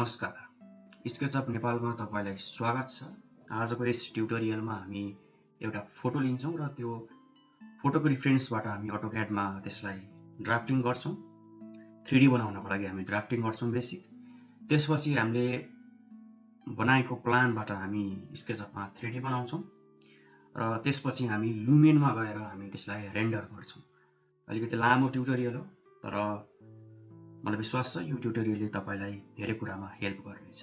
नमस्कार, स्केचअप नेपालमा तपाईलाई स्वागत छ। आजको यस ट्युटोरियलमा हामी एउटा फोटो लिन्छौं र त्यो फोटोको रेफरेन्सबाट हामी अटोक्याडमा त्यसलाई ड्राफ्टिङ गर्छौं। 3D बनाउनको लागि हामी ड्राफ्टिङ गर्छौं बेसिक। त्यसपछि हामीले बनाएको प्लानबाट हामी स्केचअपमा 3D बनाउँछौं र त्यसपछि हामी लुमेनमा गएर हामी त्यसलाई रेन्डर गर्छौं। अलिकति लामो ट्युटोरियल हो, तर मलाई विश्वास छ यो ट्युटोरियलले तपाईलाई धेरै कुरामा हेल्प गर्नेछ।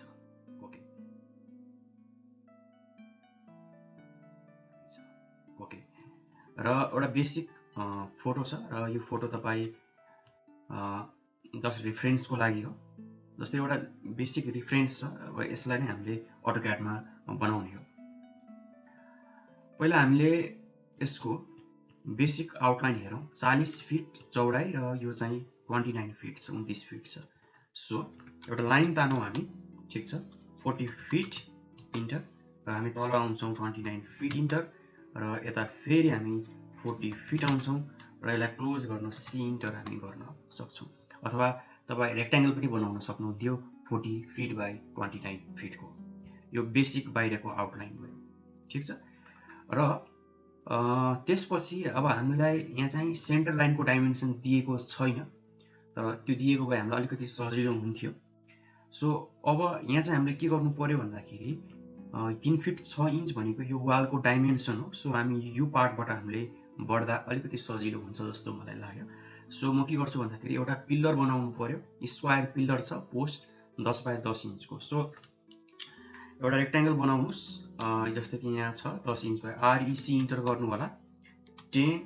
ओके र एउटा बेसिक फोटो छ र यो फोटो तपाई जस्ट रेफरेन्सको लागि हो। जस्तै एउटा बेसिक रेफरेन्स छ, अब यसलाई नै हामीले अटोक्याडमा बनाउने हो। पहिला हामीले यसको बेसिक आउटलाइन हेरौं। 40 फिट चौडाई र यो चाहिँ 29 फिट छ, 29 फिट छ। सो एउटा लाइन तानौं हामी, ठीक छ। 40 फिट इन्टर र हामी तल आउँछौं 29 फिट इन्टर र यता फेरि हामी 40 फिट आउँछौं र यसलाई क्लोज गर्न सी इन्टर हामी गर्न सक्छौं। अथवा तपाई रेक्टेंगल पनि बनाउन सक्नुहुन्थ्यो 40 फिट बाइ 29 फिटको। यो बेसिक बाहिरको आउटलाइन भयो, ठीक छ। र त्यसपछि अब हामीलाई यहाँ चाहिँ सेन्टर लाइनको डाइमेन्सन दिएको छैन, तर त्यो दिएको भए हामीलाई अलिकति सजिलो हुन्थ्यो। सो अब यहाँ चाहिँ हामीले के गर्नु पर्यो भन्दाखेरि 3 फिट 6 इन्च भनेको यो वालको डाइमेन्सन हो। सो हामी यो पार्टबाट हामीले बढ्दा अलिकति सजिलो हुन्छ जस्तो मलाई लाग्यो। सो म के गर्छु भन्दाखेरि एउटा पिल्लर बनाउनु पर्यो। स्क्वायर पिल्लर छ, पोस्ट 10 बाइ 10 इन्चको। सो एउटा रेक्टेंगल बनाउनुस्, जस्तो कि यहाँ छ 10 इन्च बाइ REC इन्टर गर्नु होला, 10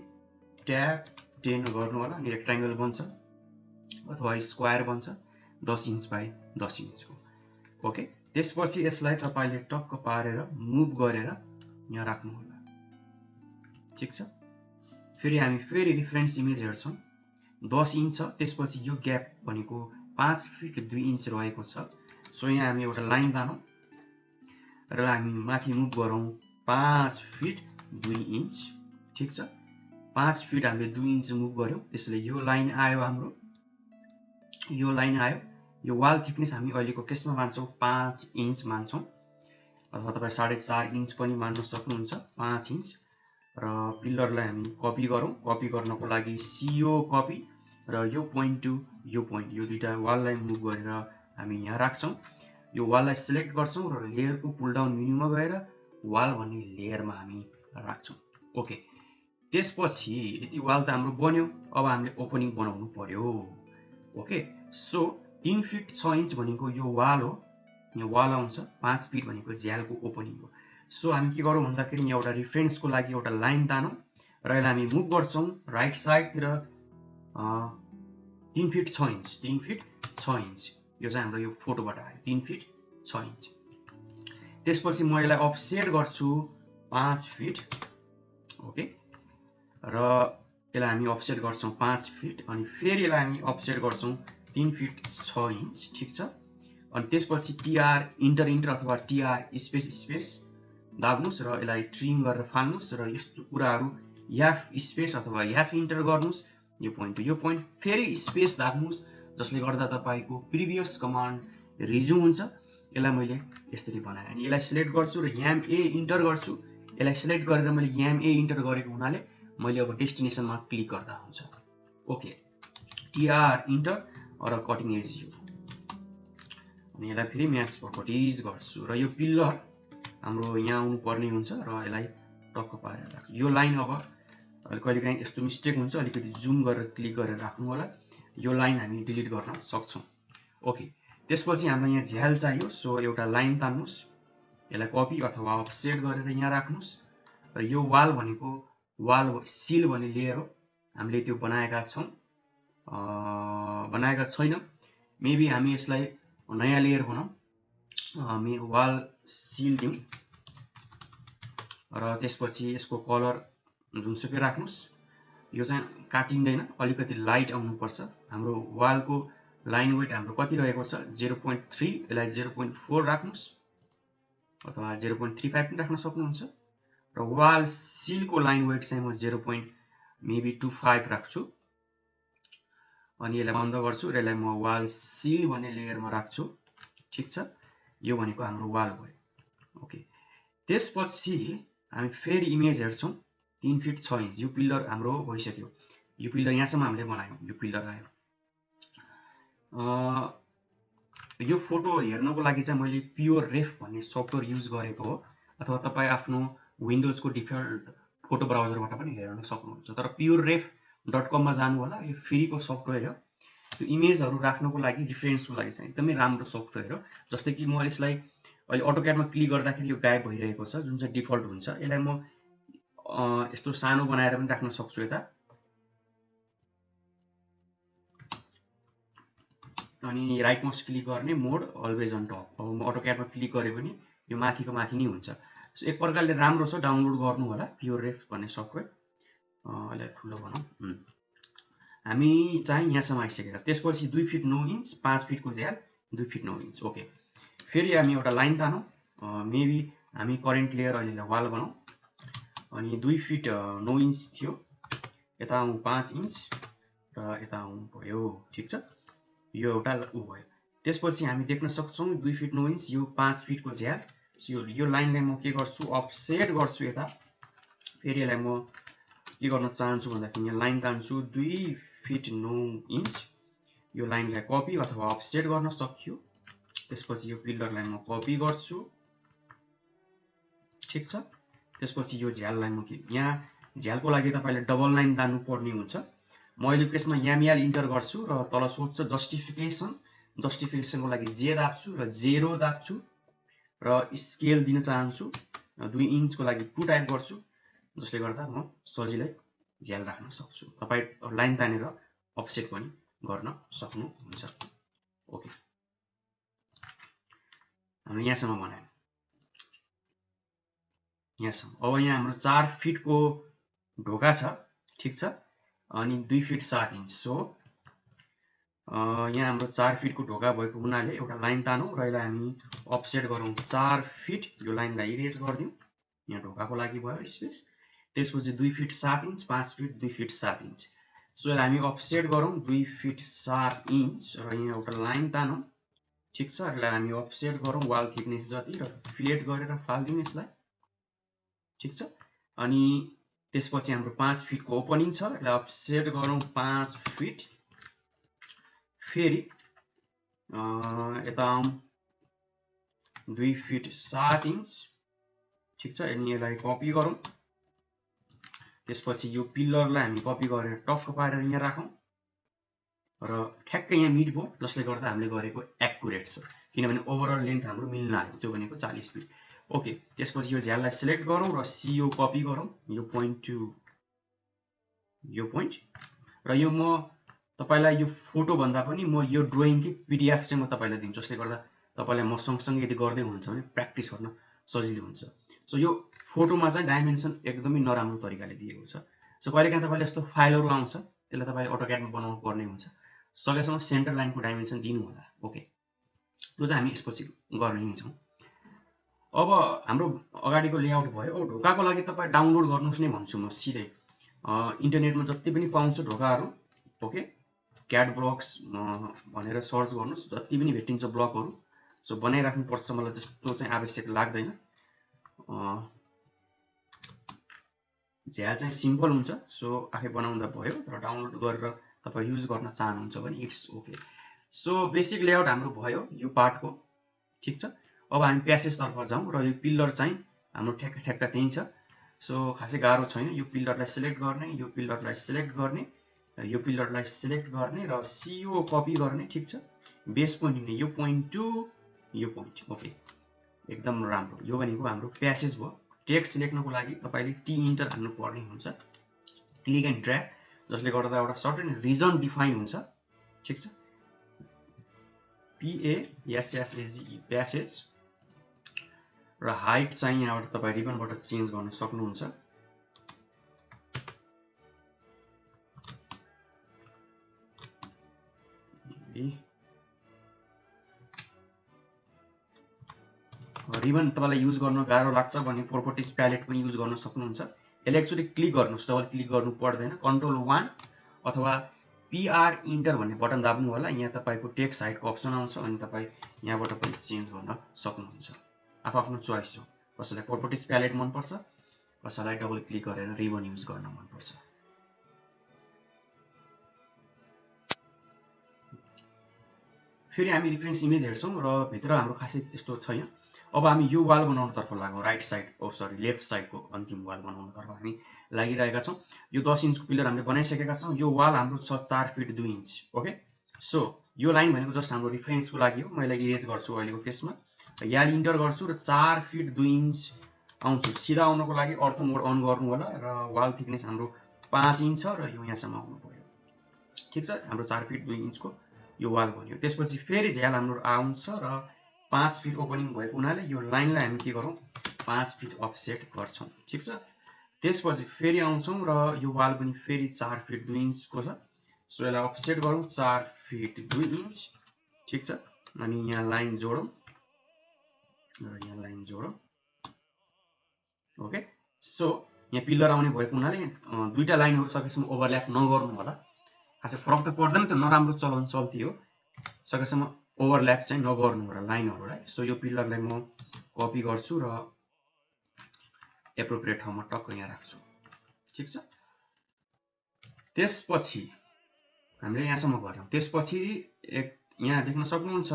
ट्याब 10 गर्नु होला, अनि रेक्टेंगल बन्छ अथवा स्क्वायर बन्छ 10 इन्च बाइ 10 इन्चको। ओके, त्यसपछि यसलाई तपाईले टक्क पारेर मुभ गरेर यहाँ राख्नु होला, ठीक छ। फेरि हामी फेरि रेफरेन्स इमेज हेर्छौं, 10 इन्च छ। त्यसपछि यो ग्याप भनेको 5 फिट 2 इन्च रहेको छ। सो यहाँ हामी एउटा लाइन तानौं र हामी माथि मुभ गरौं 5 फिट 2 इन्च, ठीक छ। 5 फिट हामीले 2 इन्च मुभ गर्यौं, त्यसले यो लाइन आयो हाम्रो, यो लाइन आयो। यो वाल थिकनेस हामी अहिलेको केसमा मान्छौं 5 इन्च मान्छौं, अथवा तपाई 4.5 इन्च पनि मान्न सक्नुहुन्छ, 5 इन्च। र पिल्लरलाई हामी कपी गरौं। कपी गर्नको लागि CO कपी र यो पोइन्ट टु यो पोइन्ट, यो दुईटा वाललाई मुभ गरेर हामी यहाँ राख्छौं। यो वाललाई सिलेक्ट गर्छौं र लेयरको पुल डाउन मेन्युमा गएर वाल भन्ने लेयरमा हामी राख्छौं। ओके, त्यसपछि यति वाल त हाम्रो बन्यो। अब हामीले ओपनिङ बनाउनु पर्यो। ओके, सो 3 फिट 6 इन्च भनेको यो वाल हो, यहाँ वाल आउँछ। 5 फिट भनेको झ्यालको ओपनिङ हो। सो हामी के गरौँ भन्दाखेरि यहाँ एउटा रेफरेन्सको लागि एउटा लाइन तानौं र यसलाई हामी मुभ गर्छौं राइट साइडतिर 3 फिट 6 इन्च, 3 फिट 6 इन्च। यो चाहिँ हाम्रो यो फोटोबाट आयो 3 फिट 6 इन्च। त्यसपछि म यसलाई अफसेट गर्छु 5 फिट। ओके, र यसलाई हामी अफसेट गर्छौं 5 फिट, अनि फेरि यसलाई हामी अफसेट गर्छौं 3 फिट 6 इन्च, ठीक छ। अनि त्यसपछि TR इन्टर इन्टर अथवा TR स्पेस स्पेस दाब्नुस् र यसलाई ट्रिम गरेर फाल्नुस् र यस्तो कुराहरू F स्पेस अथवा F इन्टर गर्नुस्, यो पोइन्ट टु यो पोइन्ट, फेरि स्पेस दाब्नुस्, जसले गर्दा तपाईको प्रिभियस कमान्ड रिज्युम हुन्छ। यसलाई मैले यसरी बनाएँ, अनि यसलाई सिलेक्ट गर्छु र YAM A इन्टर गर्छु। यसलाई सिलेक्ट गरेर मैले YAM A इन्टर गरेको हुनाले मैले अब डेस्टिनेसनमा क्लिक गर्दा हुन्छ। ओके, TR इन्टर र कटिङ एज यो, अनि यसलाई फेरि म्याच प्रपर्टिज गर्छु र यो पिल्लर हाम्रो यहाँ आउनु पर्ने हुन्छ र यसलाई टक्क पारेर राख्छु। यो लाइन अब कहिलेकाहीँ यस्तो मिस्टेक हुन्छ, अलिकति जुम गरेर क्लिक गरेर राख्नु होला। यो लाइन हामी डिलिट गर्न सक्छौं। ओके, त्यसपछि हामीलाई यहाँ झ्याल चाहियो। सो एउटा लाइन तान्नुस्, यसलाई कपी अथवा अफसेट गरेर यहाँ राख्नुस् र यो वाल भनेको वाल सिल भन्ने लेयर हो, हामीले त्यो बनाएका छैनौं। मेबी हामी यसलाई नयाँ लेयर बनाऊ, वाल सिल दिउँ र त्यसपछि यसको कलर जुनसुकै राख्नुस्। यो चाहिँ काटिँदैन, अलिकति लाइट आउनुपर्छ। हाम्रो वालको लाइन वेट हाम्रो कति रहेको छ 0.3, यसलाई 0.4 राख्नुस् अथवा 0.35 पनि राख्न सक्नुहुन्छ। र वाल सिलको लाइन वेट चाहिँ म 0.25 राख्छु। अनि यसलाई बन्द गर्छु र यसलाई म वाल सिल भन्ने लेयरमा राख्छु। ठिक छ, यो भनेको हाम्रो वाल भयो। ओके, त्यसपछि हामी फेरि इमेज हेर्छौँ। 3 फिट 6 इन्च यो पिल्लर हाम्रो भइसक्यो। यो पिल्लर यहाँसम्म हामीले बनायौँ, यो पिल्लर आयो। यो फोटो हेर्नको लागि चाहिँ मैले प्योर रेफ भन्ने सफ्टवेयर युज गरेको हो, अथवा तपाईँ आफ्नो विन्डोजको डिफल्ट फोटो ब्राउजरबाट पनि हेर्न सक्नुहुन्छ। तर pureRef.com मा जानु होला, यो फ्रीको सफ्टवेयर हो। यो इमेजहरू राख्नको लागि रिफरेन्सको लागि चाहिँ एकदमै राम्रो सफ्टवेयर हो। जस्तै कि म यसलाई अहिले अटोक्याडमा क्लिक गर्दाखेरि यो गायब भइरहेको छ, जुन चाहिँ डिफल्ट हुन्छ। यसलाई म यस्तो सानो बनाएर पनि राख्न सक्छु यता। अनि राइट माउस क्लिक गर्ने, मोड अलवेज अन टप। अब म अटोक्याडमा क्लिक गरेँ भने यो माथिको माथि नै हुन्छ। सो एक प्रकारले राम्रो छ, डाउनलोड गर्नु होला प्योररेफ भन्ने सफ्टवेयर। यसलाई ठुलो बनाऊ। हामी चाहिँ यहाँसम्म आइसकेका। त्यसपछि 2 फिट 9 इन्च 5 फिटको झ्याल, 2 फिट 9 इन्च। ओके, फेरि हामी एउटा लाइन तानौँ। मेबी हामी करेन्ट लेयर अहिले वाल बनाऊ। अनि 2 फिट 9 इन्च थियो, यता आउँ 5 इन्च र यता आउँ भयो। ठिक छ, यो एउटा ऊ भयो। त्यसपछि हामी देख्न सक्छौँ 2 फिट 9 इन्च यो 5 फिटको झ्याल। यो लाइनलाई म के गर्छु, अफसेट गर्छु यता। फेरि यसलाई म के गर्न चाहन्छु भन्दाखेरि यहाँ लाइन तान्छु 2 फिट 9 इन्च। यो लाइनलाई कपी अथवा अफसेट गर्न सक्यो। त्यसपछि यो पिल्लरलाई म कपी गर्छु। ठिक छ, त्यसपछि यो झ्याललाई म यहाँ झ्यालको लागि तपाईँले डबल लाइन तान्नु पर्ने हुन्छ। मैले त्यसमा यामयाल इन्टर गर्छु र तल सोध्छ जस्टिफिकेसनको लागि जे दाब्छु र 0 दाब्छु र स्केल दिन चाहन्छु 2 इन्चको लागि 2 टाइप गर्छु, जसले गर्दा म सजिलै झ्याल राख्न सक्छु। तपाईँ लाइन तानेर अफसेट पनि गर्न सक्नुहुन्छ। ओके, हामी यहाँसम्म बनायौँ, यहाँसम्म। अब यहाँ हाम्रो 4 फिटको ढोका छ। ठिक छ, अनि 2 फिट 7 इन्च। सो यहाँ हाम्रो 4 फिटको ढोका भएको हुनाले एउटा लाइन तानौँ र यसलाई हामी अफसेट गरौँ 4 फिट। यो लाइनलाई इरेज गरिदिउँ, यहाँ ढोकाको लागि भयो स्पेस। त्यसपछि 2 fit 7 inch 5 fit 2 fit 7 inch. So यसलाई हामी अफसेट गरौँ 2 फिट 7 इन्च र यहाँ एउटा लाइन तानौँ। ठिक छ, यसलाई हामी अफसेट गरौँ वाल थिकनेस जति र फ्लेट गरेर फालिदिउँ यसलाई। ठिक छ, अनि त्यसपछि हाम्रो 5 फिटको ओपनिङ छ, यसलाई अफसेट गरौँ 5 फिट। फेरि यता आउँ 2 फिट 7 इन्च। ठिक छ, अनि यसलाई कपी गरौँ। त्यसपछि यो पिल्लरलाई हामी कपी गरेर टक्क पारेर यहाँ राखौँ र ठ्याक्कै यहाँ मिट भयो, जसले गर्दा हामीले गरेको एक्युरेट छ। किनभने ओभरअल लेन्थ हाम्रो मिल्न आयो, त्यो भनेको 40 फिट। ओके, त्यसपछि यो झ्याललाई सिलेक्ट गरौँ र CO कपी गरौँ, यो पोइन्ट टु यो पोइन्ट। र यो म तपाईँलाई यो फोटो भन्दा पनि म यो ड्रइङकै PDF चाहिँ म तपाईँलाई दिन्छु, जसले गर्दा तपाईँलाई म सँगसँगै यदि गर्दै हुनुहुन्छ भने प्र्याक्टिस गर्न सजिलो हुन्छ। सो यो फोटोमा चाहिँ डाइमेन्सन एकदमै नराम्रो तरिकाले दिएको छ। सो कहिलेकाहीँ तपाईँले यस्तो फाइलहरू आउँछ, त्यसलाई तपाईँले अटोक्याडमा बनाउनु पर्ने हुन्छ। सकेसम्म सेन्टर लाइनको डाइमेन्सन दिनु होला। ओके, त्यो चाहिँ हामी यसपछि गर्ने नै छौँ। अब हाम्रो अगाडिको लेआउट भयो। अब ढोकाको लागि तपाईँ डाउनलोड गर्नुहोस् नै भन्छु म सिधै। इन्टरनेटमा जति पनि पाउँछ ढोकाहरू, ओके, क्याड ब्लक्स भनेर सर्च गर्नुहोस्, जति पनि भेटिन्छ ब्लकहरू। सो बनाइराख्नुपर्छ, मलाई त्यस्तो चाहिँ आवश्यक लाग्दैन। झ्याल चाहिँ सिम्पल हुन्छ, सो आफै बनाउँदा भयो। र डाउनलोड गरेर तपाईँ युज गर्न चाहनुहुन्छ भने it's okay. So basic layout हाम्रो भयो यो पार्टको। ठिक छ, अब हामी प्यासेजतर्फ जाउँ र यो पिल्लर चाहिँ हाम्रो ठ्याक्क त्यहीँ छ। सो खासै गाह्रो छैन। यो पिल्लरलाई सिलेक्ट गर्ने, यो पिल्लरलाई सिलेक्ट गर्ने, यो पिल्लरलाई सिलेक्ट गर्ने र CO कपी गर्ने। ठिक छ, बेस पोइन्ट हुने यो पोइन्ट टु यो पोइन्ट। ओके, एकदम राम्रो। यो भनेको हाम्रो प्यासेज भयो। टेक्स्ट लेख्नको लागि तपाईँले T इन्टर हाल्नु पर्ने हुन्छ, क्लिक एन्ड ड्र्याग, जसले गर्दा एउटा सर्टेन रिजन डिफाइन हुन्छ। ठिक छ, PASSAGE प्यासेज। र हाइट चाहिँ यहाँबाट तपाईँ रिबनबाट चेन्ज गर्न सक्नुहुन्छ। रिबन तपाईँलाई युज गर्न गाह्रो लाग्छ भने प्रोपर्टिज प्यालेट पनि युज गर्न सक्नुहुन्छ। यसलाई एकचोटि क्लिक गर्नुहोस्, डबल क्लिक गर्नु पर्दैन। Ctrl 1 अथवा PR इन्टर भन्ने बटन दाब्नु होला। यहाँ तपाईको टेक्स्ट हाइटको अप्सन आउँछ अनि तपाई यहाँबाट पनि चेन्ज गर्न सक्नुहुन्छ। आफ्नो चोइस हो। कसैलाई प्रोपर्टिज प्यालेट मन पर्छ, कसैलाई डबल क्लिक गरेर रिबन युज गर्न मन पर्छ। फेरि हामी रेफरेन्स इमेज हेर्छौं र भित्र हाम्रो खासै त्यस्तो छैन। अब हामी यो वाल बनाउनतर्फ लागौं। राइट साइड लेफ्ट साइडको अन्तिम वाल बनाउनतर्फ हामी लागिरहेका छौं। यो 10 इन्चको पिलर हामीले बनाइसकेका छौं। यो वाल हाम्रो छ 4 फिट 2 इन्च। ओके, सो यो लाइन भनेको जस्ट हाम्रो रेफरेन्सको लागि हो। मैले इरेज गर्छु अहिलेको केसमा। यहाँ इन्टर गर्छु र 4 फिट 2 इन्च आउँछु। सिधा आउनको लागि अर्थ मोड अन गर्नु होला र वाल थिकनेस हाम्रो 5 इन्च छ र यो यहाँसम्म आउनु पर्यो। ठीक छ, हाम्रो 4 फिट 2 इन्चको यो वाल बन्यो। त्यसपछि फेरि झ्याल हाम्रो आउँछ र 5 फिट ओपनिङ भएको हुनाले यो लाइनलाई हामी के गरौँ 5 फिट अफसेट गर्छौं। ठीक छ, त्यसपछि फेरि आउँछौं र यो वाल पनि फेरि 4 फिट 2 इन्चको छ। सो यसलाई अफसेट गरौँ 4 फिट 2 इन्च। ठीक छ, अनि यहाँ लाइन जोडौँ र यहाँ लाइन जोडौँ। ओके, सो यहाँ पिलर आउने भएको हुनाले दुईटा लाइनहरु सकेसम्म ओभरल्याप नगर्नु होला। खासै फरक त पर्दैन, त्यो नराम्रो चलन चल्ती हो। सकेसम्म ओभरल्याप चाहिँ नगर्नु होला लाइनहरुलाई। सो यो पिलरलाई म कपी गर्छु र एप्रोप्रिएट ठाउँमा टक्क यहाँ राख्छु। ठीक छ, त्यसपछि हामीले यहाँसम्म गर्यौं। त्यसपछि यहाँ देख्न सक्नुहुन्छ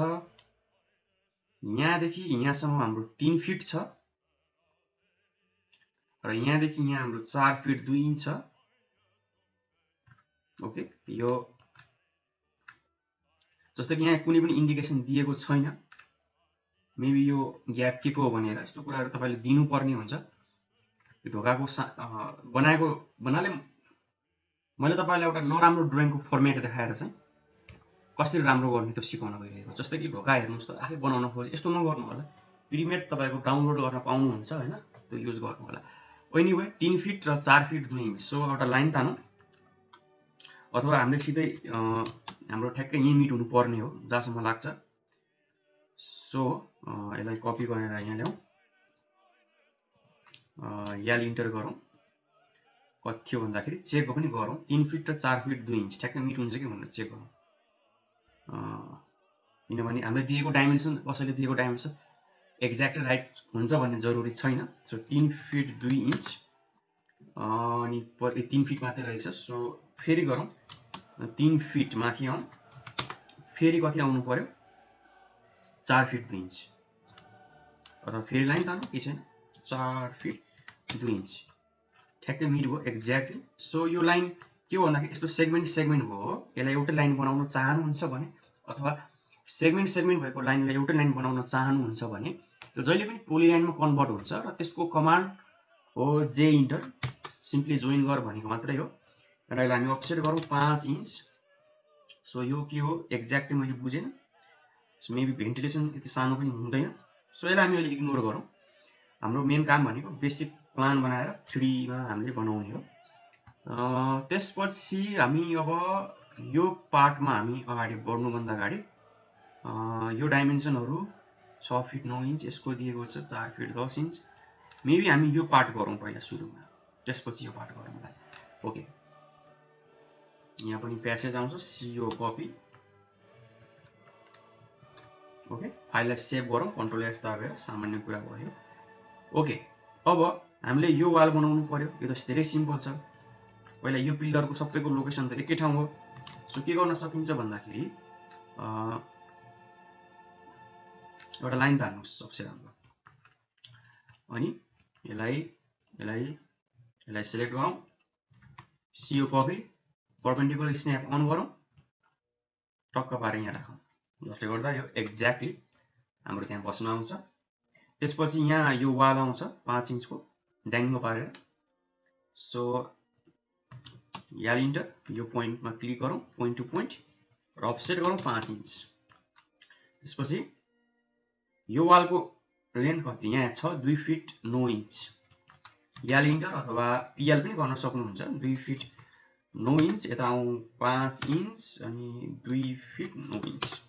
यहाँदेखि यहाँसम्म हाम्रो 3 फिट छ र यहाँदेखि यहाँ हाम्रो 4 फिट 2 इन्च छ। ओके, यो जस्तै कि यहाँ कुनै पनि इन्डिकेसन दिएको छैन, मेबी यो ग्याप के को हो भनेर यस्तो कुराहरु तपाईले दिनुपर्ने हुन्छ। यो ढोकाको बनाएको भन्नाले मैले तपाईलाई एउटा नराम्रो ड्रइङको फर्मेट देखाएर चाहिँ कसरी राम्रो गर्ने त्यो सिकाउन गइरहेको। जस्तै कि ढोका हेर्नुस् त आफै बनाउन खोजे यस्तो नगर्नु होला। प्रिमेड तपाईको डाउनलोड गर्न पाउनुहुन्छ हैन, त्यो युज गर्नु होला। एनीवे 3 फिट र 4 फिट 2 इन्च। सो एउटा लाइन तानौं अथवा हामीले सिधै हाम्रो ठ्याक्कै यही मिट हुनु पर्ने हो जहाँसम्म लाग्छ। सो यसलाई कपी गरेर यहाँ ल्याउँ, यहाँ इन्टर गरौँ। कति थियो भन्दाखेरि चेक पनि गरौँ 3 फिट र 4 फिट 2 इन्च ठ्याक्कै मिट हुन्छ कि भनेर चेक गरौँ। किनभने हामीले दिएको डाइमेन्सन कसैले दिएको डाइमेन्सन एक्ज्याक्ट राइट हुन्छ भन्ने जरुरी छैन। सो 3 फिट 2 इन्च अनि 3 फिट मात्रै रहेछ। सो फेरि गरौँ 3 फिट माथि आउँ, फेरि कति आउनु पर्यो 4 फिट 2 इन्च अथवा फेरि लाइन तानौं के छैन 4 फिट 2 इन्च ठ्याक्कै मिट भयो एक्ज्याक्टली। सो यो लाइन के हो भन्दाखेरि यस्तो सेगमेन्ट भयो। यसलाई एउटै लाइन बनाउन चाहनुहुन्छ भने अथवा सेगमेन्ट भएको लाइनलाई एउटै लाइन बनाउन चाहनुहुन्छ भने त्यो जहिले पनि पोलिलाइनमा कन्भर्ट हुन्छ र त्यसको कमान्ड हो जे इन्टर। सिम्पली जोइन गर भनेको मात्रै हो। र यसलाई हामी अफसेट गरौँ 5 इन्च। सो यो के हो एक्ज्याक्टली मैले बुझेन। सो मेबी भेन्टिलेसन यति सानो पनि हुँदैन। सो यसलाई हामी अहिले इग्नोर गरौँ। हाम्रो मेन काम भनेको बेसिक प्लान बनाएर 3D मा हामीले बनाउने हो। त्यसपछि हामी अब यो पार्टमा हामी अगाडि बढ्नुभन्दा अगाडि यो डाइमेन्सनहरु 6 फिट 9 इन्च यसको दिएको छ 4 फिट 10 इन्च। मेबी हामी यो पार्ट गरौँ पहिला सुरुमा, त्यसपछि यो पार्ट गरौँला। ओके, यहाँ पनि प्यासेज आउँछ CO कपी। ओके, फाइललाई सेभ गरौँ कन्ट्रोल S दाबेर, सामान्य कुरा भयो। ओके, अब हामीले यो वाल बनाउनु पर्यो। यो त धेरै सिम्पल छ। पहिला यो पिलरको सबैको लोकेसन त एकै ठाउँ हो। सो के गर्न सकिन्छ भन्दाखेरि एउटा लाइन तान्नुस् सबसे राम्रो। अनि यसलाई सिलेक्ट गरौँ, CO copy, perpendicular snap on गरौँ, टक्क पारेर यहाँ राखौँ। जसले गर्दा यो एक्ज्याक्टली हाम्रो त्यहाँ बस्न आउँछ। त्यसपछि यहाँ यो वाल आउँछ 5 इन्चको ड्याङ्गो पारेर। सो यहाँ इन्टर, यो पोइन्टमा क्लिक गरौँ, पोइन्ट टु पोइन्ट र अफसेट गरौँ 5 इन्च। त्यसपछि यो वालको लेन्थ कति यहाँ छ 2 फिट 9 इन्च। यहाँ इन्टर अथवा PL पनि गर्न सक्नुहुन्छ। 2 फिट 9 इन्च यता आउँ 5 इन्च अनि 2 फिट 9 इन्च।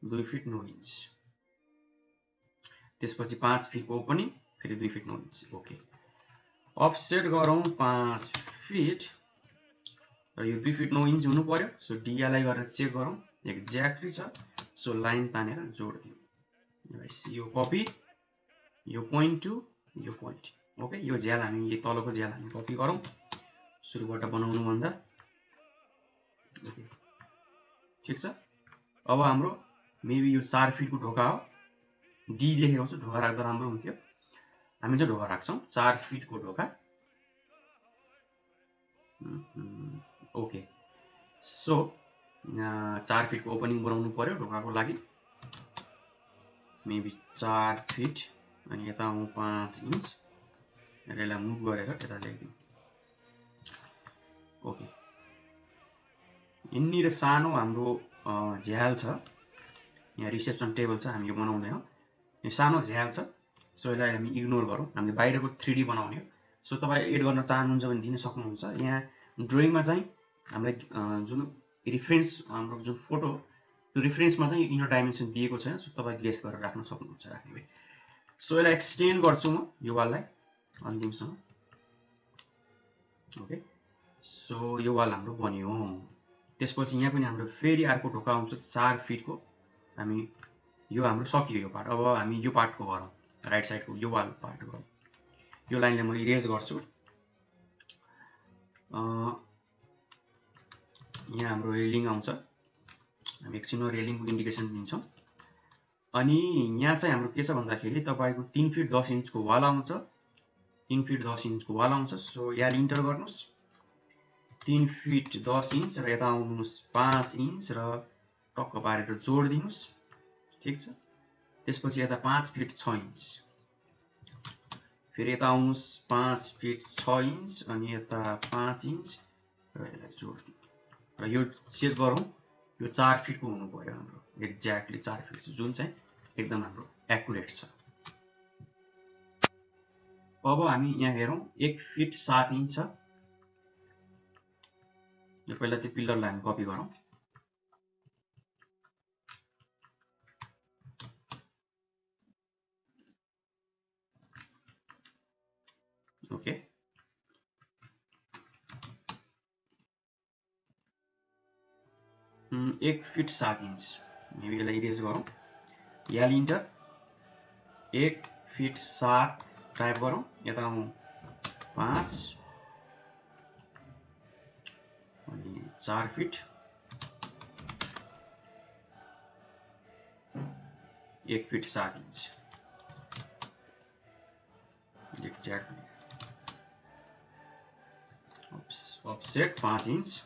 2 fit 9 inch. त्यसपछि 5 फिटको ओपनिङ, फेरि 2 फिट 9 इन्च। ओके, अफसेट गरौँ 5 फिट र यो 2 फिट 9 इन्च हुनु पर्यो। सो डिएलआई गरेर चेक गरौँ एक्ज्याक्टली छ। सो लाइन तानेर जोड दिउँ। यो कपी, यो पोइन्ट टु यो पोइन्ट। ओके, यो झ्याल हामी यो तलको झ्याल हामी कपी गरौँ सुरुबाट बनाउनु भन्दा। ओके, ठिक छ। अब हाम्रो मेबी यो 4 फिटको ढोका हो, डी लेखेको छु, ढोका राख्दा राम्रो हुन्थ्यो। हामी चाहिँ ढोका राख्छौँ, 4 फिटको ढोका। ओके, सो 4 फिटको ओपनिङ बनाउनु पर्यो ढोकाको लागि। मेबी 4 फिट अनि यता आउँ 5 इन्च र यसलाई मुभ गरेर यता ल्याइदिउँ। ओके, यिनीर सानो हाम्रो झ्याल छ, यहाँ रिसेप्सन टेबल छ, हामी यो बनाउँदैनौँ। यो सानो झ्याल छ, सो यसलाई हामी इग्नोर गरौँ। हामीले बाहिरको 3D बनाउने हो। सो तपाईँ एड गर्न चाहनुहुन्छ भने दिन सक्नुहुन्छ। यहाँ ड्रइङमा चाहिँ हामीलाई जुन रिफरेन्स हाम्रो जुन फोटो, त्यो रिफरेन्समा चाहिँ इनर डाइमेन्सन दिएको छैन। सो तपाईँ गेस गरेर राख्न सक्नुहुन्छ राख्ने भए। सो यसलाई एक्सटेन्ड गर्छु म यो वाललाई अन्तिमसम्म। ओके, सो यो वाल हाम्रो बन्यो। त्यसपछि यहाँ पनि हाम्रो फेरि अर्को ढोका आउँछ 4 फिटको। हामी यो हाम्रो सकियो यो पार्ट। अब हामी यो पार्टको गरौँ, राइट साइडको यो वाल पार्ट गरौँ। यो लाइनलाई म इरेज गर्छु। यहाँ हाम्रो रेलिङ आउँछ, हामी एकछिनमा रेलिङको इन्डिकेसन दिन्छौँ। अनि यहाँ चाहिँ हाम्रो के छ भन्दाखेरि तपाईँको 3 फिट 10 इन्चको वाल आउँछ, 3 फिट 10 इन्चको वाल आउँछ। सो यहाँ इन्टर गर्नुहोस् 3 फिट 10 इन्च र यता आउनुहोस् 5 इन्च र टक्क पारेर जोड दिनुहोस्। ठिक छ। त्यसपछि यता 5 फिट 6 इन्च, फेरि यता आउनुहोस् 5 फिट 6 इन्च अनि यता 5 इन्च र यसलाई जोड दिउँ। र यो चेक गरौँ, यो 4 फिटको हुनु पर्यो हाम्रो, एक्ज्याक्टली 4 फिट छ, जुन चाहिँ एकदम हाम्रो एक्युरेट छ। अब हामी यहाँ हेरौँ 1 फिट 7 इन्च छ। यो पहिला त्यो पिलरलाई हामी कपी गरौँ। ओके, 1 फिट 7 इन्च हामी यसलाई इरेज गरौँ। यहाँ इन्टर 1 फिट 7 टाइप गरौँ। यता आउँ 5 अनि 4 fit 1 fit 7 inch exactly. Offset 5 inch.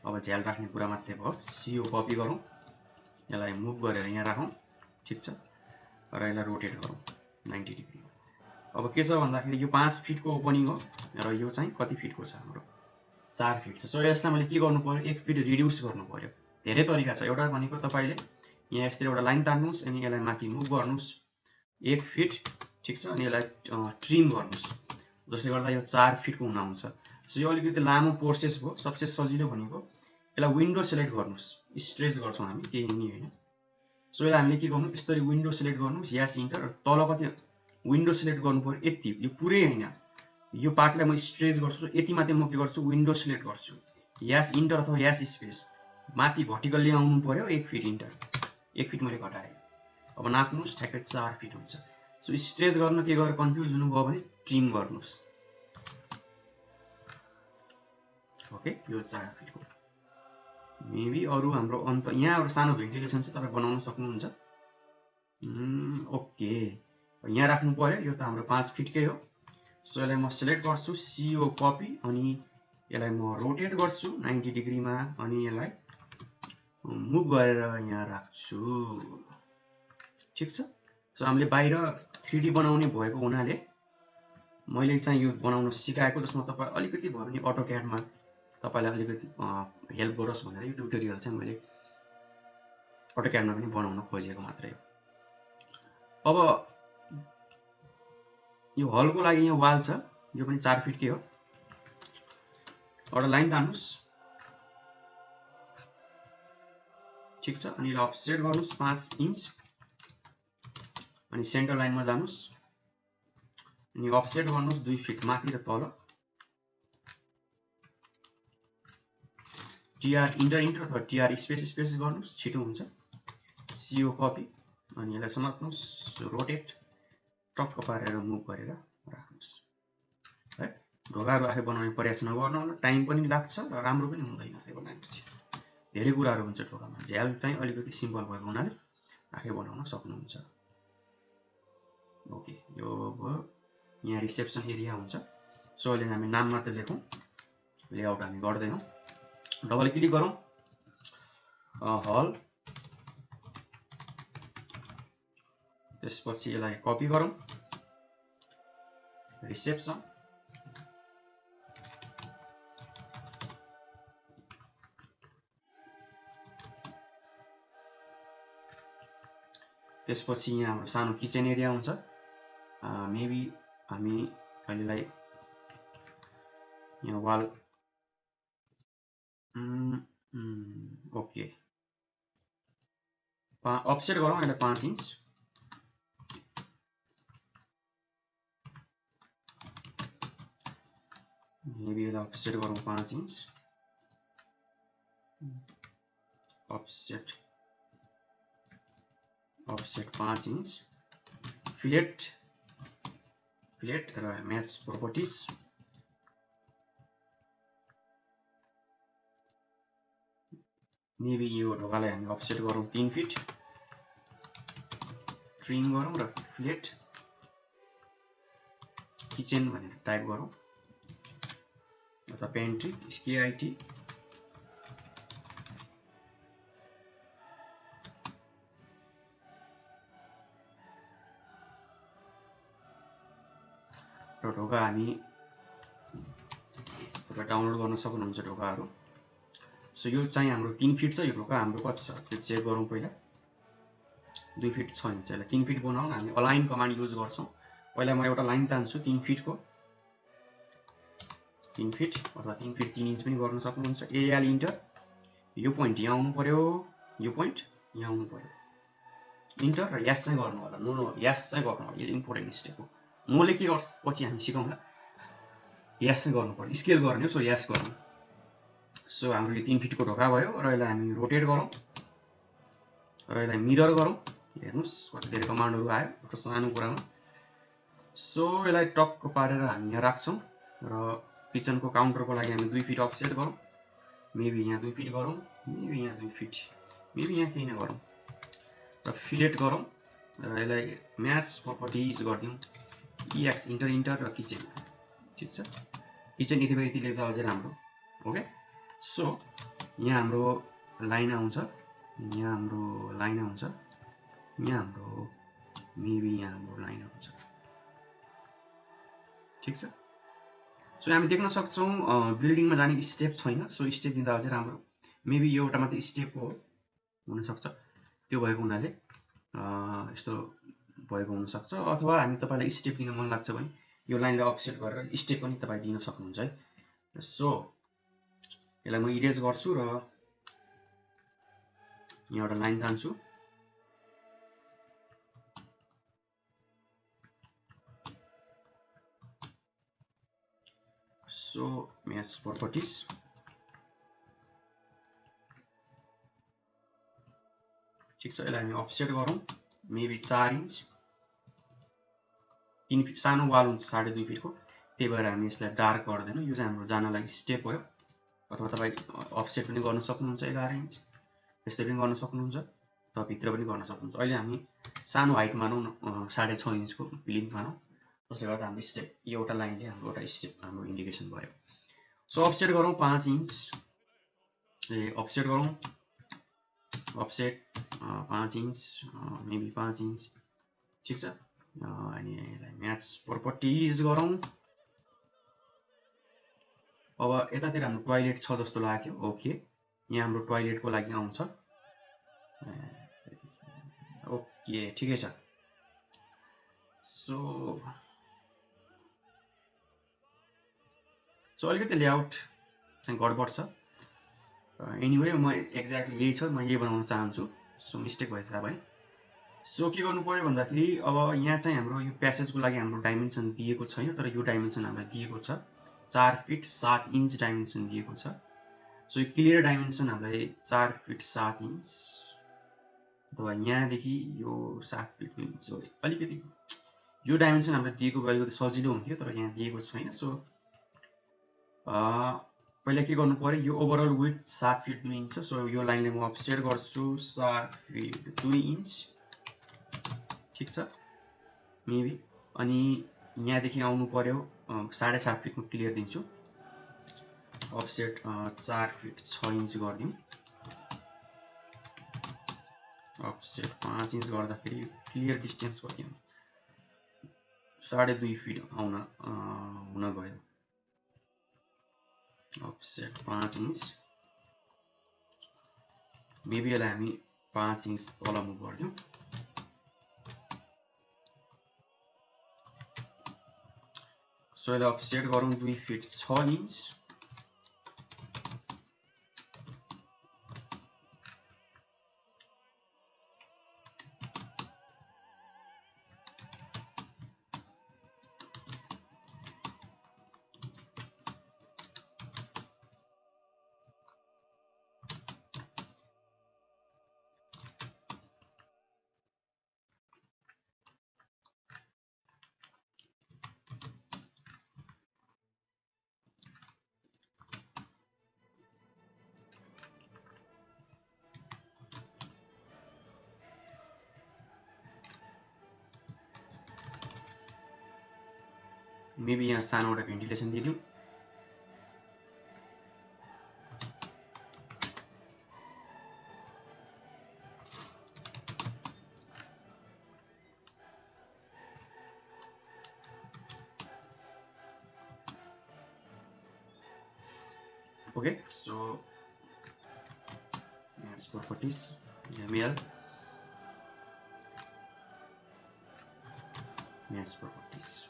अब झ्याल राख्ने कुरा मात्रै भयो। सिओ कपी गरौँ, यसलाई मुभ गरेर यहाँ राखौँ। ठिक छ, र यसलाई रोटेट गरौँ 90 डिग्री। अब के छ भन्दाखेरि यो 5 फिटको ओपनिङ हो र यो चाहिँ कति फिटको छ हाम्रो 4 फिट छ। सो यसलाई मैले के गर्नु पर्यो, 1 फिट रिड्युस गर्नु पर्यो। धेरै तरिका छ। एउटा भनेको तपाईँले यहाँ यस्तै एउटा लाइन तान्नुहोस् अनि यसलाई माथि मुभ गर्नुहोस् 1 फिट। ठिक छ, अनि यसलाई ट्रिम गर्नुहोस्, जसले गर्दा यो 4 फिटको हुन आउँछ। सो यो अलिकति लामो प्रोसेस भयो। सबसे सजिलो भनेको यसलाई विन्डो सेलेक्ट गर्नुहोस्, स्ट्रेच गर्छौँ हामी, केही नि होइन। सो यसलाई हामीले के गर्नु, यसरी विन्डो सेलेक्ट गर्नुहोस्, यस इन्टर। तल कति विन्डो सेलेक्ट गर्नु पर्यो, यति, यो पुरै होइन, यो पार्टलाई म स्ट्रेच गर्छु। यति मात्रै म के गर्छु, विन्डो सेलेक्ट गर्छु, यस इन्टर अथवा यस स्पेस। माथि भर्टिकल्ली आउनु पर्यो 1 फिट इन्टर। 1 फिट मैले घटाएँ। अब नाप्नुहोस्, ठ्याक्कै 4 फिट हुन्छ। सो स्ट्रेच गर्न के गरेर कन्फ्युज हुनुभयो भने ट्रिम गर्नुहोस्। ओके, यो 4 फिटको। मेबी अरू हाम्रो अन्त यहाँ एउटा सानो भेन्टिलेसन चाहिँ तपाईँ बनाउन सक्नुहुन्छ। ओके, यहाँ राख्नु पर्यो। यो त हाम्रो 5 फिटकै हो। सो यसलाई म सिलेक्ट गर्छु, सिओ कपी, अनि यसलाई म रोटेट गर्छु 90 डिग्रीमा अनि यसलाई मुभ गरेर यहाँ राख्छु। ठिक छ। सो हामीले बाहिर 3D बनाउने भएको हुनाले मैले चाहिँ यो बनाउन सिकाएको, जसमा तपाईँ अलिकति भयो भने अटोक्याडमा तपाईँलाई अलिकति हेल्प गरोस् भनेर यो ट्युटोरियल चाहिँ मैले अटोक्याडमा पनि बनाउन खोजेको मात्रै हो। अब यो हलको लागि यहाँ वाल छ, यो पनि 4 फिटकै हो। एउटा लाइन तान्नुहोस्। ठिक छ, अनि यसलाई अफसेट गर्नुहोस् 5 इन्च अनि सेन्टर लाइनमा जानुहोस् अनि अफसेट गर्नुहोस् 2 फिट माथि र तल। टीआर इन्टर अथवा टीआर स्पेस गर्नुहोस्, छिटो हुन्छ। CO कपी अनि यसलाई समात्नुहोस्, रोटेट टक्क पारेर मुभ गरेर राख्नुहोस् है। ढोकाहरू आफै बनाउने प्रयास नगर्नु, टाइम पनि लाग्छ र राम्रो पनि हुँदैन आफै बनाएपछि। धेरै कुराहरू हुन्छ ढोकामा, झ्याल चाहिँ अलिकति सिम्पल भएको हुनाले आफै बनाउन सक्नुहुन्छ। ओके, यो भयो। यहाँ रिसेप्सन एरिया हुन्छ। सो अहिले हामी नाम मात्र लेखौँ, लेआउट हामी गर्दैनौँ। डबल क्लिक गरौँ, हल, त्यसपछि यसलाई कपी गरौँ, रिसेप्सन, त्यसपछि यहाँ हाम्रो सानो किचन एरिया हुन्छ। मेबी हामी अहिलेलाई यहाँ वाल ओके अफसेट गरौँ, यसलाई 5 इन्च। मेबी यसलाई अफसेट गरौँ 5 इन्च, अफसेट 5 इन्च, फिलेट र म्याच प्रोपर्टिज, मेबी यो ढोकालाई हामी अफसेट गरौँ 3 फिट, ट्रिम गरौँ र फिलेट किचन भनेर टाइप गरौँ अथवा पेन्ट्री KIT, र ढोका हामी डाउनलोड गर्न सक्नुहुन्छ ढोकाहरू। सो यो चाहिँ हाम्रो 3 फिट छ, यो ढोका हाम्रो कति छ त्यो चेक गरौँ पहिला। 2 फिट छ भने चाहिँ 3 फिट बनाउन हामी अलाइन कमान्ड युज गर्छौँ। पहिला म एउटा लाइन तान्छु 3 फिटको, 3 फिट अथवा 3 फिट 3 इन्च पनि गर्न सक्नुहुन्छ। AL इन्टर, यो पोइन्ट यहाँ आउनु पर्यो, यो पोइन्ट यहाँ आउनु पर्यो, इन्टर र यस चाहिँ गर्नु होला। नो यस चाहिँ गर्नु होला, यो इम्पोर्टेन्ट स्टेप हो। नोले के गर्छ पछि हामी सिकाउँला। यस चाहिँ गर्नु पर्यो, स्केल गर्ने हो, सो यस गर्नु। सो हाम्रो यो 3 फिटको ढोका भयो र यसलाई हामी रोटेट गरौँ र यसलाई मिरर गरौँ। हेर्नुहोस् कति धेरै कमान्डहरू आयो एउटा सानो कुरामा। सो यसलाई टक्क पारेर हामी यहाँ राख्छौँ र किचनको काउन्टरको लागि हामी 2 फिट अफसेट गरौँ, मेबी यहाँ 2 फिट गरौँ, मेबी यहाँ 2 फिट, मेबी यहाँ केही नगरौँ र फिलेट गरौँ र यसलाई म्याच प्रोपर्टिज गरिदिउँ, EX इन्टर र किचन। ठिक छ, किचन यति यति लेख्दा अझै राम्रो। ओके, सो यहाँ हाम्रो लाइन आउँछ, यहाँ हाम्रो लाइन आउँछ, यहाँ हाम्रो मेबी यहाँ हाम्रो लाइन आउँछ। ठिक छ, सो हामी देख्न सक्छौँ बिल्डिङमा जाने स्टेप छैन। सो स्टेप दिँदा अझै राम्रो। मेबी यो एउटा मात्रै स्टेप हो हुनसक्छ, त्यो भएको हुनाले यस्तो भएको हुनसक्छ। अथवा हामी तपाईँलाई स्टेप दिन मन लाग्छ भने यो लाइनलाई अफसेट गरेर स्टेप पनि तपाईँ दिन सक्नुहुन्छ है। सो यसलाई म इरेज गर्छु र यहाँ एउटा लाइन तान्छु, सो म्याच प्रोपर्टिज, ठिक छ। यसलाई हामी अफसेट गरौँ मेबी 4 इन्च, 3 फिट सानो वाल हुन्छ 2.5 फिटको, त्यही भएर हामी यसलाई डार्क गर्दैनौँ। यो चाहिँ हाम्रो जानलाई स्टेप भयो। अथवा तपाईँ अफसेट पनि गर्न सक्नुहुन्छ 11 इन्च, यस्तै पनि गर्न सक्नुहुन्छ, अथवा भित्र पनि गर्न सक्नुहुन्छ। अहिले हामी सानो हाइट मानौँ न 6.5 इन्चको प्लिन्थ मानौँ, जसले गर्दा हाम्रो स्टेप यो एउटा लाइनले हाम्रो एउटा स्टेप हाम्रो इन्डिकेसन भयो। सो अफसेट गरौँ 5 इन्च, अफसेट गरौँ, अफसेट 5 इन्च, मेबी 5 इन्च। ठिक छ, अनि यसलाई म्याच प्रोपर्टिज गरौँ। अब यतातिर हाम्रो टोयलेट छ जस्तो लाग्यो। ओके, यहाँ हाम्रो टोयलेटको लागि आउँछ। ओके, ठिकै छ। सो अलिकति लेआउट चाहिँ गडबड छ। एनिवे म एक्ज्याक्टली यही छ, म यही बनाउन चाहन्छु। सो मिस्टेक भएछ भाइ। सो के गर्नु पर्यो भन्दाखेरि अब यहाँ चाहिँ हाम्रो यो प्यासेजको लागि हाम्रो डाइमेन्सन दिएको छैन, तर यो डाइमेन्सन हामीलाई दिएको छ 4 फिट 7 इन्च डाइमेन्सन दिएको छ। सो यो क्लियर डाइमेन्सन हामीलाई 4 फिट 7 इन्च अथवा यहाँदेखि यो 7 फिट इन्च हो। अलिकति यो डाइमेन्सन हामीलाई दिएको भए सजिलो हुन्थ्यो, तर यहाँ दिएको छैन। सो पहिला के गर्नु पर्यो, यो ओभरअल विड्थ 7 फिट 2 इन्च छ। सो यो लाइनले म अफसेट गर्छु 7 फिट 2 इन्च, ठिक छ मेबी। अनि यहाँदेखि आउनु पर्यो 7.5 फिट म क्लियर दिन्छु, अफसेट 4 फिट 6 इन्च गरिदिउँ, अफसेट 5 इन्च गर्दाखेरि क्लियर डिस्टेन्स गरिदिउँ 2.5 फिट आउन हुन गयो, अफसेट 5 इन्च मेबी यसलाई हामी 5 इन्च तल मुभ गरिदिउँ। सो यसलाई अफसेट गरौँ 2 फिट 6 इन्च, मेबी यहाँ सानो एउटा भेन्टिलेसन दिदिउँ। ओके, सो यस प्रपर्टिज एमएल यस प्रपर्टिज।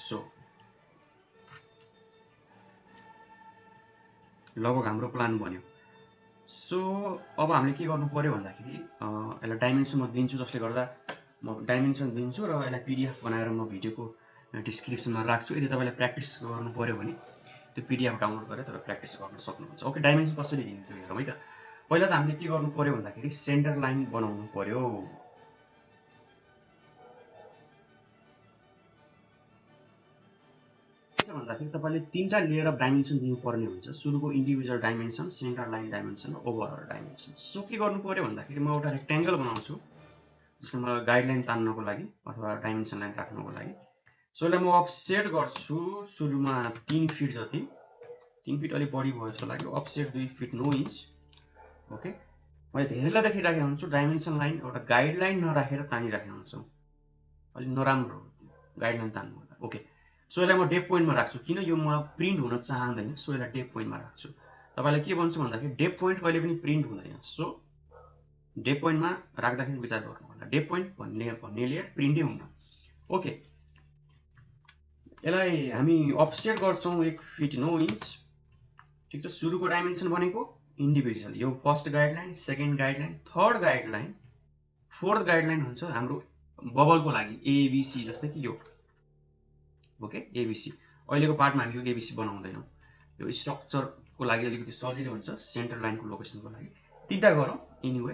सो लगभग हाम्रो प्लान बन्यो। सो अब हामीले के गर्नु पर्यो भन्दाखेरि यसलाई डाइमेन्सन म दिन्छु, जसले गर्दा म डाइमेन्सन दिन्छु र यसलाई पिडिएफ बनाएर म भिडियोको डिस्क्रिप्सनमा राख्छु। यदि तपाईँलाई प्र्याक्टिस गर्नु पर्यो भने त्यो पिडिएफ डाउनलोड गरेर तपाईँ प्र्याक्टिस गर्न सक्नुहुन्छ। ओके, डाइमेन्सन कसरी दिने त्यो हेरौँ है त। पहिला त हामीले के गर्नु पर्यो भन्दाखेरि सेन्टर लाइन बनाउनु पर्यो। भन्दाखेरि तपाईँले 3टा लेयर अफ डाइमेन्सन दिनुपर्ने हुन्छ। सुरुको individual dimension, centre line dimension र ओभरअल डाइमेन्सन। सो के गर्नु पर्यो भन्दाखेरि म एउटा रेक्ट्याङ्गल बनाउँछु, जसले मलाई गाइडलाइन तान्नको लागि अथवा डाइमेन्सन लाइन राख्नको लागि। सो यसलाई म अफसेट गर्छु सुरुमा 3 फिट जति, 3 फिट अलिक बढी भयो जस्तो लाग्यो, अफसेट 2 फिट 9 इन्च। ओके, मैले धेरैलाई देखिराखेको हुन्छु डाइमेन्सन लाइन एउटा गाइडलाइन नराखेर तानिराखेको हुन्छु, अलिक नराम्रो गाइडलाइन तान्नु। ओके, सो यसलाई म डेप पोइन्टमा राख्छु, किन यो म प्रिन्ट हुन चाहँदैन। सो यसलाई डेप पोइन्टमा राख्छु। तपाईँलाई के भन्छु भन्दाखेरि डेप पोइन्ट कहिले पनि प्रिन्ट हुँदैन। सो डेप पोइन्टमा राख्दाखेरि विचार गर्नु होला, डेप पोइन्ट भन्ने लेयर प्रिन्टै हुन्न। ओके, यसलाई हामी अफसेट गर्छौँ 1 फिट 9 इन्च, ठिक छ। सुरुको डाइमेन्सन भनेको इन्डिभिजुअल, यो first guideline, second guideline, third guideline, fourth guideline हुन्छ हाम्रो बबलको लागि एबीसी, जस्तै कि यो। ओके, एबीसी अहिलेको पार्टमा हामी यो एबीसी बनाउँदैनौँ, यो स्ट्रक्चरको लागि अलिकति सजिलो हुन्छ सेन्टर लाइनको लोकेसनको लागि। 3टा गरौँ एनिवे,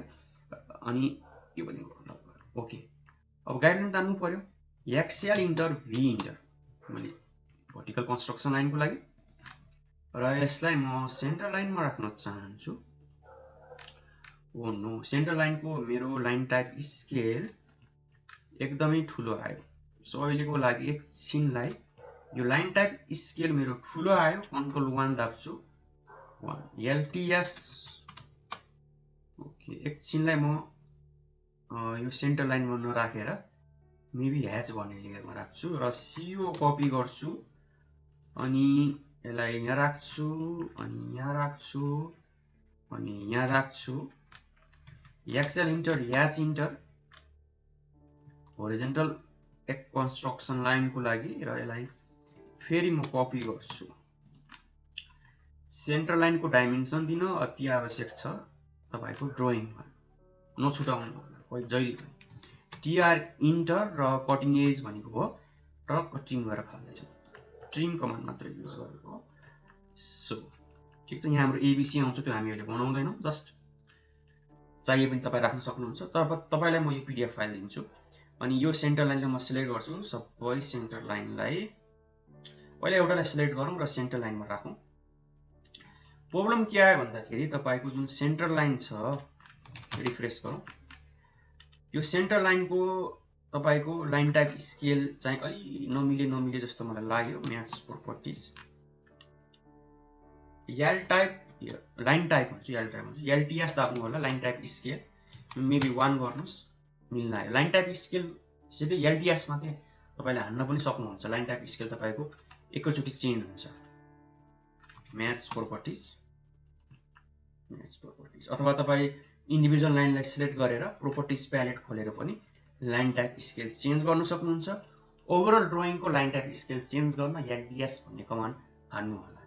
अनि यो पनि गरौँ। ओके, अब गाइडलाइन तान्नु पर्यो, एक्सएल इन्टर भी इन्टर मैले भर्टिकल कन्स्ट्रक्सन लाइनको लागि, र यसलाई म सेन्टर लाइनमा राख्न चाहन्छु। ओ नो, सेन्टर लाइनको मेरो लाइन टाइप स्केल एकदमै ठुलो आयो। सो अहिलेको लागि एकछिनलाई यो लाइन टाइप स्केल मेरो ठुलो आयो, कन्ट्रोल 1 दाब्छु, 1 एलटीएस। ओके, एकछिनलाई म यो सेन्टर लाइनमा नराखेर मेबी ह्याच भन्ने लेयरमा राख्छु र सीओ कपी गर्छु, अनि यसलाई यहाँ राख्छु, अनि यहाँ राख्छु, अनि यहाँ राख्छु, एक्सएल इन्टर ह्याच इन्टर होरिजेन्टल एक कन्स्ट्रक्सन लाइनको लागि, र यसलाई फेरि म कपी गर्छु। सेन्टर लाइनको डाइमेन्सन दिन अति आवश्यक छ तपाईँको ड्रइङमा, नछुटाउनु होला जहिले। टीआर इन्टर र कटिङ एज भनेको भयो, र ट्रिम गरेर फाल्दैछु, ट्रिम कमान्ड मात्र युज गरेको हो। सो ठिक छ, यहाँ हाम्रो एबिसी आउँछ, त्यो हामी अहिले बनाउँदैनौँ, जस्ट चाहिए पनि तपाईँ राख्न सक्नुहुन्छ। तर तपाईँलाई म यो पिडिएफ फाइल दिन्छु। अनि यो सेन्टर लाइनलाई म सिलेक्ट गर्छु। सबै सेन्टर लाइनलाई पहिला एउटालाई सिलेक्ट गरौँ र सेन्टर लाइनमा राखौँ। प्रब्लम के आयो भन्दाखेरि तपाईँको जुन सेन्टर लाइन छ, रिफ्रेस गरौँ, यो सेन्टर लाइनको तपाईँको लाइन टाइप स्केल चाहिँ अलि नमिले जस्तो मलाई लाग्यो। Match properties L type, line type हुन्छ, एलटिएस दाब्नु होला। लाइन टाइप स्केल मेबी 1 गर्नुहोस्, मिल्न आयो। लाइन टाइप स्केल सिधै एलटिएस मात्रै तपाईँले हान्न पनि सक्नुहुन्छ। लाइन टाइप स्केल तपाईँको एकैचोटि चेन्ज हुन्छ। म्याच प्रोपर्टिज अथवा तपाईँ इन्डिभिजुअल लाइनलाई सिलेक्ट गरेर प्रोपर्टिज प्यालेट खोलेर पनि लाइन टाइप स्केल चेन्ज गर्न सक्नुहुन्छ। ओभरअल ड्रइङको लाइन टाइप स्केल चेन्ज गर्न एलडिएस भन्ने कमान्ड हान्नु होला।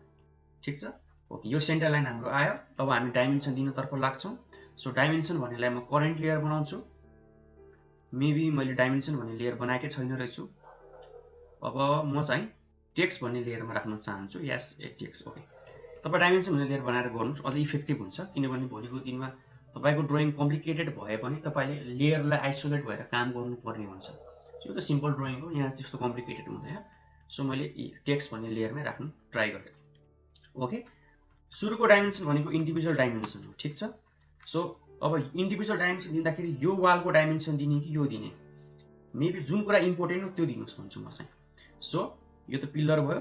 ठिक छ, ओके। यो सेन्टर लाइन हाम्रो आयो। अब हामी डाइमेन्सन दिनतर्फ लाग्छौँ। सो डाइमेन्सन भन्नेलाई म करेन्ट लेयर बनाउँछु। मेबी मैले डाइमेन्सन भन्ने लेयर बनाएकै छैन रहेछु। अब म चाहिँ टेक्स्ट भन्ने लेयरमा राख्न चाहन्छु। यस, टेक्स्ट, ओके। तपाईँ डाइमेन्सन भन्ने लेयर बनाएर गर्नुहोस्, अझै इफेक्टिभ हुन्छ। किनभने भोलिको दिनमा तपाईँको ड्रइङ कम्प्लिकेटेड भए पनि तपाईँले लेयरलाई आइसोलेट भएर काम गर्नुपर्ने हुन्छ। यो त सिम्पल ड्रइङ हो, यहाँ त्यस्तो कम्प्लिकेटेड हुँदैन। सो मैले टेक्स्ट भन्ने लेयरमै राख्नु ट्राई गरेँ। ओके, सुरुको डाइमेन्सन भनेको इन्डिभिजुअल डाइमेन्सन हो। ठिक छ, सो अब इन्डिभिजुअल डाइमेन्सन दिँदाखेरि यो वालको डाइमेन्सन दिने कि यो दिने, मेबी जुन कुरा इम्पोर्टेन्ट हो त्यो दिनुहोस् भन्छु म चाहिँ। सो यो त पिल्लर भयो,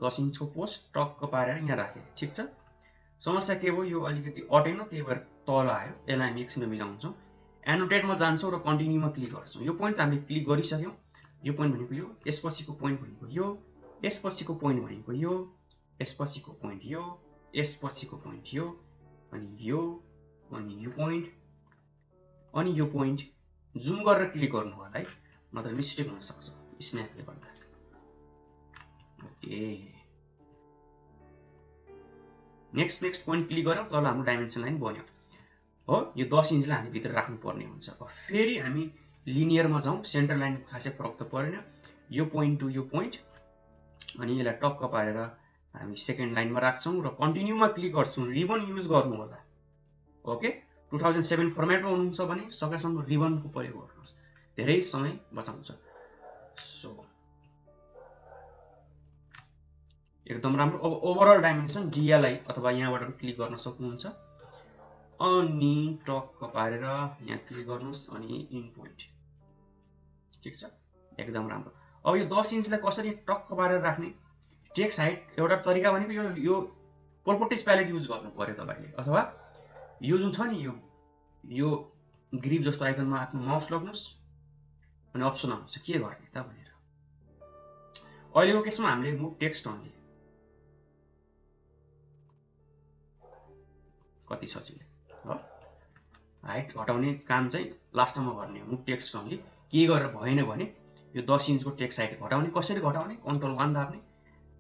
10 इन्चको पोस्ट टक्क पारेर यहाँ राखेँ। ठिक छ, समस्या के भयो, यो अलिकति अटेन, त्यही भएर तल आयो। यसलाई हामी एकछिन मिलाउँछौँ। एनोटेटमा जान्छौँ र कन्टिन्यूमा क्लिक गर्छौँ। यो पोइन्ट हामीले क्लिक गरिसक्यौँ। यो पोइन्ट भनेको यो, यसपछिको पोइन्ट भनेको यो, यसपछिको पोइन्ट भनेको यो, यसपछिको पोइन्ट यो, यसपछिको पोइन्ट यो, अनि यो, अनि यो पोइन्ट, अनि यो पोइन्ट। जुम गरेर क्लिक गर्नु होला है, नत्र मिस्टेक हुनसक्छ स्न्यापले गर्दा। ओके, नेक्स्ट पोइन्ट क्लिक गरौँ, तल हाम्रो डाइमेन्सन लाइन बन्यो हो। यो 10 इन्चलाई हामी भित्र राख्नुपर्ने हुन्छ। फेरि हामी लिनियरमा जाउँ। सेन्टर लाइन खासै फरक त परेन, यो पोइन्ट टु यो पोइन्ट, अनि यसलाई टक्क पारेर हामी सेकेन्ड लाइनमा राख्छौँ र कन्टिन्यूमा क्लिक गर्छौँ। रिबन युज गर्नु होला। ओके, 2007 फर्मेटमा हुनुहुन्छ भने सकेसम्म रिबनको प्रयोग गर्नुहोस्, धेरै समय बचाउँछ। सो एकदम राम्रो। अब ओभरअल डाइमेन्सन डिएलआई अथवा यहाँबाट पनि क्लिक गर्न सक्नुहुन्छ। अनि टक्क पारेर यहाँ क्लिक गर्नुहोस्, अनि इन पोइन्ट। ठिक छ, एकदम राम्रो। अब यो 10 इन्चलाई कसरी टक्क पारेर राख्ने, टेक्स्ट हाइट एउटा तरिका भनेको यो प्रोपर्टिज प्यालेट युज गर्नु पर्यो तपाईँले, अथवा यो जुन छ नि यो ग्रिप जस्तो आइकनमा आफ्नो माउस लग्नुहोस्, अनि अप्सन आउँछ के गर्ने त भनेर। अहिलेको केसमा हामीले मुभ टेक्स्ट अन्ली, कति सजिलो हो। हाइट घटाउने काम चाहिँ लास्टमा गर्ने हो। मुभ टेक्स्ट अन्ली के गरेर भएन भने यो 10 इन्चको टेक्स्ट हाइट घटाउने, कसरी घटाउने, कन्ट्रोल 1 दाब्ने,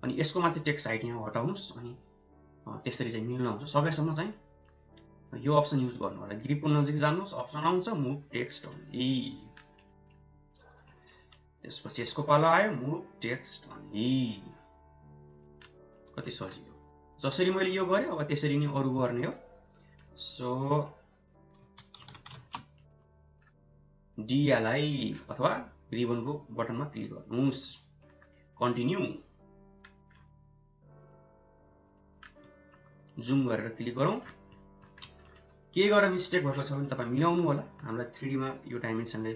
अनि यसको माथि टेक्स्ट हाइट यहाँ घटाउनुहोस्, अनि त्यसरी चाहिँ मिल्न आउँछ। सकेसम्म चाहिँ यो अप्सन युज गर्नु होला। ग्रिपको नजिक जानुहोस्, अप्सन आउँछ मुभ टेक्स्ट अन्ली, त्यसपछि यसको पालो आयो मुभ टेक्स्ट अन्ली। कति सजिलो, जसरी मैले यो गरेँ अब त्यसरी नै अरू गर्ने हो। सो डिएलआई अथवा रिबनको बटनमा क्लिक गर्नुहोस्, कन्टिन्यू, जुम गरेर क्लिक गरौँ। के गरेर मिस्टेक भएको छ भने तपाईँ मिलाउनु होला। हामीलाई 3D मा यो डाइमेन्सनले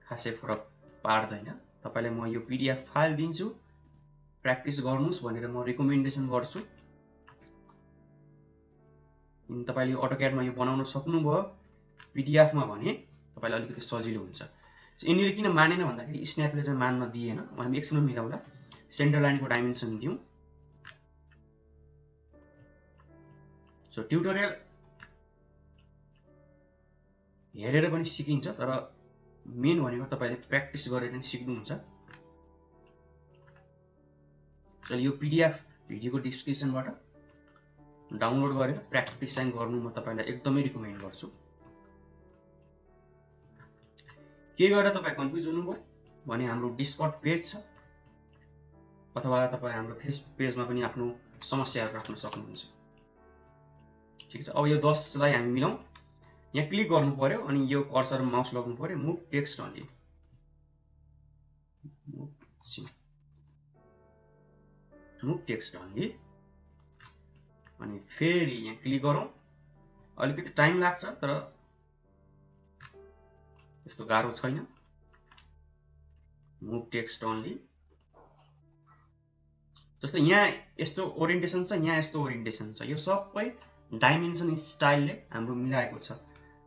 खासै फरक पार्दैन। तपाईँलाई म यो पिडिएफ फाइल दिन्छु, प्र्याक्टिस गर्नुहोस् भनेर म रिकमेन्डेसन गर्छु। तपाईँले अटोक्याडमा यो बनाउन सक्नुभयो, पिडिएफमा भने तपाईँलाई अलिकति सजिलो हुन्छ। यिनीहरू किन मानेन भन्दाखेरि स्न्यापले चाहिँ मान्न दिएन। हामी एकछिन मिलाउँला। सेन्टर लाइनको डाइमेन्सन दिउँ। सो ट्युटोरियल हेरेर पनि सिकिन्छ, तर मेन भनेको तपाईँले प्र्याक्टिस गरेर पनि सिक्नुहुन्छ। चल यो पिडिएफ भिडियोको डिस्क्रिप्सनबाट डाउनलोड गरेर प्र्याक्टिस चाहिँ गर्नु म तपाईँलाई एकदमै रिकमेन्ड गर्छु। के गरेर तपाईँ कन्फ्युज हुनुभयो भने हाम्रो डिस्कर्ड पेज छ, अथवा तपाईँ हाम्रो फेसबुक पेजमा पनि आफ्नो समस्याहरू राख्न सक्नुहुन्छ। ठिक छ, अब यो 10 लाई हामी मिलाउँ। यहाँ क्लिक गर्नु पर्यो अनि यो कर्सर माउस लगाउनु पर्यो, move text only, move text only, अनि फेरि यहाँ क्लिक गरौँ। अलिकति टाइम लाग्छ तर यस्तो गाह्रो छैन। मुभ टेक्स्ट अन्ली, जस्तै यहाँ यस्तो ओरिएन्टेसन छ, यहाँ यस्तो ओरिएन्टेसन छ, यो सबै डाइमेन्सन स्टाइलले हाम्रो मिलाएको छ।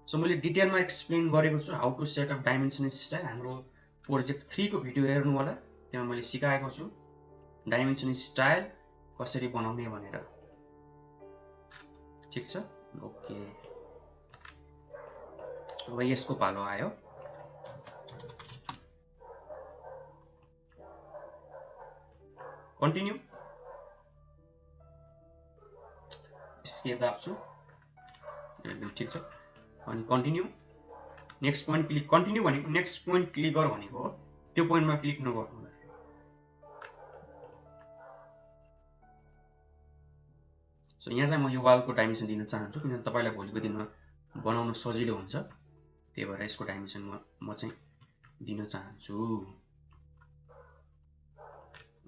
सो मैले डिटेलमा एक्सप्लेन गरेको छु how to set up dimension style. हाम्रो प्रोजेक्ट 3 को भिडियो हेर्नु होला, त्यहाँ मैले सिकाएको छु डाइमेन्सन स्टाइल कसरी बनाउने भनेर। ठिक छ, ओके। अब यसको पालो आयो। कन्टिन्यू, एस्केप दाब्छु, एकदम ठिक छ। अनि continue, next point click, continue भनेको नेक्स्ट पोइन्ट क्लिक गर भनेको हो, त्यो पोइन्टमा क्लिक नगर्नु। सो यहाँ चाहिँ म यो वालको डाइमेन्सन दिन चाहन्छु किनभने तपाईलाई भोलिको दिनमा बनाउन सजिलो हुन्छ, त्यही भएर यसको डाइमेन्सन म चाहिँ दिन चाहन्छु।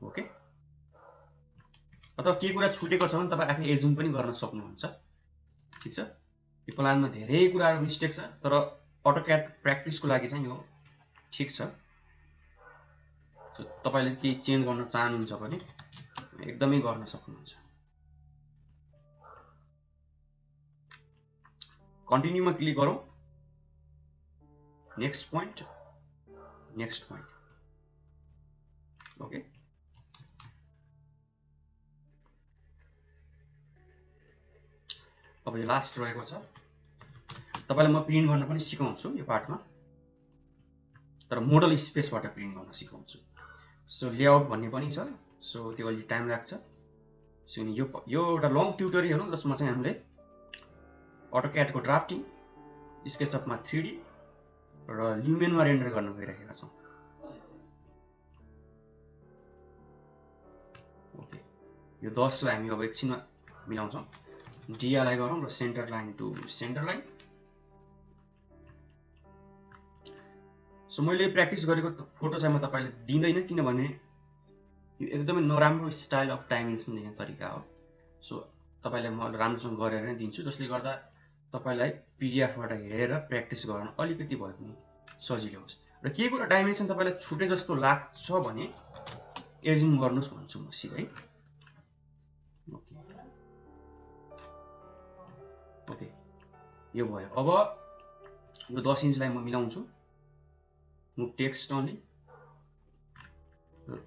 ओके, अथवा केही कुरा छुटेको छ भने तपाईँ आफै एजुम पनि गर्न सक्नुहुन्छ। ठिक छ, यो प्लानमा धेरै कुराहरू मिस्टेक छ तर अटोक्याड प्र्याक्टिसको लागि चाहिँ यो ठिक छ। तपाईले केही चेन्ज गर्न चाहनुहुन्छ भने एकदमै गर्न सक्नुहुन्छ। कन्टिन्यूमा क्लिक गरौँ, next point, next point, okay. अब यो लास्ट रहेको छ, तपाईलाई म प्रिन्ट गर्न पनि सिकाउँछु यो पार्टमा, तर मोडल स्पेसबाट प्रिन्ट गर्न सिकाउँछु। सो लेआउट भन्ने पनि छ, सो त्यो अलि टाइम लाग्छ। सो यो एउटा लङ ट्युटोरियल हो जसमा चाहिँ हामीले अटोक्याडको ड्राफ्टिङ, स्केचअपमा 3D र ल्युमेनमा रेन्डर गर्न गइरहेका छौँ। ओके, यो 10 लाई हामी अब एकछिनमा मिलाउँछौँ। डिआलाई गरौँ र centre line to centre line. So मैले प्र्याक्टिस गरेको फोटो चाहिँ म तपाईलाई दिँदैन किनभने यो एकदमै नराम्रो स्टाइल अफ डाइमेन्सन दिने तरिका हो। सो तपाईलाई म राम्रोसँग गरेर नै दिन्छु, जसले गर्दा तपाईलाई पिडिएफबाट हेरेर प्र्याक्टिस गर्न अलिकति भए पनि सजिलो होस्। र केही कुरा डाइमेन्सन तपाईलाई छुटे जस्तो लाग्छ भने एजुम गर्नुस् भन्छु म सिधै। ओके, यो भयो। अब यो 10 इन्चलाई म मिलाउँछु, मुभ टेक्स्ट अन्ली,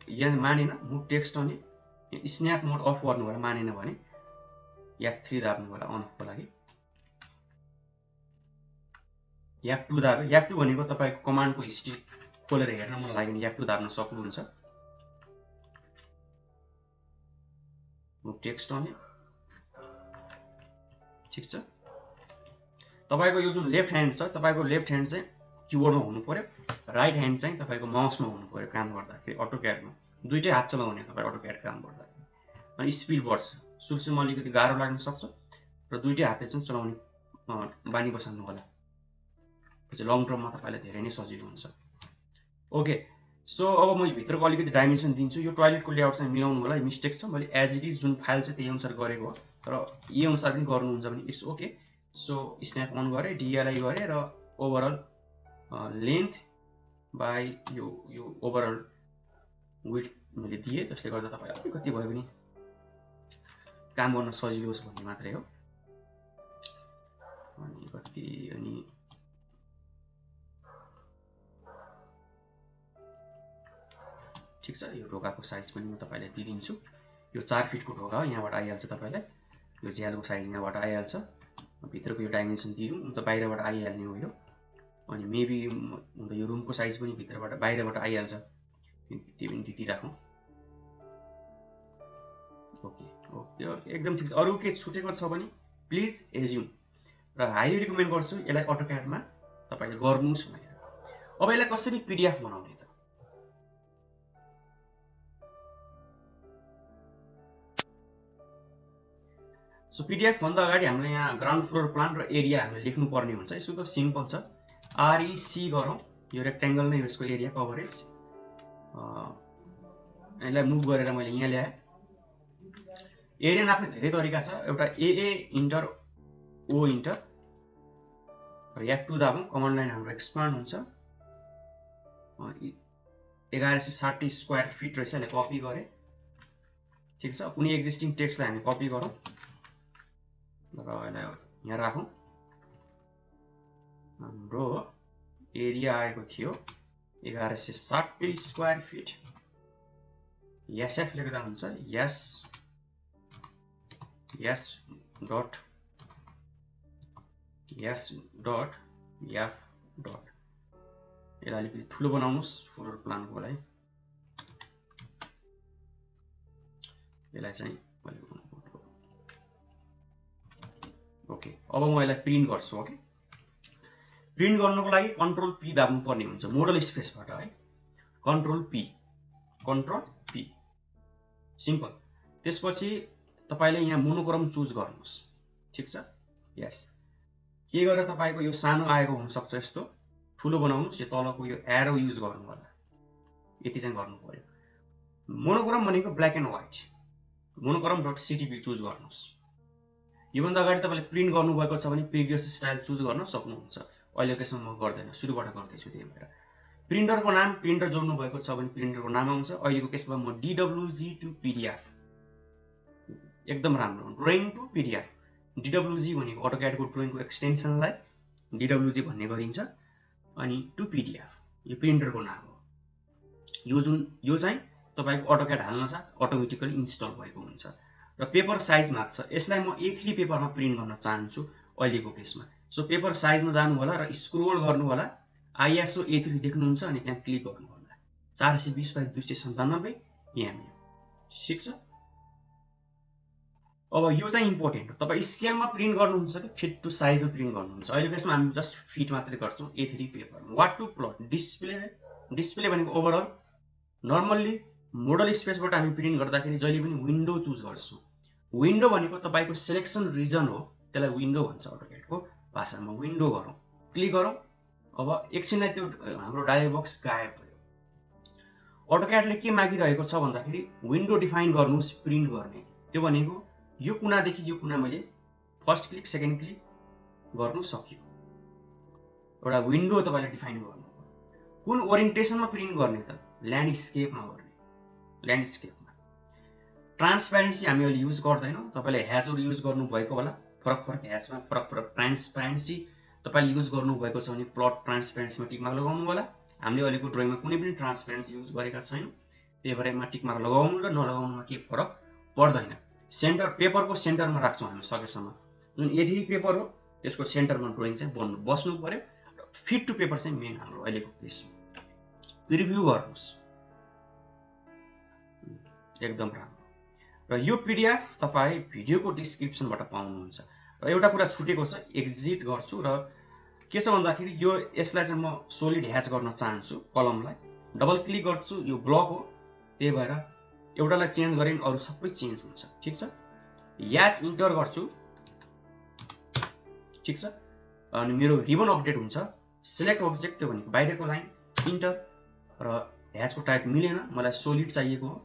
यहाँ मानेन move text only, snap mode of गर्नु होला, मानेन भने F3 दाब्नु होला अनको लागि। F2 दाबे, F2 भनेको तपाईको कमान्डको हिस्ट्री खोलेर हेर्न मन लाग्यो भने F2 दाब्न सक्नुहुन्छ। मुभ टेक्स्ट अन्ली, ठिक छ। तपाईको यो जुन लेफ्ट ह्यान्ड छ, तपाईको लेफ्ट ह्यान्ड चाहिँ किबोर्डमा हुनु पर्यो, राइट ह्यान्ड चाहिँ तपाईको माउसमा हुनु पर्यो काम गर्दाखेरि अटोक्याडमा। दुईटै हात चलाउने तपाईँ अटोक्याड काम गर्दाखेरि। अनि स्पिड बढ्छ, सुरुमा अलिकति गाह्रो लाग्न सक्छ र दुईटै हातले चाहिँ चलाउने बानी बसाल्नु होला, लङ टर्ममा तपाईलाई धेरै नै सजिलो हुन्छ। ओके, सो अब म भित्रको अलिकति डाइमेन्सन दिन्छु। यो टोयलेटको लेआउट चाहिँ मिलाउनु होला, मिस्टेक छ, मैले एज इट इज जुन फाइल छ त्यही अनुसार गरेको हो, तर यही अनुसार पनि गर्नुहुन्छ भने it's okay. So snap on गरेँ, डिआलाई गरेँ र ओभरअल लेन्थ बाई यो ओभरअल विड्थ मैले दिएँ, जसले गर्दा तपाईँ अलिकति भए पनि काम गर्न सजिलो होस् भन्ने मात्रै हो। अनि कति अनि ठिक छ, यो ढोकाको साइज पनि म तपाईलाई दिइदिन्छु। यो 4 फिटको ढोका हो, यहाँबाट आइहाल्छ तपाईलाई। यो ज्यालको साइज यहाँबाट आइहाल्छ। भित्रको यो डाइमेन्सन दिउँ, त बाहिरबाट आइहाल्ने हो यो। अनि मेबी यो रुमको साइज पनि भित्रबाट बाहिरबाट आइहाल्छ, त्यो पनि दिइराखौँ। ओके ओके ओके, एकदम ठिक छ। अरू के छुटेको छ भने प्लिज एज्युम, र हाइली रिकमेन्ड गर्छु यसलाई अटोक्याडमा तपाईले गर्नुस् भनेर। अब यसलाई कसरी पिडिएफ बनाउने त? सो पीडीएफ भन्दा अगाडि हाम्रो यहाँ ग्राउन्ड फ्लोर प्लान र एरिया हामीले लेख्नु पर्ने हुन्छ। यसको त सिम्पल छ, आरइसी गरौँ, यो रेक्टेंगल नै यसको एरिया कभरेज। यसलाई मुभ गरेर मैले यहाँ ल्याएँ। एरिया नाप्ने धेरै तरिका छ, एउटा एए इन्टर ओ इन्टर र F2 दाबौँ, कमान्ड लाइन हाम्रो एक्सपान्ड हुन्छ। 1160 स्क्वायर फिट रहेछ, यसले कपी गरे। ठिक छ, कुनै एक्जिस्टिङ टेक्स्टलाई हामी कपी गरौँ र यसलाई यहाँ राखौँ। हाम्रो एरिया आएको थियो 1160 स्क्वायर फिट। एसएफ लेख्दा हुन्छ, एस डट एफ डट। यसलाई अलिकति ठुलो बनाउनुहोस् फ्लोर प्लानको लागि। यसलाई चाहिँ ओके। अब म यसलाई प्रिन्ट गर्छु। ओके, प्रिन्ट गर्नको लागि कन्ट्रोल पी दाब्नु पर्ने हुन्छ मोडल स्पेसबाट है। Control P simple. त्यसपछि तपाईले यहाँ मोनोक्रोम चुज गर्नुहोस्। ठिक छ, यस। के गरेर तपाईको यो सानो आएको हुन सक्छ, यस्तो ठुलो बनाउनुहोस्। यो तलको यो एरो युज गर्नु होला, यति चाहिँ गर्नु पर्यो। मोनोक्रोम भनेको black and white. Monochrome dot CTP choose गर्नुहोस्। योभन्दा अगाडि तपाईले प्रिन्ट गर्नुभएको छ भने प्रिभियस स्टाइल चुज गर्न सक्नुहुन्छ। अहिले त्यसमा म गर्दैन, सुरुबाट गर्दैछु। त्यही भएर प्रिन्टरको नाम, प्रिन्टर जोड्नु भएको छ भने प्रिन्टरको नाम आउँछ। अहिलेको केसमा म DWG टु PDF, एकदम राम्रो, ड्रइङ टु PDF। DWG भनेको अटोक्याडको ड्रइङको एक्सटेन्सनलाई DWG भन्ने गरिन्छ, अनि टु PDF यो प्रिन्टरको नाम हो। यो चाहिँ तपाईको अटोक्याड हाल्न साथ अटोमेटिकली इन्स्टल भएको हुन्छ। र पेपर साइज माग्छ, यसलाई म A3 पेपरमा प्रिन्ट गर्न चाहन्छु अहिलेको केसमा। सो पेपर साइजमा जानु होला र स्क्रोल गर्नु होला, ISO A3 देख्नुहुन्छ अनि त्यहाँ क्लिक गर्नु होला। 420x297 mm। ठिक छ। अब यो चाहिँ इम्पोर्टेन्ट हो, तपाईँ स्केलमा प्रिन्ट गर्नुहुन्छ कि फिट टु साइजमा प्रिन्ट गर्नुहुन्छ। अहिले त्यसमा हामी जस्ट फिट मात्रै गर्छौँ A3 पेपरमा। व्हाट टु प्लट, डिस्प्ले भनेको ओभरअल। नर्मल्ली मोडल स्पेसबाट हामी प्रिन्ट गर्दाखेरि जहिले पनि विन्डो चुज गर्छौँ। विन्डो भनेको तपाईको सिलेक्सन रिजन हो, त्यसलाई विन्डो भन्छ अटोक्याडको भाषामा। विन्डो गरौँ, क्लिक गरौँ। अब एकछिनलाई त्यो हाम्रो डायलग बक्स गायब भयो। अटोक्याडले के मागिरहेको छ भन्दाखेरि विन्डो डिफाइन गर्नुहोस् प्रिन्ट गर्ने। त्यो भनेको यो कुनादेखि यो कुना मैले फर्स्ट क्लिक सेकेन्ड क्लिक गर्नु सक्यो। एउटा विन्डो तपाईले डिफाइन गर्नु। कुन ओरिएन्टेसनमा प्रिन्ट गर्ने त? ल्यान्डस्केपमा गर्ने, ल्यान्डस्केपमा। ट्रान्सप्यारेन्सी हामी अहिले युज गर्दैनौँ, तपाईले ह्याजहरु युज गर्नु भएको होला। फरक ह्याजमा फरक ट्रान्सप्यारेन्सी तपाईले युज गर्नु भएको छ भने प्लट ट्रान्सप्यारेन्सीमा टिक मार्क लगाउनु होला। हामीले अहिलेको ड्रइङमा कुनै पनि ट्रान्सप्यारेन्सी युज गरेका छैनौँ, त्यही भएर यसमा टिक मार्क लगाउनु र नलगाउनुमा के फरक पर्दैन। सेन्टर, पेपरको सेन्टरमा राख्छौँ हामी सकेसम्म। जुन A3 पेपर हो त्यसको सेन्टरमा ड्रइङ चाहिँ बस्नु पर्यो। फिट टु पेपर चाहिँ मेन हाम्रो अहिलेको केस हो। रिभ्यू गर्नुहोस्, एकदम राम्रो। र यो PDF तपाईँ भिडियोको डिस्क्रिप्सनबाट पाउनुहुन्छ। र एउटा कुरा छुटेको छ, एक्जिट गर्छु र के छ भन्दाखेरि यसलाई चाहिँ म सोलिड ह्याच गर्न चाहन्छु। कलमलाई डबल क्लिक गर्छु, यो ब्लक हो, त्यही भएर एउटालाई चेन्ज गरे नि अरू सबै चेन्ज हुन्छ। ठिक छ, ह्याच इन्टर गर्छु। ठिक छ, अनि मेरो रिबन अपडेट हुन्छ। सिलेक्ट अब्जेक्ट, त्यो भनेको बाहिरको लाइन, इन्टर। र ह्याचको टाइप मिलेन, मलाई सोलिड चाहिएको हो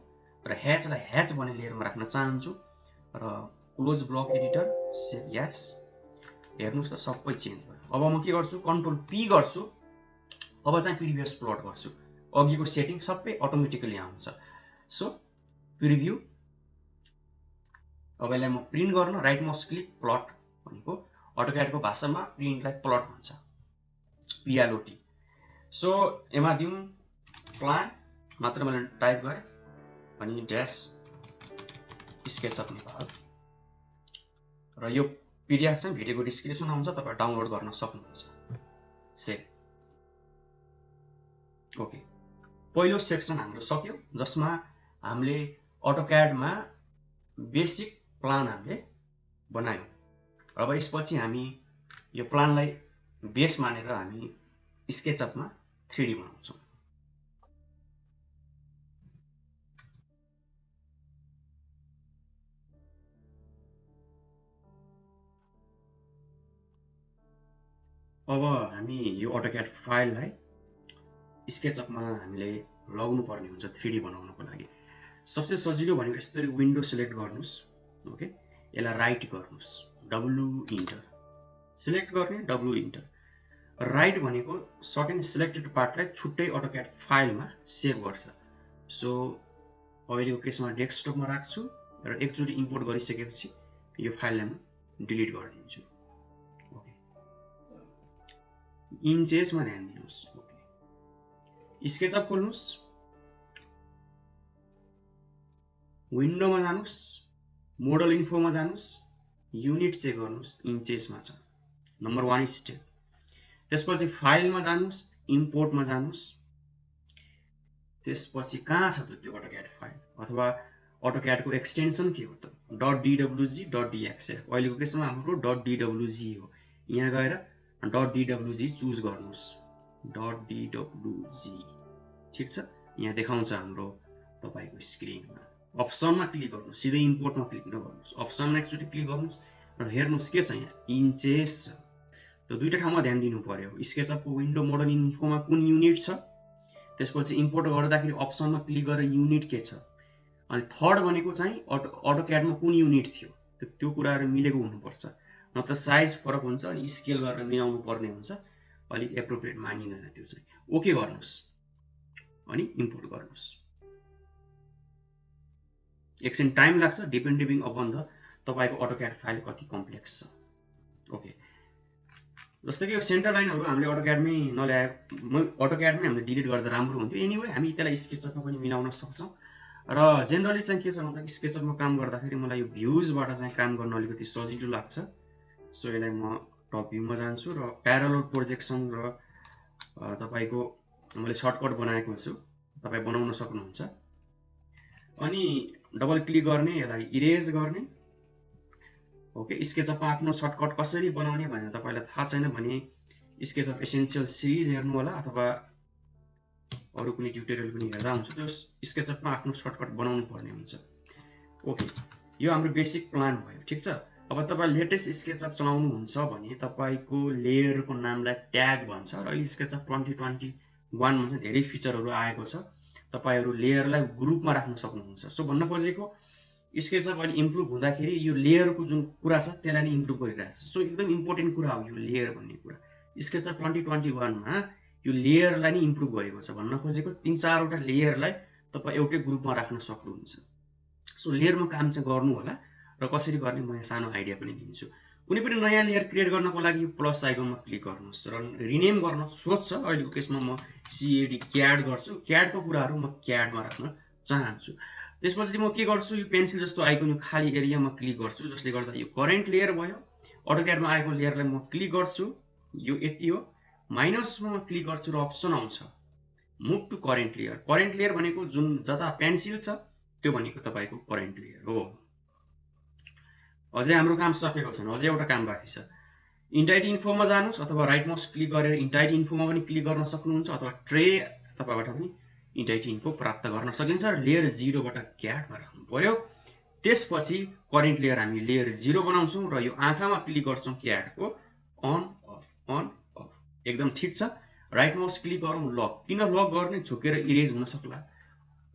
र ह्याचलाई ह्याच भन्ने लेयरमा राख्न चाहन्छु। र क्लोज ब्लक एडिटर, सेभ यस। हेर्नुहोस् त सबै चेन्ज भयो। अब म के गर्छु, कन्ट्रोल पी गर्छु। अब चाहिँ प्रिभियस प्लट गर्छु। अघिको सेटिङ सबै अटोमेटिकली आउँछ। So preview. अब यसलाई म प्रिन्ट गर्न राइट माउस क्लिक, प्लट भनेको अटोक्याडको भाषामा प्रिन्टलाई प्लट भन्छ, PLOT। सो यसमा दिउँ प्लान मात्र, मैले टाइप गरेँ अनि ड्यास स्केचअप नेपाल। र यो PDF चाहिँ भिडियोको डिस्क्रिप्सन आउँछ, तपाईँ डाउनलोड गर्न सक्नुहुन्छ। सेभ। ओके, पहिलो सेक्सन हाम्रो सक्यो, जसमा हामीले अटोक्याडमा बेसिक प्लान हामीले बनायौँ। अब यसपछि हामी यो प्लानलाई बेस मानेर हामी स्केचअपमा 3D बनाउँछौँ। अब हामी यो AutoCAD फाइललाई स्केचअपमा हामीले लगाउनु पर्ने हुन्छ 3D बनाउनको लागि। सबसे सजिलो भनेको यसरी विन्डो सिलेक्ट गर्नुस्। ओके, यसलाई राइट गर्नुस्, डब्लु इन्टर सिलेक्ट गर्ने, डब्लु इन्टर। राइट भनेको सर्टेन सिलेक्टेड पार्टलाई छुट्टै AutoCAD फाइलमा सेभ गर्छ। सो अहिलेको केसमा डेस्कटपमा राख्छु र एकचोटि इम्पोर्ट गरिसकेपछि यो फाइललाई म डिलिट गरिदिन्छु। ओके, इन्चेसमा ध्यान दिनुस्। ओके, स्केचअप खोल्नुस्, विन्डोमा जानुस्, मोडल इन्फोमा जानुस्, युनिट चेक गर्नुस्, इन्चेसमा छ, नम्बर 1 स्टेप। त्यसपछि फाइलमा जानुस्, इम्पोर्टमा जानुस्। त्यसपछि कहाँ छ त त्यो AutoCAD फाइल अथवा AutoCAD को एक्सटेन्सन के हो त? .dwg .dxf। अहिलेको केसमा हाम्रो .dwg हो। यहाँ गएर .dwg चुज गर्नुस्, .dwg। ठिक छ, यहाँ देखाउँछ हाम्रो तपाईको स्क्रिनमा। अप्सनमा क्लिक गर्नुस्, सिधै इम्पोर्टमा क्लिक नगर्नुस्, अप्सनमा एकचोटि क्लिक गर्नुस् र हेर्नुस् के छ यहाँ इन्चेस छ। त्यो दुईटा ठाउँमा ध्यान दिनु पर्यो। स्केचअपको विन्डो मोडल इन्फोमा कुन युनिट छ, त्यसपछि इम्पोर्ट गर्दाखेरि अप्सनमा क्लिक गरेर युनिट के छ, अनि थर्ड भनेको चाहिँ AutoCADमा कुन युनिट थियो, त्यो कुराहरू मिलेको हुनुपर्छ। नत्र साइज फरक हुन्छ अनि स्केल गरेर मिलाउनु पर्ने हुन्छ, अलिक एप्रोप्रिएट मानिँदैन त्यो चाहिँ। ओके गर्नुस् अनि इम्पोर्ट गर्नुस्। एकछिन टाइम लाग्छ डिपेन्डिङ अपन द तपाईको AutoCAD फाइल कति कम्प्लेक्स छ। ओके, जस्तै कि यो सेन्टर लाइनहरु हामीले AutoCADमै नल्याए, AutoCADमै हामीले डिलिट गर्दा राम्रो हुन्थ्यो। एनीवे हामी त्यसलाई स्केचअपमा पनि मिलाउन सक्छौं। र जेनरली चाहिँ के छ भन्दा स्केचअपमा काम गर्दाखेरि मलाई यो भ्युजबाट चाहिँ काम गर्न अलिकति सजिलो लाग्छ। सो यसलाई म टप भ्यूमा जान्छु र प्यारलल प्रोजेक्सन र तपाईको मैले सर्टकट बनाएको छु, तपाई बनाउन सक्नुहुन्छ। अनि डबल क्लिक गर्ने, यसलाई इरेज गर्ने। ओके, स्केचअपमा आफ्नो सर्टकट कसरी बनाउने भनेर तपाईलाई थाहा छैन भने स्केचअप एसेन्शियल सिरिज हेर्नु होला अथवा अरु कुनै ट्युटोरियल पनि हेर्दा हुन्छ। त्यो स्केचअपमा आफ्नो सर्टकट बनाउनु पर्ने हुन्छ। ओके, यो हाम्रो बेसिक प्लान भयो। ठीक छ, अब तपाई लेटेस्ट स्केचअप चलाउनु हुन्छ भने तपाईको लेयरको नामलाई ट्याग भन्छ र अहिले स्केचअप 2021 मा चाहिँ धेरै फिचरहरु आएको छ। तपाईहरु लेयरलाई ग्रुपमा राख्न सक्नुहुन्छ। सो भन्न खोजेको स्केचअप अहिले इम्प्रुभ हुँदाखेरि यो लेयरको जुन कुरा छ त्यसलाई नै इम्प्रुभ गरिरहेछ। सो एकदम इम्पोर्टेन्ट कुरा हो यो लेयर भन्ने कुरा। स्केचअप 2021 मा यो लेयरलाई नै इम्प्रुभ गरेको छ। भन्न खोजेको 3-4 वटा लेयरलाई तपाई एउटै ग्रुपमा राख्न सक्नुहुन्छ। सो लेयरमा काम चाहिँ गर्नु होला र कसरी गर्ने म यहाँ सानो आइडिया पनि दिन्छु। कुनै पनि नयाँ लेयर क्रिएट गर्नको लागि प्लस आइकनमा क्लिक गर्नुस् र रिनेम गर्न सोध्छ। अहिलेको केसमा म CAD गर्छु। CAD को कुराहरु म CAD मा राख्न चाहन्छु। त्यसपछि म के गर्छु, यो पेन्सिल जस्तो आइकन यो खाली एरियामा क्लिक गर्छु, जसले गर्दा यो करेन्ट लेयर भयो। AutoCAD मा आएको लेयरलाई म क्लिक गर्छु, यो यति हो। माइनसमा म क्लिक गर्छु र अप्सन आउँछ move to current layer. Current layer भनेको जुन जता पेन्सिल छ त्यो भनेको तपाईको करेन्ट लेयर हो। अझै हाम्रो काम सकेको छैन, अझै एउटा काम बाँकी छ। इन्टाइटी इन्फोमा जानुस् अथवा राइट माउस क्लिक गरेर इन्टाइटी इन्फोमा पनि क्लिक गर्न सक्नुहुन्छ अथवा ट्रे तपाईबाट पनि इन्टाइटी इन्फो प्राप्त गर्न सकिन्छ र लेयर 0 बाट CAD मा राख्नु पर्यो। त्यसपछि करेन्ट लेयर हामी लेयर 0 बनाउँछौं र यो आँखामा क्लिक गर्छौं CAD को अन अफ। एकदम ठीक छ। राइट माउस क्लिक गरौँ, लक। किन लक गर्ने, झुकेर इरेज हुन सक्ला,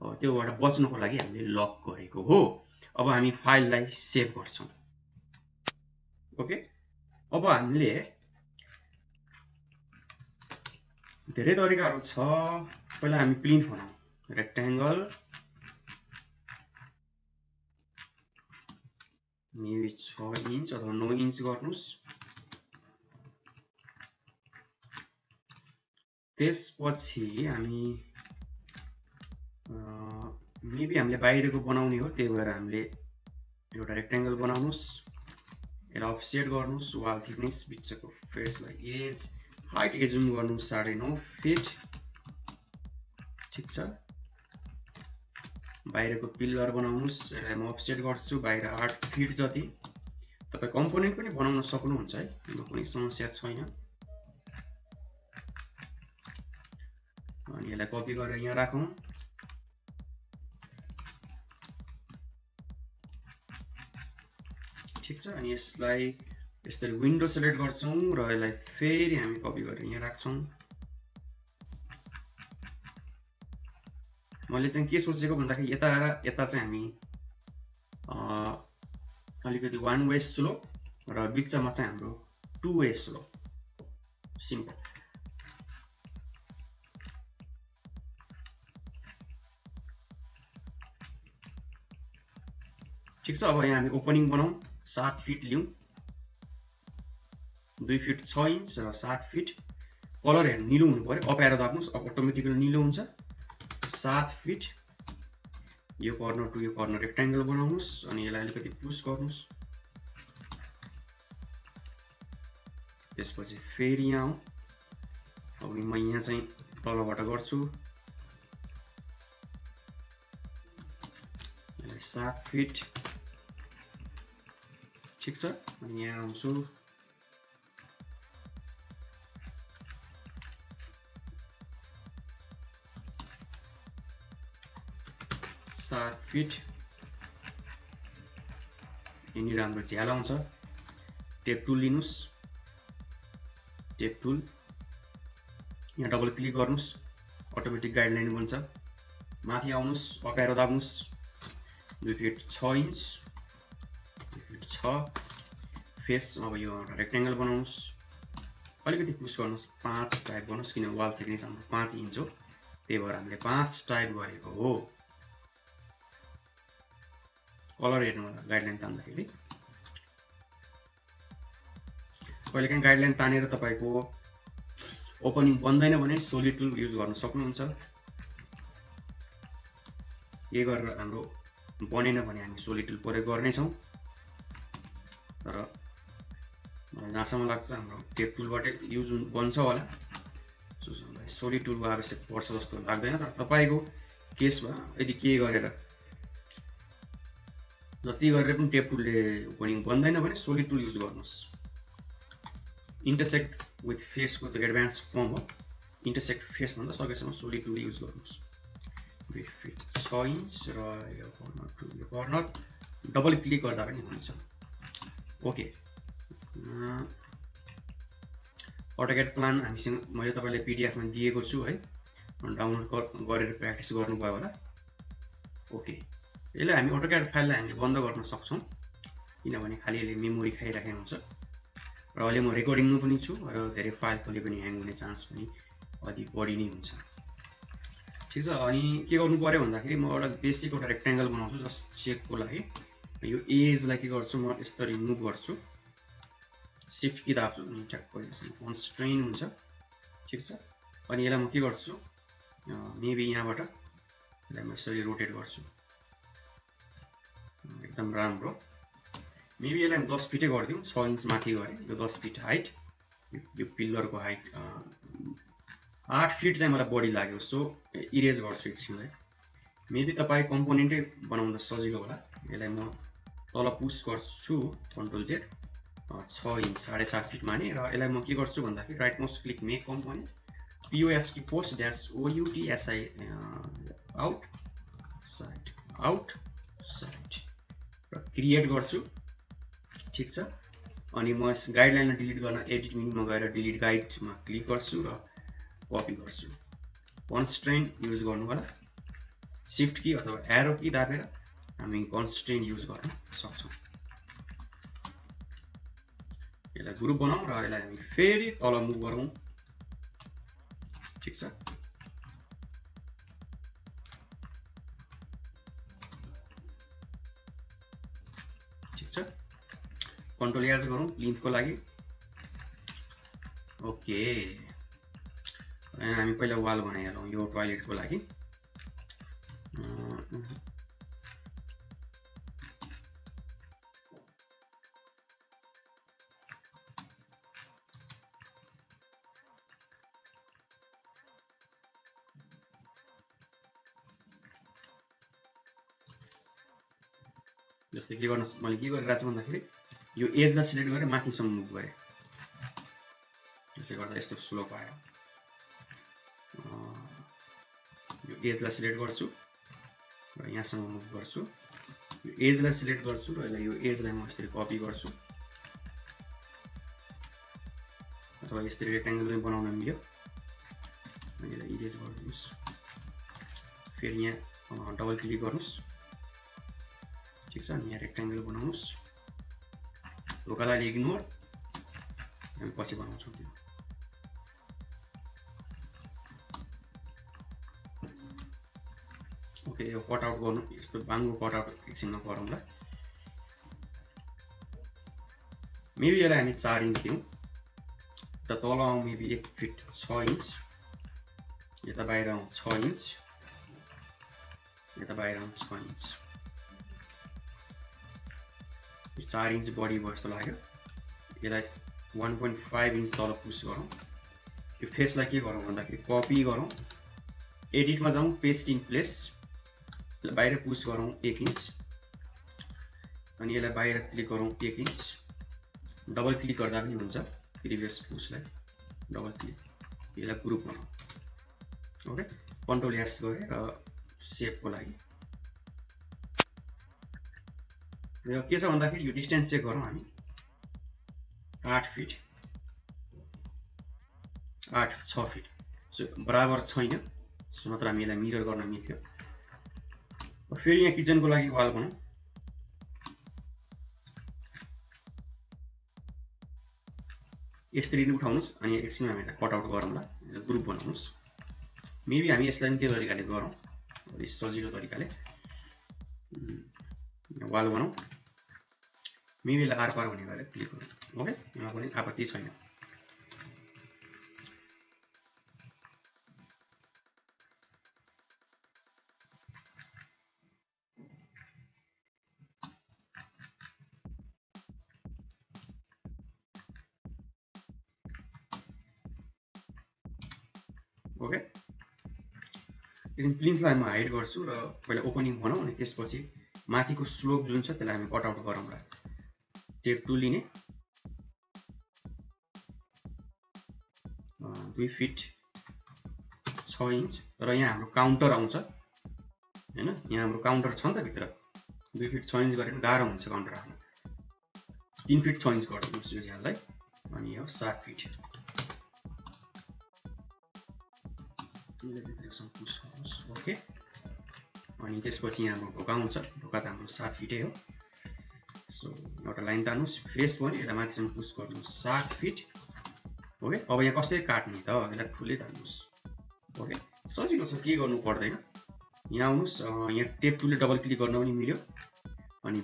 त्योबाट बच्नको लागि हामीले लक गरेको हो। अब हामी फाइललाई सेभ गर्छौं। ओके, अब हामीले धेरै तरिकाहरु छ। पहिला हामी प्लिन्थ बनाउँ, रेक्टेंगल मेबी 6 इन्च अथवा 9 इन्च गर्नुस्। त्यसपछि हामी मेबी हामीले बाहिरको बनाउने हो, त्यही भएर हामीले एउटा रेक्टेंगल बनाउनुस्। यसलाई अफसेट गर्नुस्, वाल थिकनेस बिचको फेसलाई इरेज, हाइट एजुम गर्नुस् 9.5 फिट। ठीक छ। बाहिरको पिलर बनाउनुस्, यसलाई म अफसेट गर्छु बाहिर 8 फिट जति। तपाई कम्पोनेन्ट पनि बनाउन सक्नुहुन्छ है, कुनै समस्या छैन। अनि यसलाई कपी गरेर यहाँ राखौं। ठीक छ। अनि यसलाई यसरी विन्डो सिलेक्ट गर्छौं र यसलाई फेरि हामी कपी गरेर यहाँ राख्छौं। मैले चाहिँ के सोचेको भन्दाखेरि यता चाहिँ हामी अलिकति 1 वे स्लो र बिचमा चाहिँ हाम्रो 2 वे स्लो। सिम्पल। ठिक छ। अब यहाँ हामी ओपनिङ बनाउँ। 7 फिट लिउँ। 2 फिट 6 इन्च र 7 फिट। कलर हेर्नु निलो हुनु पर्यो। अप एरो दाब्नुस्, अब अटोमेटिकली निलो हुन्छ। 7 फिट। यो कर्नर टु यो कर्नर रेक्टेंगल बनाउनुस् अनि यसलाई अलिकति पुश गर्नुस्। त्यसपछि फेरि यहाँ आउँ। अब म यहाँ चाहिँ तलबाट गर्छु। यसलाई 7 फिट। ठिक छ। अनि यहाँ आउँछु। फिट। यहाँनिर हाम्रो झ्याल आउँछ। टेप टुल लिनुस्। टेप टुल यहाँ डबल क्लिक गर्नुस्। अटोमेटिक गाइडलाइन बन्छ। माथि आउनुस्, अप एरो दाब्नुस्। 2 फिट 6 इन्च। 2 फिट 6। फेस अब यो रेक्टेंगल बनाउनुस्। अलिकति पुश गर्नुस्। 5 टाइप गर्नुस् किन वाल थिकनेस हाम्रो 5 इन्च हो। त्यही भएर हामीले 5 टाइप गरेको हो। कलर हेर्नु होला गाइडलाइन तान्दाखेरि। कहिलेकाहीँ गाइडलाइन तानेर तपाईको ओपनिङ बन्दैन भने सोलिड टुल युज गर्न सक्नुहुन्छ। यो गरेर हाम्रो बनेन भने हामी सोलिड टुल प्रयोग गर्ने छौं। तर मलाई जहाँसम्म लाग्छ हाम्रो टेप टुलबाट युज बन्छ होला। सोलिड टुलको आवश्यक पर्छ जस्तो लाग्दैन। तर तपाईको केसमा यदि के गरेर जति गरेर पनि टेप टुलले ओपनिङ बन्दैन भने सोलिड टुल युज गर्नुस्। इन्टरसेक्ट विथ फेस को त एडभान्स फर्म हो। इन्टरसेक्ट फेस भन्दा सकेसम्म सोलिड टुल युज गर्नुस्। 2 फिट 6 इन्च र यो कर्नर टु यो कर्नर डबल क्लिक गर्दा पनि हुन्छ। ओके। अटोक्याड प्लान हामीसँग मैले तपाईलाई पीडीएफ मा दिएको छु है। डाउनलोड गरेर प्र्याक्टिस गर्नुभयो होला। ओके। यसलाई हामी अटोक्याड फाइललाई हामीले बन्द गर्न सक्छौं किनभने खाली यसले मेमोरी खाइराखेको हुन्छ। र अहिले म रेकर्डिङमा पनि छु र धेरै फाइल खोले पनि ह्याङ हुने चान्स पनि अधिक बढी नै हुन्छ। ठिक छ। अनि के गर्नु पर्यो भन्दाखेरि म एउटा बेसिक एउटा रेक्टेंगल बनाउँछु जस्ट चेकको लागि। यो एजलाई के गर्छु म यसरी मुभ गर्छु। शिफ्ट की दाब्छु अनि ठ्याक्कै यसरी कन्स्ट्रेन हुन्छ। ठिक छ। अनि यसलाई म के गर्छु मेबी यहाँबाट यसलाई म यसरी रोटेट गर्छु। एकदम राम्रो। मेबी यसलाई 10 फिटै गरिदिउँ। 6 इन्च माथि गरे। यो 10 फिट हाइट। यो पिलरको हाइट 8 फिट चाहिँ मलाई बढी लाग्यो। सो इरेज गर्छु एकछिनलाई। मेबी तपाई कम्पोनेन्टै बनाउन सजिलो होला। यसलाई म तल पुश गर्छु कन्ट्रोल जेड 6 इन्च 7.5 फिट माने र यसलाई म के गर्छु भन्दाखेरि right mouse click make component POST post dash OUTSI out side र क्रिएट गर्छु। ठिक छ। अनि म यस गाइडलाइनलाई डिलिट गर्न एडिट मेनुमा गएर डिलिट गाइडमा क्लिक गर्छु र कपी गर्छु। कन्स्ट्रेन्ट युज गर्नु होला। शिफ्ट की अथवा एरो की दाबेर हामी कन्स्ट्रेन्ट युज गर्न सक्छौं। यसलाई ग्रुप बनाऊ र यसलाई हामी फेरि तल मुभ गरौँ। ठिक छ। ठिक छ। कन्ट्रोल एज गरौँ लिन्थको लागि। ओके। हामी पहिला वाल बनाइहालौँ यो टोयलेटको लागि। जस्तै के गर्न मैले के गरिरहेको छु भन्दाखेरि यो एजलाई सिलेक्ट गरेर माथिसम्म मुभ गरे। त्यसले गर्दा यस्तो स्लोप आयो। यो एजलाई सिलेक्ट गर्छु र यहाँसम्म मुभ गर्छु। यो एजलाई सिलेक्ट गर्छु र यसलाई यो एजलाई म यसरी कपी गर्छु। अथवा यसरी रेक्टेंगल पनि बनाउन मिल्यो। अनि यसलाई इरेज गरिदिनुस्। फेरि यहाँ डबल क्लिक गर्नुस्। ठीक छ, अनि यहाँ रेक्टेंगल बनाउनुस्। ढोकालाई इग्नोर, हामी पछि बनाउँछौँ त्यो। ओके, यो कट आउट गर्नु, यस्तो बाङ्गो कट आउट एकछिनमा गरौँला। मेबी यसलाई हामी 4 इन्च दिउँ र तल आउँ मेबी 1 फिट 6 इन्च, यता बाहिर आउँ 6 इन्च, यता बाहिर आउँ 6 इन्च। 4 इन्च बढी भयो जस्तो लाग्यो। यसलाई 1.5 इन्च तल पुश गरौँ। यो फेसलाई के गरौँ भन्दाखेरि कपी गरौँ, एडिटमा जाउँ, पेस्ट इन प्लेस, बाहिर पुश गरौँ 1 इन्च, अनि यसलाई बाहिर क्लिक गरौँ 1 इन्च। डबल क्लिक गर्दा पनि हुन्छ, प्रिभियस पुशलाई डबल क्लिक, यसलाई ग्रुप बनाऊ। ओके, कन्ट्रोल एस गरे र सेपको लागि यो के छ भन्दाखेरि यो डिस्टेन्स चेक गरौँ हामी। 8 फिट 8 6 फिट, सो बराबर छैन, सो नत्र हामी यसलाई मिरर गर्न मिल्थ्यो। फेरि यहाँ किचनको लागि वाल बनाऊ। यसरी उठाउनुस् अनि एकछिनमा हामी यसलाई कट आउट गरौँला, ग्रुप बनाउनुस्। मेबी हामी यसलाई पनि त्यो तरिकाले गरौँ, सजिलो तरिकाले वाल बनाऊ। मेबी यसलाई आर पार हुने गरेर क्लिक गरौँ। ओके, यहाँ पनि आपत्ति छैन। ओके, प्लिन्थलाई म हाइड गर्छु र पहिला ओपनिङ बनाऊ, अनि त्यसपछि माथिको स्लोप जुन छ त्यसलाई हामी कट आउट गरौँला। टेप टुल लिने, 2 फिट 6 इन्च, र यहाँ हाम्रो काउन्टर आउँछ हैन, यहाँ हाम्रो काउन्टर छ नि त भित्र। 2 फिट 6 इन्च गरेर गाह्रो हुन्छ काउन्टर राख्न। 3 फिट 6 इन्च गरिदिनुहोस् यो झ्याललाई, अनि यो 7 फिट। ओके, अनि त्यसपछि यहाँ हाम्रो ढोका आउँछ। ढोका त हाम्रो 7 फिटै हो। सो एउटा लाइन तान्नुहोस्, फेस पनि यसलाई माथिसम्म पुस गर्नुहोस् 7 फिट। ओके, अब यहाँ कसरी काट्ने त, यसलाई ठुलै तान्नुहोस्। ओके, सजिलो छ, के गर्नु पर्दैन। यहाँ आउनुहोस्, यहाँ टेप टुलले डबल क्लिक गर्न पनि मिल्यो, अनि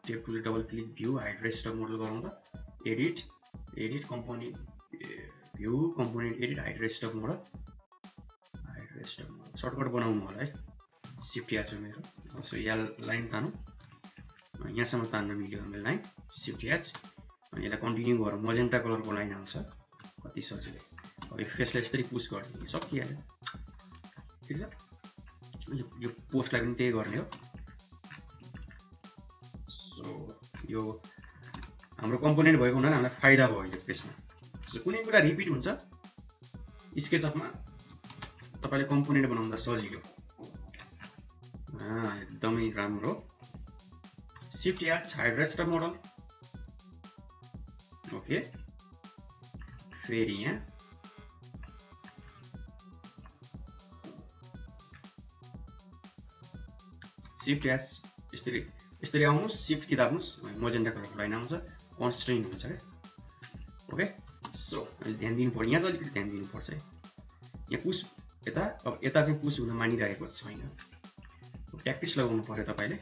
टेप टुलले double click, view hide rest model गरौँ त। Edit edit component, view component edit hide rest model, shortcut बनाउनु होला है, सिफ्ट या छ मेरो। सो यहाँ लाइन तानौँ, यहाँसम्म तान्न मिल्यो हाम्रो लाइन, सिफ्ट एच, अनि यसलाई कन्टिन्यू गरौँ। मजेन्टा कलरको लाइन आउँछ, कति सजिलो। अब यो फेसलाई यसरी पुस गरिदिनु सकिहाल्यो। ठिक छ, यो पोस्टलाई पनि त्यही गर्ने हो। सो यो हाम्रो कम्पोनेन्ट भएको हुनाले हामीलाई फाइदा भयो यो पेजमा। सो कुनै कुरा रिपिट हुन्छ स्केचअपमा, तपाईँले कम्पोनेन्ट बनाउँदा सजिलो, एकदमै राम्रो। Shift H hide rest model. Okay, फेरि यहाँ सिफ्ट एच यसरी आउनुहोस्, सिफ्ट कि दाब्नुहोस्, मजेन्टा कलरको लाइन आउँछ, कन्स्ट्रेन्ट हुन्छ क्या। ओके, सो अहिले ध्यान दिनुपर्छ, यहाँ चाहिँ अलिकति ध्यान दिनुपर्छ है। यहाँ पुस यता, अब यता चाहिँ पुस हुन मानिरहेको छैन, प्र्याक्टिस लगाउनु पर्यो तपाईँले।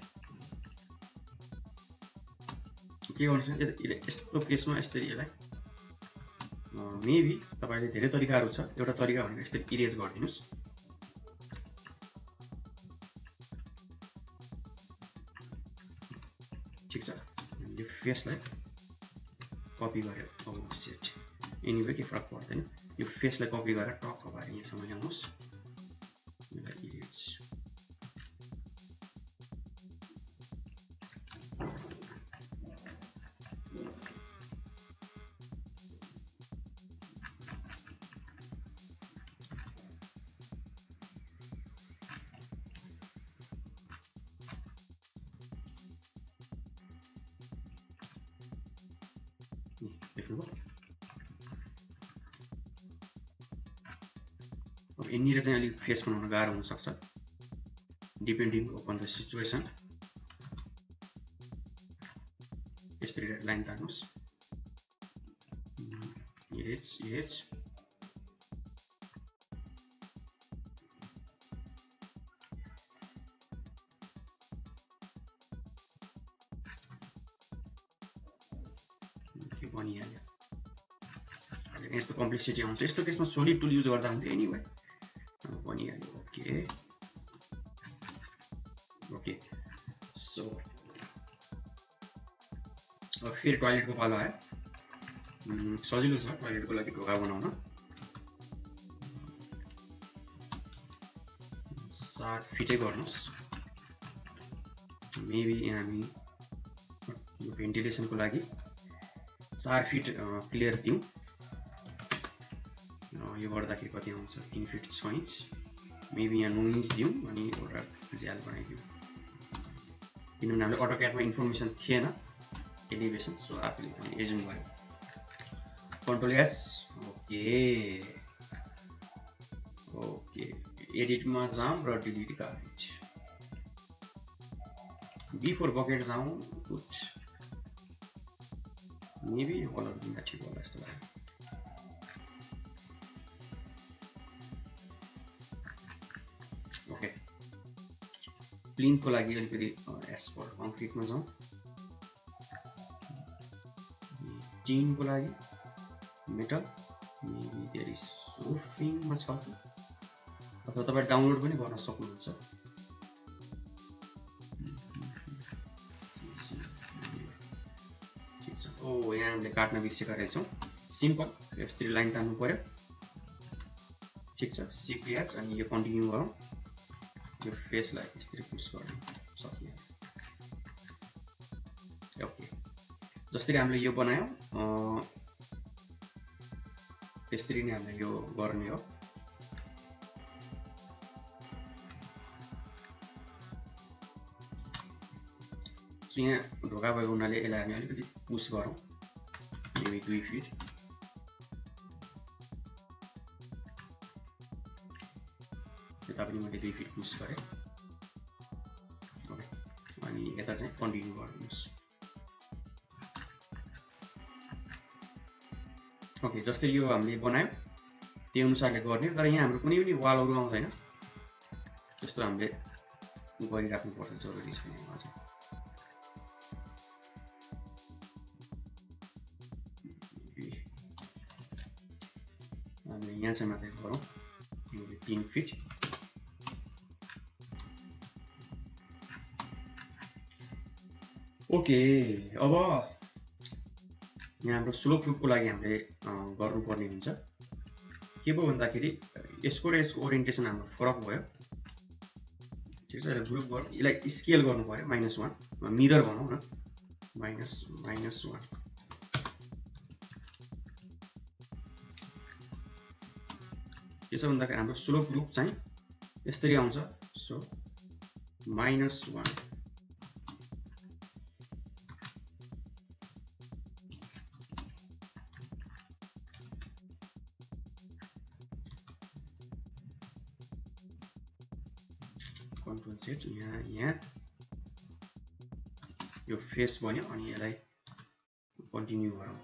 के गर्नुहोस्, यस्तो केसमा यसरी यसलाई मेबी तपाईँले धेरै तरिकाहरू छ। एउटा तरिका भनेको यसरी इरेज गरिदिनुहोस्। ठिक छ, यो फेसलाई कपी गरेर, सेट एनिवे के फरक पर्दैन। यो फेसलाई कपी गरेर टक्क भएर यहाँसम्म ल्याउनुहोस्, यसलाई इरेज। देख्नुभयो, यहाँनिर चाहिँ अलिक फेस बनाउन गाह्रो हुनसक्छ डिपेन्डिङ अपन द सिचुएसन। यसरी लाइन तान्नुहोस्, एच बनिहाल्यो। यस्तो कम्प्लेक्सिटी आउँछ, यस्तो केसमा सोलिड टुल युज गर्दा हुन्थ्यो एनीवे बनिहाल्यो। ओके सो अब फेरि टोयलेटको पालो आयो। सजिलो छ टोयलेटको लागि ढोका बनाउन। 7 फिटै गर्नुहोस्। मेबी हामी भेन्टिलेसनको लागि 4 फिट क्लियर दिउँ। यो गर्दाखेरि कति आउँछ 3 फिट 6 इन्च। मेबी यहाँ 9 इन्च दिउँ अनि एउटा ज्याल बनाइदिउँ, किनभने हामीले अटोक्याडमा इन्फर्मेसन थिएन एलिभेसन, सो आफूले एजुम भयो। Control S. ओके एडिटमा जाउँ र डिलिट गार्बेज। बिफोर बकेट जाउँ। गुड, मेबी यो कलर दिँदा ठिक होला जस्तो लाग्यो। ओके प्लिनको लागि अलिकति एस फर कङ्क्रिटमा जाउँ। टिनको लागि मेटल, मेबी देयर इज रुफिङमा छ अथवा तपाईँ डाउनलोड पनि गर्न सक्नुहुन्छ। यहाँ हामीले काट्न बिर्सेका रहेछौँ। सिम्पल यसरी लाइन तान्नु पर्यो। ठिक छ, सिपिएच अनि यो कन्टिन्यू गरौँ। यो फेसलाई यसरी पुस गर्नु सकियो। ओके जसरी हामीले यो बनायौँ त्यसरी नै हामीले यो गर्ने हो। यहाँ ढोका भएको हुनाले यसलाई हामी अलिकति पुस गरौँ, मेबी 2 फिट। यता पनि मैले 2 फिट पुस गरेँ। ओके अनि यता चाहिँ कन्टिन्यू गरिदिनुहोस्। ओके जस्तै यो हामीले बनायौँ त्यो अनुसारले गर्ने, तर यहाँ हाम्रो कुनै पनि वालहरू आउँदैन। त्यस्तो हामीले गरिराख्नुपर्छ, जरुरी छैन अझै। हामीले यहाँ चाहिँ मात्रै गरौँ 3 फिट। ओके अब यहाँ हाम्रो स्लोप ग्रुपको लागि हामीले गर्नुपर्ने हुन्छ। के भयो भन्दाखेरि यसको र यसको ओरिएन्टेसन हाम्रो फरक भयो। ठिक छ, ग्रुप गर्नु, यसलाई स्केल गर्नु पर्यो -1 मिरर भनौँ न, -1। के छ भन्दाखेरि हाम्रो स्लोप ग्रुप चाहिँ यसरी आउँछ। So -1 control Z। यहाँ यो फेस बन्यो अनि यसलाई कन्टिन्यू गरौँ।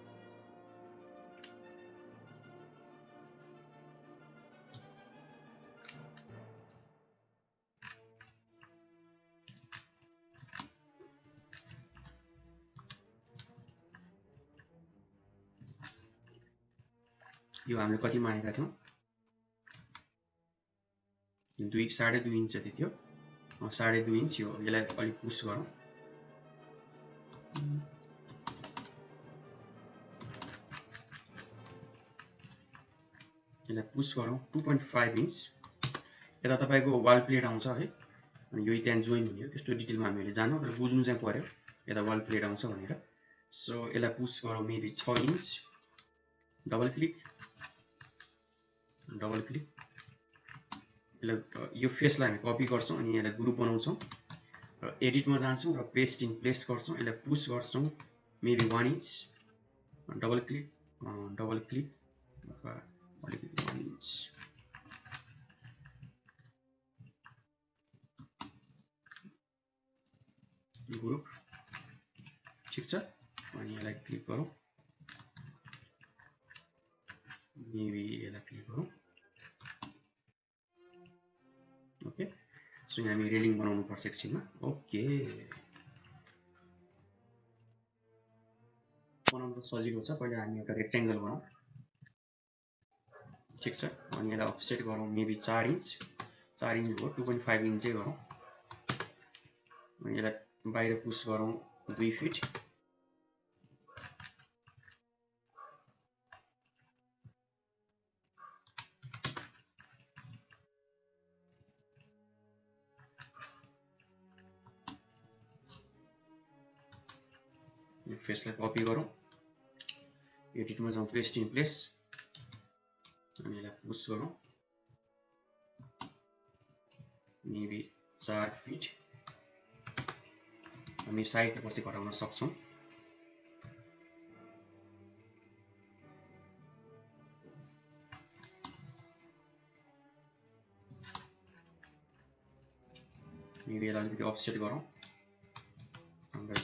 यो हामीले कति मानेका थियौँ 2.5 इन्च जति थियो। 2.5 इन्च यो यसलाई अलिक पुस गरौँ। यसलाई पुस गरौँ 2.5 इन्च। यता तपाईँको वाल प्लेट आउँछ है, अनि यो त्यहाँ जोइन हुने हो। त्यस्तो डिटेलमा हामीले जान्नु र बुझ्नु चाहिँ पर्यो यता वाल प्लेट आउँछ भनेर। सो यसलाई पुस गरौँ मेबी 6 इन्च। डबल क्लिक यसलाई यो फेसलाई हामी कपी गर्छौँ अनि यसलाई ग्रुप बनाउँछौँ र एडिटमा जान्छौँ र पेस्ट इन प्लेस गर्छौँ। यसलाई पुस गर्छौँ मेबी 1 इन्च। डबल क्लिक अथवा अलिकति 1 इन्च। ग्रुप ठिक छ अनि यसलाई क्लिक गरौँ मेबी यसलाई क्लिक गरौँ ओके सो यहाँ हामी रेलिङ बनाउनु पर्छ एकछिनमा ओके बनाउनु त सजिलो छ पहिला हामी एउटा रेक्टेंगल बनाउँ ठिक छ अनि यसलाई अफसेट गरौँ मेबी 4 इन्च हो 2.5 इन्च चाहिँ गरौँ अनि यसलाई बाहिर पुश गरौँ 2 फिट फेसलाई कपी गरौँ एडिटमा जाउँ पेस्ट इन प्लेस अनि यसलाई पुश गरौँ मेबी 4 फिट हामी साइज त पछि घटाउन सक्छौँ मेबी यसलाई अलिकति अफसेट गरौँ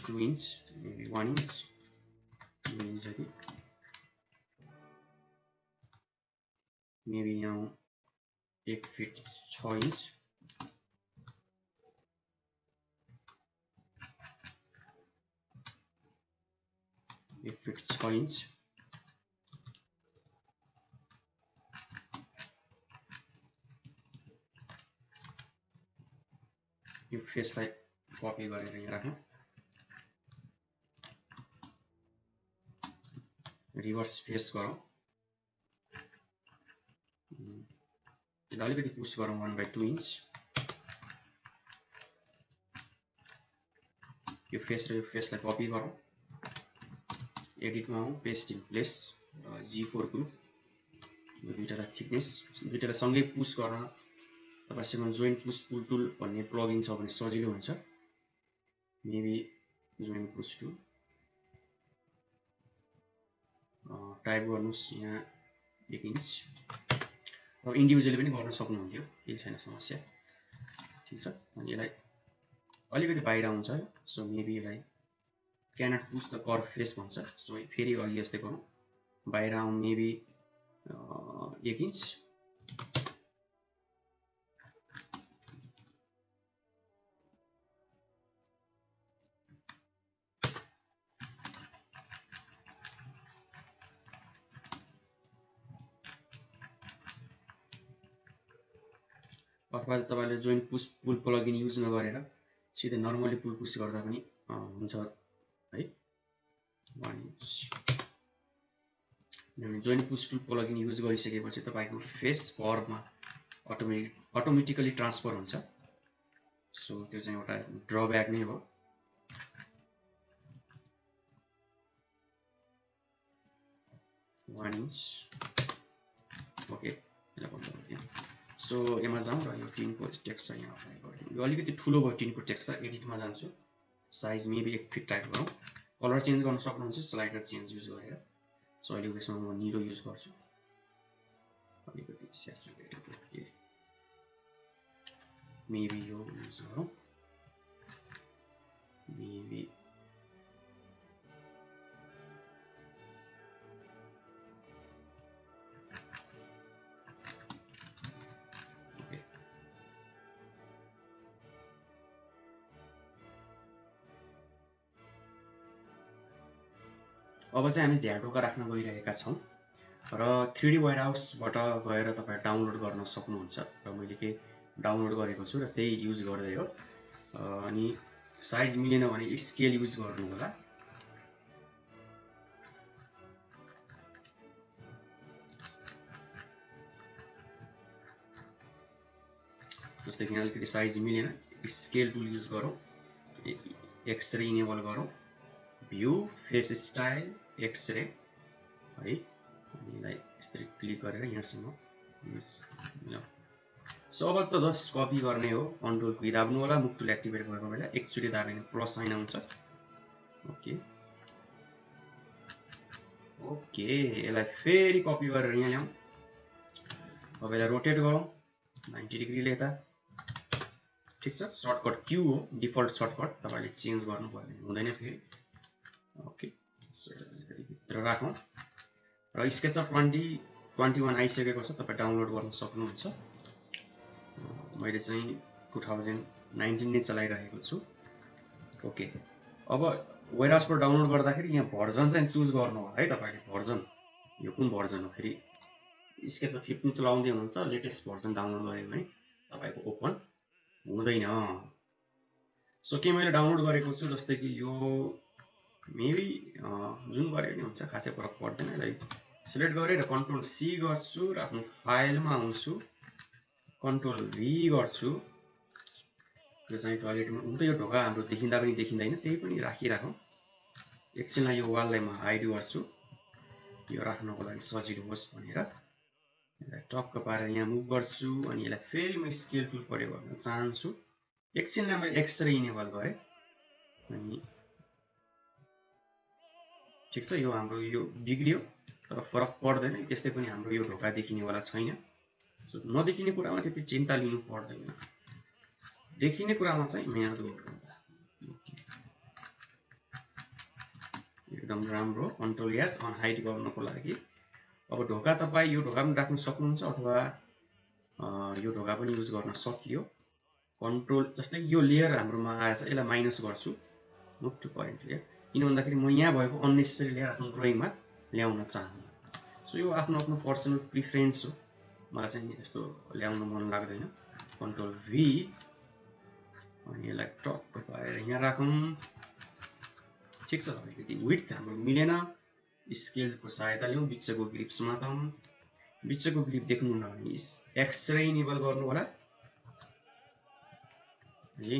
2 इन्च मेबी 1 इन्च 2 इन्च जति मेबी यहाँ 1 फिट 6 इन्च 1 फिट 6 इन्च यो फेसलाई कपी गरेर यहाँ राखौँ रिभर्स फेस गरौँ यसलाई अलिकति पुश गरौँ 1/2 इन्च यो फेस र यो फेसलाई कपी गरौँ एडिटमा आउँ paste in place G4 group यो दुईटालाई थिकनेस दुईटालाई सँगै पुश गर्न तपाईसँग जोइन पुश पुल टुल भन्ने प्लगइन छ भने सजिलो हुन्छ maybe join push tool type गर्नुस् यहाँ 1 इन्च अब इन्डिभिजुअली पनि गर्न सक्नुहुन्थ्यो केही छैन समस्या ठिक छ अनि यसलाई अलिकति बाहिर आउँछ सो मेबी यसलाई cannot push the curve face भन्छ सो फेरि अघि जस्तै गरौँ बाहिर आउँ मेबी 1 इन्च अथवा तपाईले join push pull plugin use नगरेर सिधै नर्मली पुल पुश गर्दा पनि हुन्छ है 1 inch join push tool plugin use गरिसकेपछि तपाईको फेस कर्भमा अटोमेटिकली ट्रान्सफर हुन्छ सो त्यो चाहिँ एउटा ड्रब्याक नै हो 1 इन्च ओके सो यसमा जाउँ र यो टिनको टेक्स्ट छ यहाँ अप्लाई गरिदिउँ यो अलिकति ठुलो भयो टिनको टेक्स्ट छ एडिटमा जान्छु साइज मेबी 1 फिट टाइप गरौँ कलर चेन्ज गर्न सक्नुहुन्छ स्लाइडर चेन्ज युज गरेर सो अहिले यसमा म निलो युज गर्छु अलिकति स्याचुरेटेड ओके मेबी यो युज गरौँ मेबी अब चाहिँ हामी झ्यालटोका राख्न गइरहेका छौँ र 3D वेयरहाउसबाट गएर तपाईं डाउनलोड गर्न सक्नुहुन्छ र मैले के डाउनलोड गरेको छु र त्यही युज गर्दै हो अनि साइज मिलेन भने स्केल युज गर्नु होला जस्तै कि अलिकति साइज मिलेन स्केल टुल युज गरौँ एक्सरे इनेबल गरौँ भ्यू फेस स्टाइल एक्सरे है अनि यसलाई यसरी क्लिक गरेर यहाँसम्म सो अब त जस्ट कपी गर्ने हो कन्ट्रोल की दाब्नु होला मुभ टुल एक्टिभेट गरेको बेला एकचोटी दाबेन प्लस साइन आउँछ ओके ओके यसलाई फेरि कपी गरेर यहाँ ल्याउँ अब यसलाई रोटेट गरौँ 90 डिग्रीले यता ठिक छ। सर्टकट क्यू हो, डिफल्ट सर्टकट, तपाईले चेन्ज गर्नु पर्ने हुँदैन फेरि। ओके, सो अलिकति भित्र राखौँ र स्केचअप 2021 आइसकेको छ, तपाईँ डाउनलोड गर्न सक्नुहुन्छ। मैले चाहिँ 2019 नै चलाइरहेको छु। ओके, अब वेयरहाउसबाट डाउनलोड गर्दाखेरि यहाँ भर्जन चाहिँ चुज गर्नु होला है तपाईले। भर्जन यो कुन भर्जन हो, फेरि स्केचअप 15 चलाउँदै हुनुहुन्छ, लेटेस्ट भर्जन डाउनलोड गर्यो भने तपाईको ओपन हुँदैन। सो के मैले डाउनलोड गरेको छु, जस्तै कि यो मेबी जुन गरे पनि हुन्छ, खासै फरक पर्दैन। यसलाई सिलेक्ट गरेर कन्ट्रोल सी गर्छु र आफ्नो फाइलमा आउँछु, कन्ट्रोल भी गर्छु। यो चाहिँ टोयलेटमा हुन त यो ढोका हाम्रो देखिँदा पनि देखिँदैन, त्यही पनि राखिराखौँ। एकछिनलाई यो वाललाई म हाइड गर्छु, यो राख्नको लागि सजिलो होस् भनेर। यसलाई टक्क पारेर यहाँ मुभ गर्छु अनि यसलाई फेरि म स्केल टुल प्रयोग गर्न चाहन्छु। एकछिनलाई मैले एक्सरे इनेबल गरेँ अनि ठिक छ। यो हाम्रो यो बिग्रियो तर फरक पर्दैन, त्यस्तै पनि हाम्रो यो ढोका देखिनेवाला छैन। सो नदेखिने कुरामा त्यति चिन्ता लिनु पर्दैन, देखिने कुरामा चाहिँ मेहनत गर्नु। एकदम राम्रो। कन्ट्रोल एच अनहाइड गर्नको लागि। अब ढोका तपाईँ यो ढोका पनि राख्न सक्नुहुन्छ अथवा यो ढोका पनि युज गर्न सकियो। कन्ट्रोल जस्तै यो लेयर हाम्रोमा आएछ, यसलाई माइनस गर्छु, मुभ टु करेन्ट लेयर, किन भन्दाखेरि म यहाँ भएको अननेसेसरी लेयर आफ्नो ड्रइङमा ल्याउन चाहन्छु। सो यो आफ्नो आफ्नो पर्सनल प्रिफरेन्स हो, मलाई चाहिँ यस्तो ल्याउन मन लाग्दैन। कन्ट्रोल भी अनि यसलाई टक्क पारेर यहाँ राखौँ। ठिक छ। अलिकति विड्थ हाम्रो मिलेन, स्केलको सहायता लिउँ, बिचको ग्रिप समातौँ। बिचको ग्रिप देख्नुहुन्न भने एक्सरे इनेबल गर्नु होला है।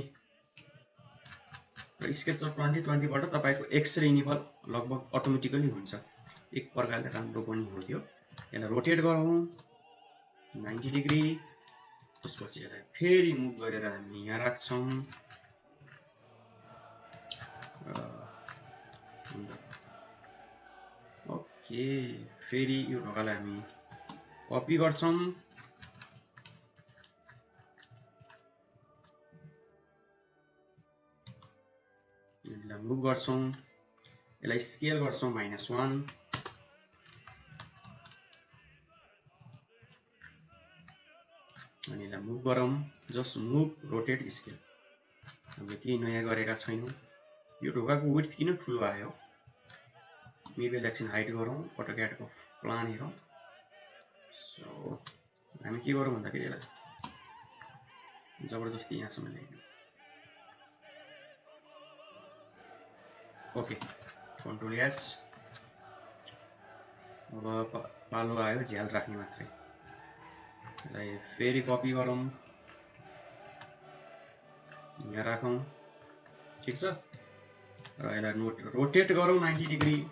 र स्केचअप 2020 बाट तपाईको एक्सरे इनेबल लगभग अटोमेटिकली हुन्छ। एक प्रकारले राम्रो पनि हो त्यो। यसलाई रोटेट गरौँ 90 डिग्री, त्यसपछि यसलाई फेरि मुभ गरेर हामी यहाँ राख्छौँ। ओके, फेरि यो ढोकालाई हामी कपी गर्छौँ, यसलाई मुभ गर्छौँ, यसलाई स्केल गर्छौँ -1 अनि यसलाई मुभ गरौँ। Just move, rotate, scale. हामीले केही नयाँ गरेका छैनौँ। यो ढोकाको विड्थ किन ठुलो आयो, मेबी एकछिन हाइड गरौँ, अटोक्याडको प्लान हेरौँ। सो हामी के गरौँ भन्दाखेरि यसलाई जबरजस्ती यहाँसम्म ल्याइदिउँ। Okay, control H. अब पालो आयो, झ्याल राख्ने मात्रै। यसलाई फेरि कपी गरौँ, यहाँ राखौँ। ठिक छ। र यसलाई रोटेट गरौँ 90 डिग्री,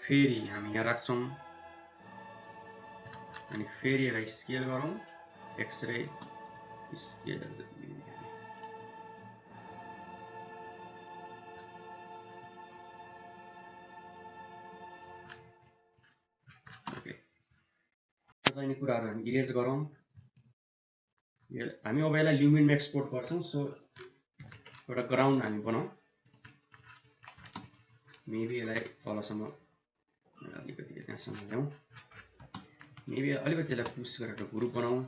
फेरि हामी यहाँ राख्छौँ अनि फेरि यसलाई स्केल गरौँ, एक्सरे स्केल। ओके, चाहिने कुराहरू हामी इरेज गरौँ। हामी अब यसलाई ल्युमिनमा एक्सपोर्ट गर्छौँ। सो एउटा ग्राउन्ड हामी बनाऊँ, मेबी यसलाई तलसम्म अलिकति त्यहाँसम्म ल्याउँ, मेबी अलिकति यसलाई पुस गरेर ग्रुप बनाऊँ।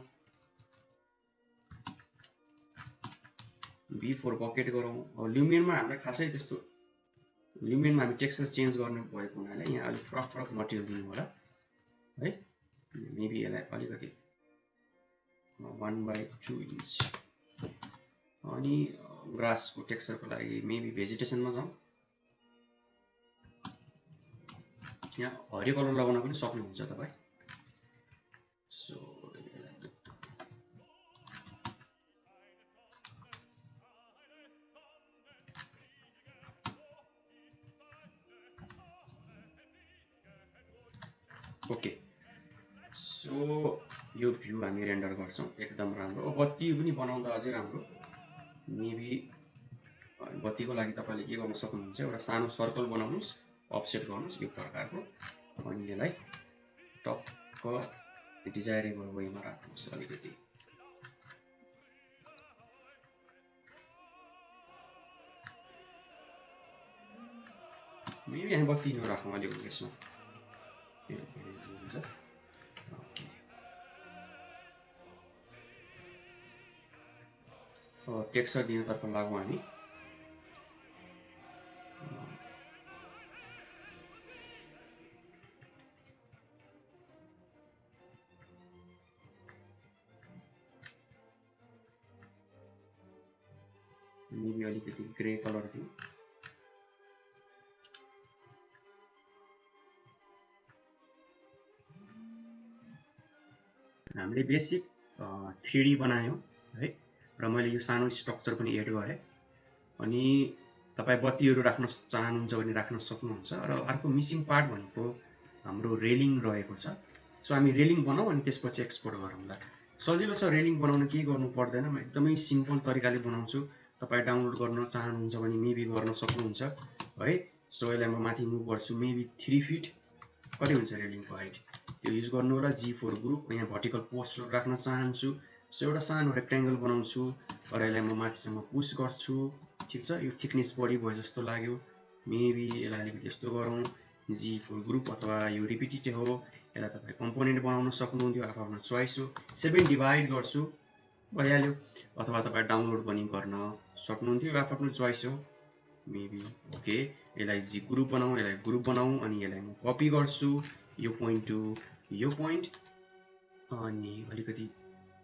B4 बकेट गरौँ। अब ल्युमिनमा हामीलाई खासै त्यस्तो, ल्युमिनमा हामी टेक्सचर चेन्ज गर्ने भएको हुनाले यहाँ अलिक फरक मटेरियल दिनु होला है। मेबी यसलाई अलिकति 1/2 इन्च अनि ग्रासको टेक्सचरको लागि मेबी भेजिटेसनमा जाउँ। यहाँ हरियो कलर लगाउन पनि सक्नुहुन्छ तपाईँ। सो ओके, सो यो भ्यू हामी रेन्डर गर्छौँ, एकदम राम्रो। अब बत्ती पनि बनाउँदा अझै राम्रो। मेबी बत्तीको लागि तपाईँले के गर्न सक्नुहुन्छ, एउटा सानो सर्कल बनाउनुहोस्, अफसेट गर्नुहोस् यो प्रकारको, अनि यसलाई टक्क डिजायरेबल वेमा राख्नुहोस्। अलिकति मेबी हामी 32 राखौँ अलिकति यसमा हुन्छ। टेक्सचर दिनतर्फ लागौँ हामी। मेबी अलिकति ग्रे कलर दिउँ। हामीले बेसिक 3D बनायौँ है, र मैले यो सानो स्ट्रक्चर पनि एड गरेँ। अनि तपाईँ बत्तीहरू राख्न चाहनुहुन्छ भने राख्न सक्नुहुन्छ। र अर्को मिसिङ पार्ट भनेको हाम्रो रेलिङ रहेको छ। सो हामी रेलिङ बनाऊँ अनि त्यसपछि एक्सपोर्ट गरौँला। सजिलो छ, रेलिङ बनाउन केही गर्नु पर्दैन। म एकदमै सिम्पल तरिकाले बनाउँछु। तपाईँ डाउनलोड गर्न चाहनुहुन्छ भने मेबी गर्न सक्नुहुन्छ है। सो यसलाई म माथि मुभ गर्छु, मेबी 3 फिट कति हुन्छ रेलिङको हाइट त्यो युज गर्नु होला। G4 ग्रुप यहाँ भर्टिकल पोस्टर राख्न चाहन्छु। सो एउटा सानो रेक्ट्याङ्गल बनाउँछु र यसलाई म माथिसम्म पुस गर्छु। ठिक छ, यो थिकनेस बढी भयो जस्तो लाग्यो, मेबी यसलाई अलिकति यस्तो गरौँ। G4 ग्रुप अथवा यो रिपिटेटिभ हो, यसलाई तपाईँ कम्पोनेन्ट बनाउन सक्नुहुन्थ्यो, आफ्नो चोइस हो। 7 डिभाइड गर्छु भइहाल्यो, अथवा तपाईँ डाउनलोड पनि गर्न सक्नुहुन्थ्यो, आफ्नो चोइस हो मेबी। ओके, यसलाई जी ग्रुप बनाऊँ, यसलाई ग्रुप बनाऊँ अनि यसलाई म कपी गर्छु यो पोइन्ट टु यो पोइन्ट अनि अलिकति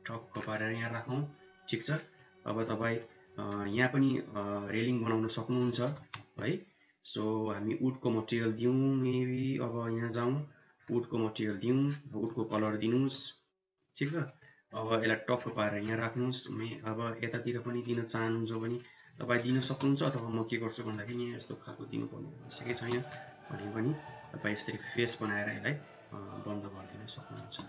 ठक्क पारेर यहाँ राखौँ। ठिक छ, अब तपाईँ यहाँ पनि रेलिङ बनाउन सक्नुहुन्छ है। सो हामी वुडको मटेरियल दिउँ, मेबी अब यहाँ जाउँ, वुडको मटेरियल दिउँ, वुडको कलर दिनुहोस्। ठिक छ, अब यसलाई टक्क पारेर यहाँ राख्नुहोस्। अब यतातिर पनि दिन चाहनुहुन्छ भने तपाईँ दिन सक्नुहुन्छ, अथवा म के गर्छु भन्दाखेरि यहाँ यस्तो खालको दिनुपर्ने आवश्यकै छैन भने पनि तपाईँ यसरी फेस बनाएर यसलाई बन्द गरिदिन सक्नुहुन्छ।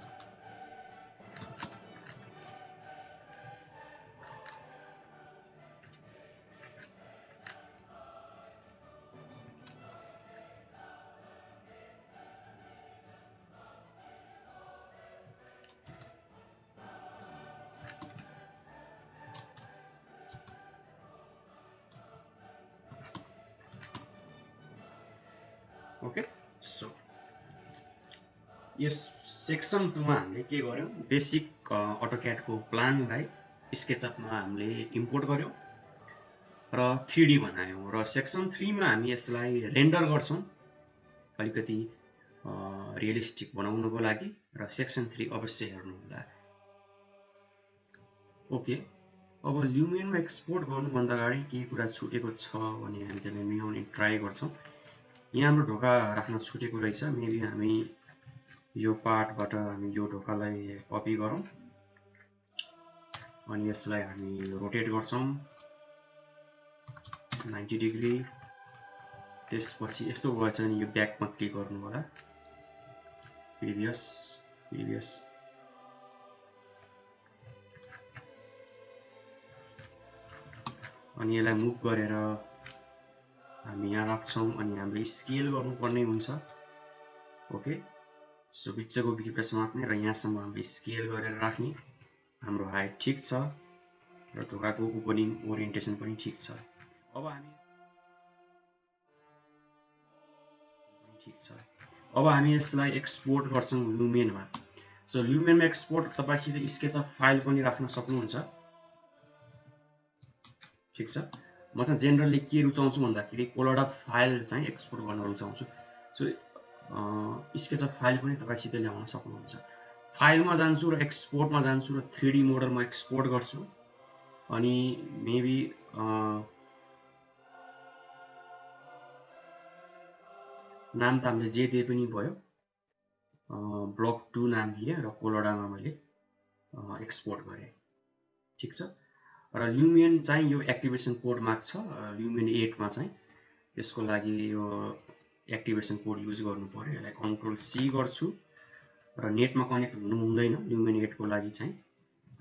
ओके, सो यस सेक्सन 2 मा हामीले के गर्यौँ, बेसिक अटोक्याडको प्लानलाई स्केचअपमा हामीले इम्पोर्ट गर्यौँ र 3D बनायौँ। र सेक्सन 3 मा हामी यसलाई रेन्डर गर्छौँ अलिकति रियलिस्टिक बनाउनको लागि, र सेक्सन 3 अवश्य हेर्नु होला। ओके, अब ल्युमिनमा एक्सपोर्ट गर्नुभन्दा अगाडि केही कुरा छुटेको छ भने हामी त्यसलाई मिलाउने ट्राई गर्छौँ। यहाँ हाम्रो ढोका राख्न छुटेको रहेछ, मेबी हामी यो पार्टबाट हामी यो ढोकालाई कपी गरौँ अनि यसलाई हामी रोटेट गर्छौँ 90 डिग्री। त्यसपछि यस्तो भएछ भने यो ब्याकमा क्लिक गर्नु होला, प्रिभियस अनि यसलाई मुभ गरेर हामी यहाँ राख्छौँ अनि हामीले स्केल गर्नुपर्ने हुन्छ। ओके, सो बिचको भिडलाई समात्ने र यहाँसम्म हामीले स्केल गरेर राख्ने। हाम्रो हाइट ठिक छ र ढोकाको ओपनिङ ओरिएन्टेसन पनि ठिक छ। अब हामी यसलाई एक्सपोर्ट गर्छौँ ल्युमेनमा। सो ल्युमेनमा एक्सपोर्ट तपाईँ सिधै स्केचअप फाइल पनि राख्न सक्नुहुन्छ। ठिक छ, म चाहिँ जेनरली के रुचाउँछु भन्दाखेरि कोलोडा फाइल चाहिँ एक्सपोर्ट गर्न रुचाउँछु। सो स्केचअप फाइल पनि तपाईँ सिधै ल्याउन सक्नुहुन्छ। फाइलमा जान्छु र एक्सपोर्टमा जान्छु र 3D मोडलमा एक्सपोर्ट गर्छु अनि मेबी नाम त हामीले जे दिए पनि भयो, ब्लक 2 नाम दिएँ र कोलोडामा मैले एक्सपोर्ट गरेँ। ठिक छ, र ल्युमेन चाहिँ यो एक्टिभेसन कोड माग्छ ल्युमेन 8 मा चाहिँ, त्यसको लागि यो एक्टिभेसन कोड युज गर्नु पर्यो। यसलाई कन्ट्रोल C गर्छु र नेटमा कनेक्ट हुनु हुँदैन ल्युमेन 8 को लागि चाहिँ,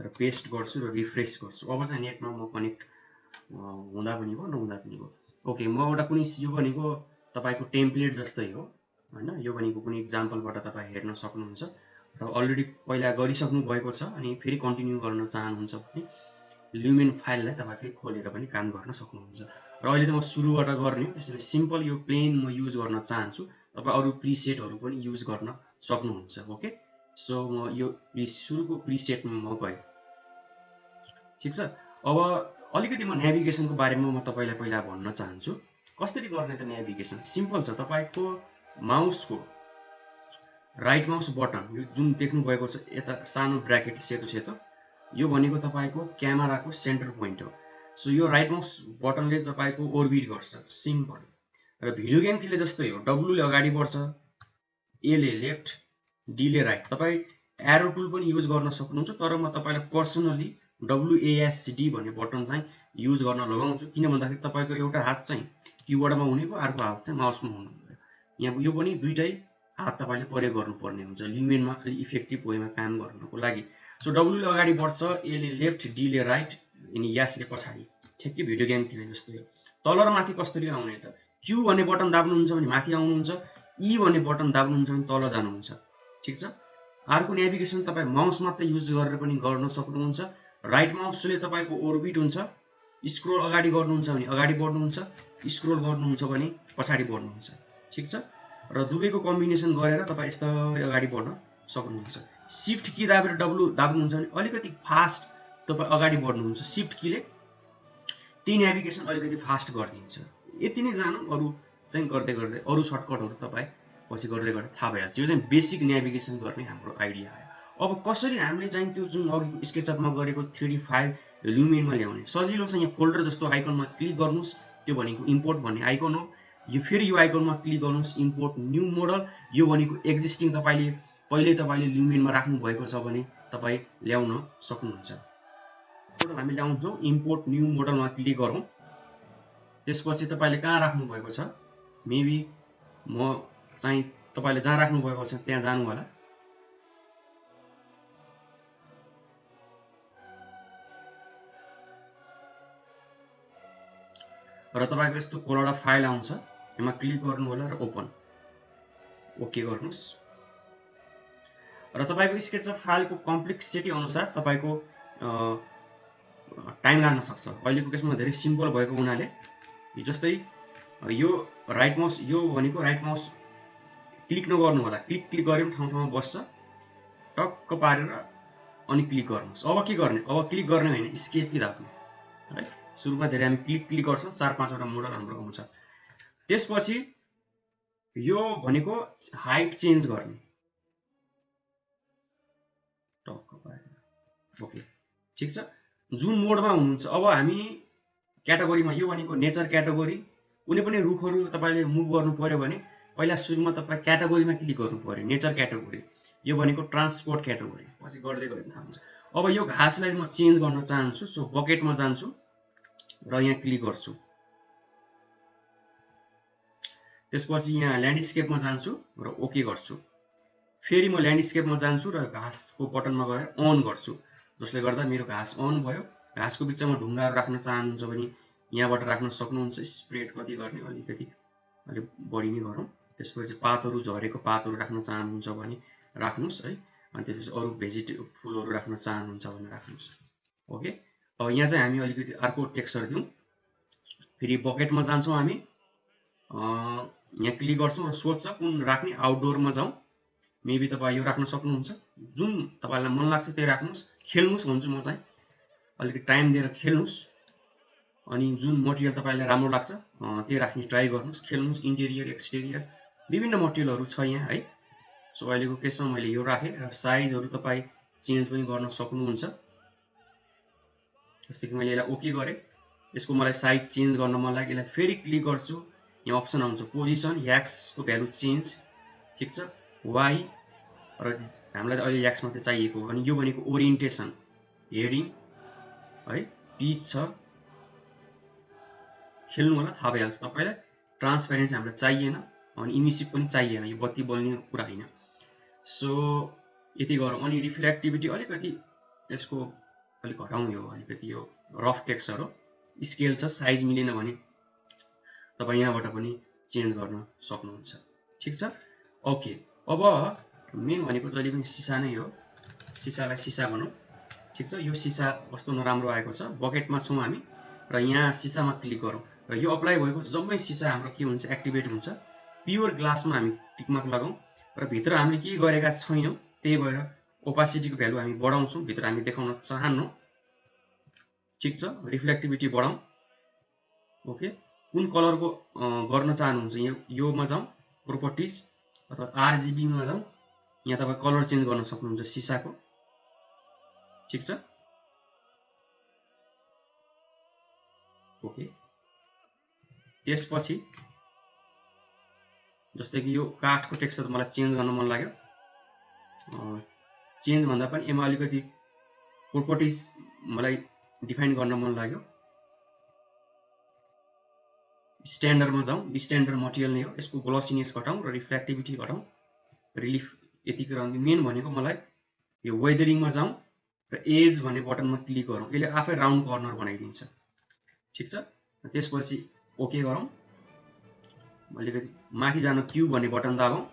र पेस्ट गर्छु र रिफ्रेस गर्छु। अब चाहिँ नेटमा म कनेक्ट हुँदा पनि भयो नहुँदा पनि भयो। ओके, म एउटा कुनै यो भनेको तपाईँको टेम्प्लेट जस्तै हो हैन, यो भनेको कुनै इक्जाम्पलबाट तपाईँ हेर्न सक्नुहुन्छ र अलरेडी पहिला गरिसक्नु भएको छ अनि फेरि कन्टिन्यू गर्न चाहनुहुन्छ भने ल्युमेन फाइललाई तपाईँ खोलेर पनि काम गर्न सक्नुहुन्छ। र अहिले त म सुरुबाट गर्ने हो, त्यसैले सिम्पल यो प्लेन म युज गर्न चाहन्छु। तपाईँ अरू प्रिसेटहरू पनि युज गर्न सक्नुहुन्छ। ओके, सो म यो सुरुको प्रिसेटमा म गएँ। ठिक छ, अब अलिकति म नेभिगेसनको बारेमा म तपाईँलाई पहिला भन्न चाहन्छु। कसरी गर्ने त नेभिगेसन? सिम्पल छ। तपाईँको माउसको राइट माउस बटन यो जुन देख्नुभएको छ यता सानो ब्र्याकेट सेतो सेतो, यो भनेको तपाईँको क्यामेराको सेन्टर पोइन्ट हो। सो यो राइट माउस बटनले तपाईँको ओर्बिट गर्छ, सिम्पल। र भिडियो गेम खेले जस्तै हो, डब्लुले अगाडि बढ्छ, एले लेफ्ट, डीले राइट। तपाईँ एरो टुल पनि युज गर्न सक्नुहुन्छ, तर म तपाईँलाई पर्सनली WASD भन्ने बटन चाहिँ युज गर्न लगाउँछु। किन भन्दाखेरि तपाईँको एउटा हात चाहिँ किबोर्डमा हुनेको, अर्को हात चाहिँ माउसमा हुनु। यहाँ यो पनि दुईटै हात तपाईँले प्रयोग गर्नुपर्ने हुन्छ ल्युमेनमा इफेक्टिभ वेमा काम गर्नको लागि। सो डब्लुले अगाडि बढ्छ, एले लेफ्ट, डीले राइट, अनि यासले पछाडि। ठ्याक्कै भिडियो गेम खेले जस्तै हो। तल र माथि कसरी आउने त? क्यू भन्ने बटन दाब्नुहुन्छ भने माथि आउनुहुन्छ, ई भन्ने बटन दाब्नुहुन्छ भने तल जानुहुन्छ। ठिक छ। अर्को नेभिगेसन तपाईँ माउस मात्रै युज गरेर पनि गर्न सक्नुहुन्छ। राइट माउसले तपाईँको ओर्बिट हुन्छ, स्क्रोल अगाडि गर्नुहुन्छ भने अगाडि बढ्नुहुन्छ, स्क्रोल गर्नुहुन्छ भने पछाडि बढ्नुहुन्छ। ठिक छ। र दुवैको कम्बिनेसन गरेर तपाईँ यस्तै अगाडि बढ्न सक्नुहुन्छ। सिफ्ट की दाबेर डब्लु दाब्नुहुन्छ भने अलिकति फास्ट तपाईँ अगाडि बढ्नुहुन्छ। सिफ्ट कीले त्यही नेभिगेसन अलिकति फास्ट गरिदिन्छ। यति नै जानु, अरू चाहिँ गर्दै गर्दै अरू सर्टकटहरू तपाईँ पछि गर्दै गर्दै थाहा भइहाल्छ। यो चाहिँ बेसिक नेभिगेसन गर्ने हाम्रो आइडिया आयो। अब कसरी हामीले चाहिँ त्यो जुन अघि स्केचअपमा गरेको 3D फाइल ल्युमेनमा ल्याउने? सजिलो छ। यहाँ फोल्डर जस्तो आइकनमा क्लिक गर्नुहोस्, त्यो भनेको इम्पोर्ट भन्ने आइकन हो। यो फेरि यो आइकनमा क्लिक गर्नुहोस्, इम्पोर्ट न्यू मोडल। यो भनेको एक्जिस्टिङ पहिल्यै तपाईँले ल्युमेनमा राख्नु भएको छ भने तपाईँ ल्याउन सक्नुहुन्छ। हामी ल्याउँछौँ, इम्पोर्ट न्यू मोडलमा क्लिक गरौँ। त्यसपछि तपाईँले कहाँ राख्नु भएको छ, मेबी म चाहिँ तपाईँले जहाँ राख्नु भएको छ त्यहाँ जानु होला। र तपाईँको यस्तो कोलाडा फाइल आउँछ, यसमा क्लिक गर्नु होला र ओपन, ओके गर्नुहोस्। र तपाईँको स्केचअप फाइलको कम्प्लेक्सिटी अनुसार तपाईँको टाइम लाग्न सक्छ। अहिलेको केसमा धेरै सिम्पल भएको हुनाले, जस्तै यो राइट माउस, यो भनेको राइट माउस क्लिक नगर्नु होला। क्लिक गऱ्यो भने ठाउँ ठाउँमा बस्छ, टक्क पारेर अनि क्लिक गर्नुहोस्। अब के गर्ने? अब क्लिक गर्ने होइन, स्केप कि दाब्नु है। सुरुमा धेरै हामी क्लिक गर्छौँ, 4-5वटा मोडल हाम्रो आउँछ। त्यसपछि यो भनेको हाइट चेन्ज गर्ने, टक्क पारेर ओके। ठिक छ। जुन मोडमा हुनुहुन्छ, अब हामी क्याटेगोरीमा, यो भनेको नेचर क्याटेगोरी। कुनै पनि रुखहरू तपाईँले मुभ गर्नु पर्यो भने पहिला सुरुमा तपाईँ क्याटेगोरीमा क्लिक गर्नु पर्यो, नेचर क्याटेगोरी। यो भनेको ट्रान्सपोर्ट क्याटेगोरी, पछि गर्दै गयो थाहा हुन्छ। अब यो घाँसलाई म चेन्ज गर्न चाहन्छु, सो बकेटमा जान्छु र यहाँ क्लिक गर्छु। त्यसपछि यहाँ ल्यान्डस्केपमा जान्छु र ओके गर्छु। फेरि म ल्यान्डस्केपमा जान्छु र घाँसको बटनमा गएर अन गर्छु, जसले गर्दा मेरो घाँस अन भयो। घाँसको बिचमा ढुङ्गाहरू राख्न चाहनुहुन्छ भने यहाँबाट राख्न सक्नुहुन्छ। स्प्रेड कति गर्ने, अलिकति अलिक बढी नै गरौँ। त्यसपछि पातहरू, झरेको पातहरू राख्न चाहनुहुन्छ भने राख्नुहोस् है। अनि त्यसपछि अरू फुलहरू राख्न चाहनुहुन्छ भने राख्नुहोस्। ओके। अब यहाँ चाहिँ हामी अलिकति अर्को टेक्सचर दिउँ। फेरि बकेटमा जान्छौँ हामी, यहाँ क्लिक गर्छौँ र सोध्छ कुन राख्ने। आउटडोरमा जाउँ, मेबी तपाईँ यो राख्न सक्नुहुन्छ। जुन तपाईँलाई मन लाग्छ त्यही राख्नुहोस्। खेल्नुहोस् भन्छु म चाहिँ, अलिकति टाइम दिएर खेल्नुहोस्। अनि जुन मटेरियल तपाईँलाई राम्रो लाग्छ त्यही राख्ने ट्राई गर्नुहोस्। खेल्नुहोस्, इन्टेरियर, एक्सटेरियर, विभिन्न मटेरियलहरू छ यहाँ है। सो अहिलेको केसमा मैले यो राखेँ र साइजहरू तपाईँ चेन्ज पनि गर्न सक्नुहुन्छ। जस्तै कि मैले यसलाई ओके गरेँ, यसको मलाई साइज चेन्ज गर्न मन लाग्यो, यसलाई फेरि क्लिक गर्छु। यहाँ अप्सन आउँछ पोजिसन, एक्सको भ्यालु चेन्ज। ठिक छ। वाइ, र हामीलाई अहिले एक्स मात्रै चाहिएको हो। अनि यो भनेको ओरिएन्टेसन, हेडिङ है, पिच छ, खेल्नु होला, थाहा भइहाल्छ तपाईँलाई। ट्रान्सपेरेन्सी हामीलाई चाहिएन, अनि इमिसिभ पनि चाहिएन, यो बत्ती बल्ने कुरा होइन। सो यति गरौँ। अनि रिफ्लेक्टिभिटी अलिकति यसको अलिक घटाउँ, यो अलिकति यो रफ टेक्सचर हो, स्केल छ, साइज मिलेन भने तपाईँ यहाँबाट पनि चेन्ज गर्न सक्नुहुन्छ। ठिक छ। ओके। अब मेन भनेको जहिले पनि सिसा नै हो, सिसालाई सिसा भनौँ। ठिक छ। यो सिसा कस्तो नराम्रो आएको छ, बकेटमा छौँ हामी र यहाँ सिसामा क्लिक गरौँ र यो अप्लाई भएको जम्मै सिसा हाम्रो के हुन्छ, एक्टिभेट हुन्छ। प्योर ग्लासमा हामी टिकमार्क लगाउँ र भित्र हामीले के गरेका छैनौँ, त्यही भएर ओपासिटीको भ्यालु हामी बढाउँछौँ, भित्र हामी देखाउन चाहन्नौँ। ठिक छ, रिफ्लेक्टिभिटी बढाउँ। ओके, कुन कलरको गर्न चाहनुहुन्छ, योमा जाउँ, प्रोपर्टिज अथवा आरजिबीमा जाउँ, यहाँ तपाईँ कलर चेन्ज गर्न सक्नुहुन्छ सिसाको। ठिक छ, ओके। त्यसपछि जस्तै कि यो काठको टेक्सचर मलाई चेन्ज गर्न मन लाग्यो, चेन्ज भन्दा पनि यसमा अलिकति प्रोपर्टिज मलाई डिफाइन गर्न मन लाग्यो। स्ट्यान्डर्डमा जाउँ, स्ट्यान्डर्ड मटेरियल नै हो, यसको ग्लोसिनेस घटाउँ र रिफ्लेक्टिभिटी घटाउँ, रिलिफ यतिको रहन्छ। मेन भनेको मलाई यो वेदरिङमा जाउँ र एज भन्ने बटनमा क्लिक गरौँ, यसले आफै राउन्ड कर्नर बनाइदिन्छ। ठिक छ, त्यसपछि ओके गरौँ। अलिकति माथि जान क्यू भन्ने बटन दाबौँ,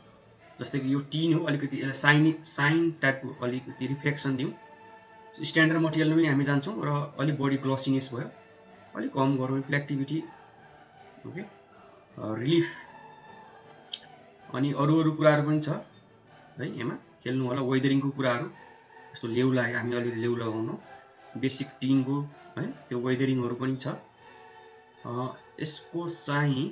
जस्तै कि यो टिन हो, अलिकति यसलाई साइन टाइपको अलिकति रिफ्लेक्सन दिउँ। स्ट्यान्डर्ड मटेरियलमा पनि हामी जान्छौँ र अलिक बढी ग्लोसिनेस भयो, अलिक कम गरौँ रिफ्लेक्टिभिटी। ओके, रिलिफ अनि अरू कुराहरू पनि छ है, यसमा खेल्नु होला। वेदरिङको कुराहरू यस्तो लेउ लाग्यो, हामी अलिकति लेउ लगाउनु, बेसिक टिनको है, त्यो वेदरिङहरू पनि छ। यसको चाहिँ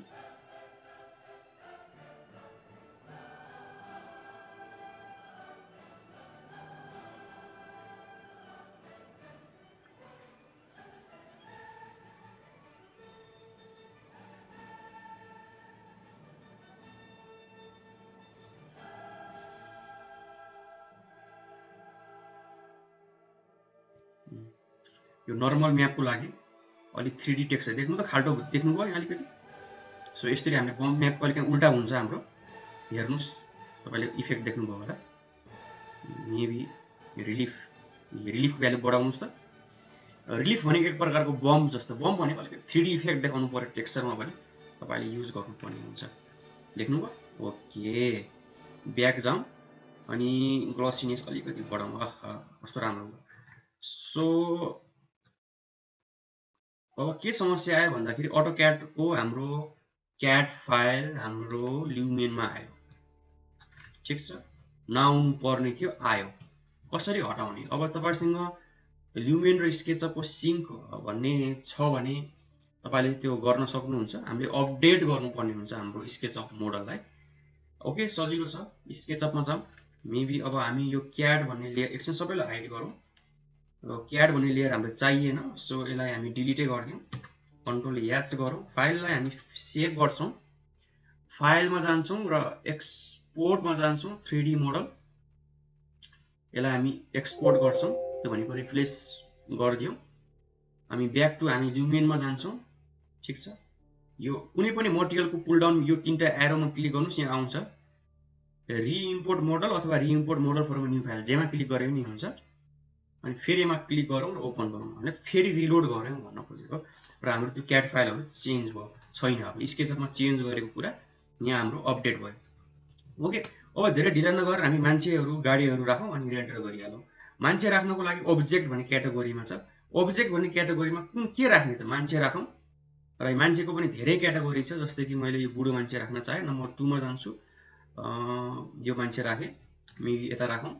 यो नर्मल म्यापको लागि अलिक 3D टेक्सचर देख्नु त, खाल्टो देख्नुभयो अलिकति। सो यसरी हामीले बम म्यापको अलिक उल्टा हुन्छ हाम्रो, हेर्नुहोस् तपाईँले इफेक्ट देख्नुभयो होला। मेबी रिलिफ भ्यालु बढाउनुहोस् त। रिलिफ भनेको एक प्रकारको बम जस्तो, बम भनेको अलिकति 3D इफेक्ट देखाउनु पर्यो टेक्सचरमा पनि तपाईँले युज गर्नुपर्ने हुन्छ। देख्नुभयो, ओके। ब्याक जाउँ अनि ग्लोसिनेस अलिकति बढाउँ, कस्तो राम्रो भयो। सो अब के समस्या आयो भन्दाखेरि अटोक्याडको हाम्रो क्याड फाइल हाम्रो ल्युमेनमा आयो। ठिक छ, नआउनु पर्ने थियो, आयो। कसरी हटाउने? अब तपाईँसँग ल्युमेन र स्केचअपको सिङ्क भन्ने छ भने तपाईँले त्यो गर्न सक्नुहुन्छ। हामीले अपडेट गर्नुपर्ने हुन्छ हाम्रो स्केचअप मोडललाई। ओके, सजिलो छ। स्केचअपमा जाउँ, मेबी अब हामी यो क्याड भन्ने लेयर एकछिन सबैलाई हाइड गरौँ। क्याड भन्ने लेयर हाम्रो चाहिएन, सो यसलाई हामी डिलिटै गरिदिउँ। कन्ट्रोल एच गरौँ, फाइललाई हामी सेभ गर्छौँ, फाइलमा जान्छौँ र एक्सपोर्टमा जान्छौँ, 3D मोडल, यसलाई हामी एक्सपोर्ट गर्छौँ। त्यो भनेको रिप्लेस गरिदिउँ। हामी ब्याक टु हामी ल्युमेनमा जान्छौँ। ठिक छ, यो कुनै पनि मटेरियलको पुल डाउन, यो तीनटा एरोमा क्लिक गर्नुहोस्, यहाँ आउँछ रिइम्पोर्ट मोडल अथवा रिइम्पोर्ट मोडल फ्रम न्यू फाइल, जेमा क्लिक गरे पनि हुन्छ। अनि फेरि यसमा क्लिक गरौँ र ओपन गरौँ, भने फेरि रिलोड गरौँ भन्न खोजेको। र हाम्रो त्यो क्याड फाइलहरू चेन्ज भयो छैन, अब स्केचअपमा चेन्ज गरेको कुरा यहाँ हाम्रो अपडेट भयो। ओके, अब धेरै ढिला नगरेर हामी मान्छेहरू गाडीहरू राखौँ अनि रेन्डर गरिहालौँ। मान्छे राख्नको लागि अब्जेक्ट भन्ने क्याटेगोरीमा छ। अब्जेक्ट भन्ने क्याटेगोरीमा के राख्ने त? मान्छे राखौँ। र मान्छेको पनि धेरै क्याटेगोरी छ, जस्तै कि मैले यो बुढो मान्छे राख्न चाहेँ, नम्बर 2 मा जान्छु, यो मान्छे राखेँ, मेबी यता राखौँ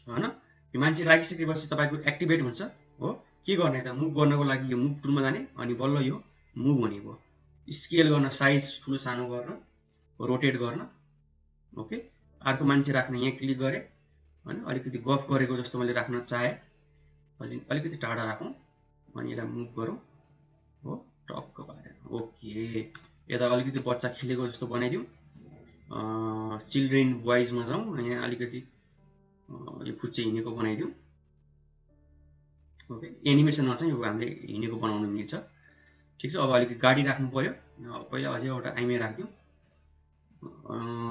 होइन। यो मान्छे राखिसकेपछि तपाईँको एक्टिभेट हुन्छ हो। के गर्ने त? मुभ गर्नको लागि यो मुभ टुलमा जाने, अनि बल्ल यो मुभ हुने भयो। स्केल गर्न, साइज ठुलो सानो गर्न, रोटेट गर्न। ओके, अर्को मान्छे राख्ने, यहाँ क्लिक गरेँ होइन, अलिकति गफ गरेको जस्तो मैले राख्न चाहेँ, अलिकति टाढा राखौँ अनि यसलाई मुभ गरौँ हो, टक्क पारेर। ओके, यता अलिकति बच्चा खेलेको जस्तो बनाइदिउँ। चिल्ड्रेन वाइजमा जाउँ, यहाँ अलिकति यो फुच्चे हिँडेको बनाइदिउँ। ओके, एनिमेसनमा चाहिँ यो हामीले हिँडेको बनाउनु मिल्छ। ठिक छ, अब अलिकति गाडी राख्नु पर्यो, पहिला अझै एउटा आइमे राखिदिउँ।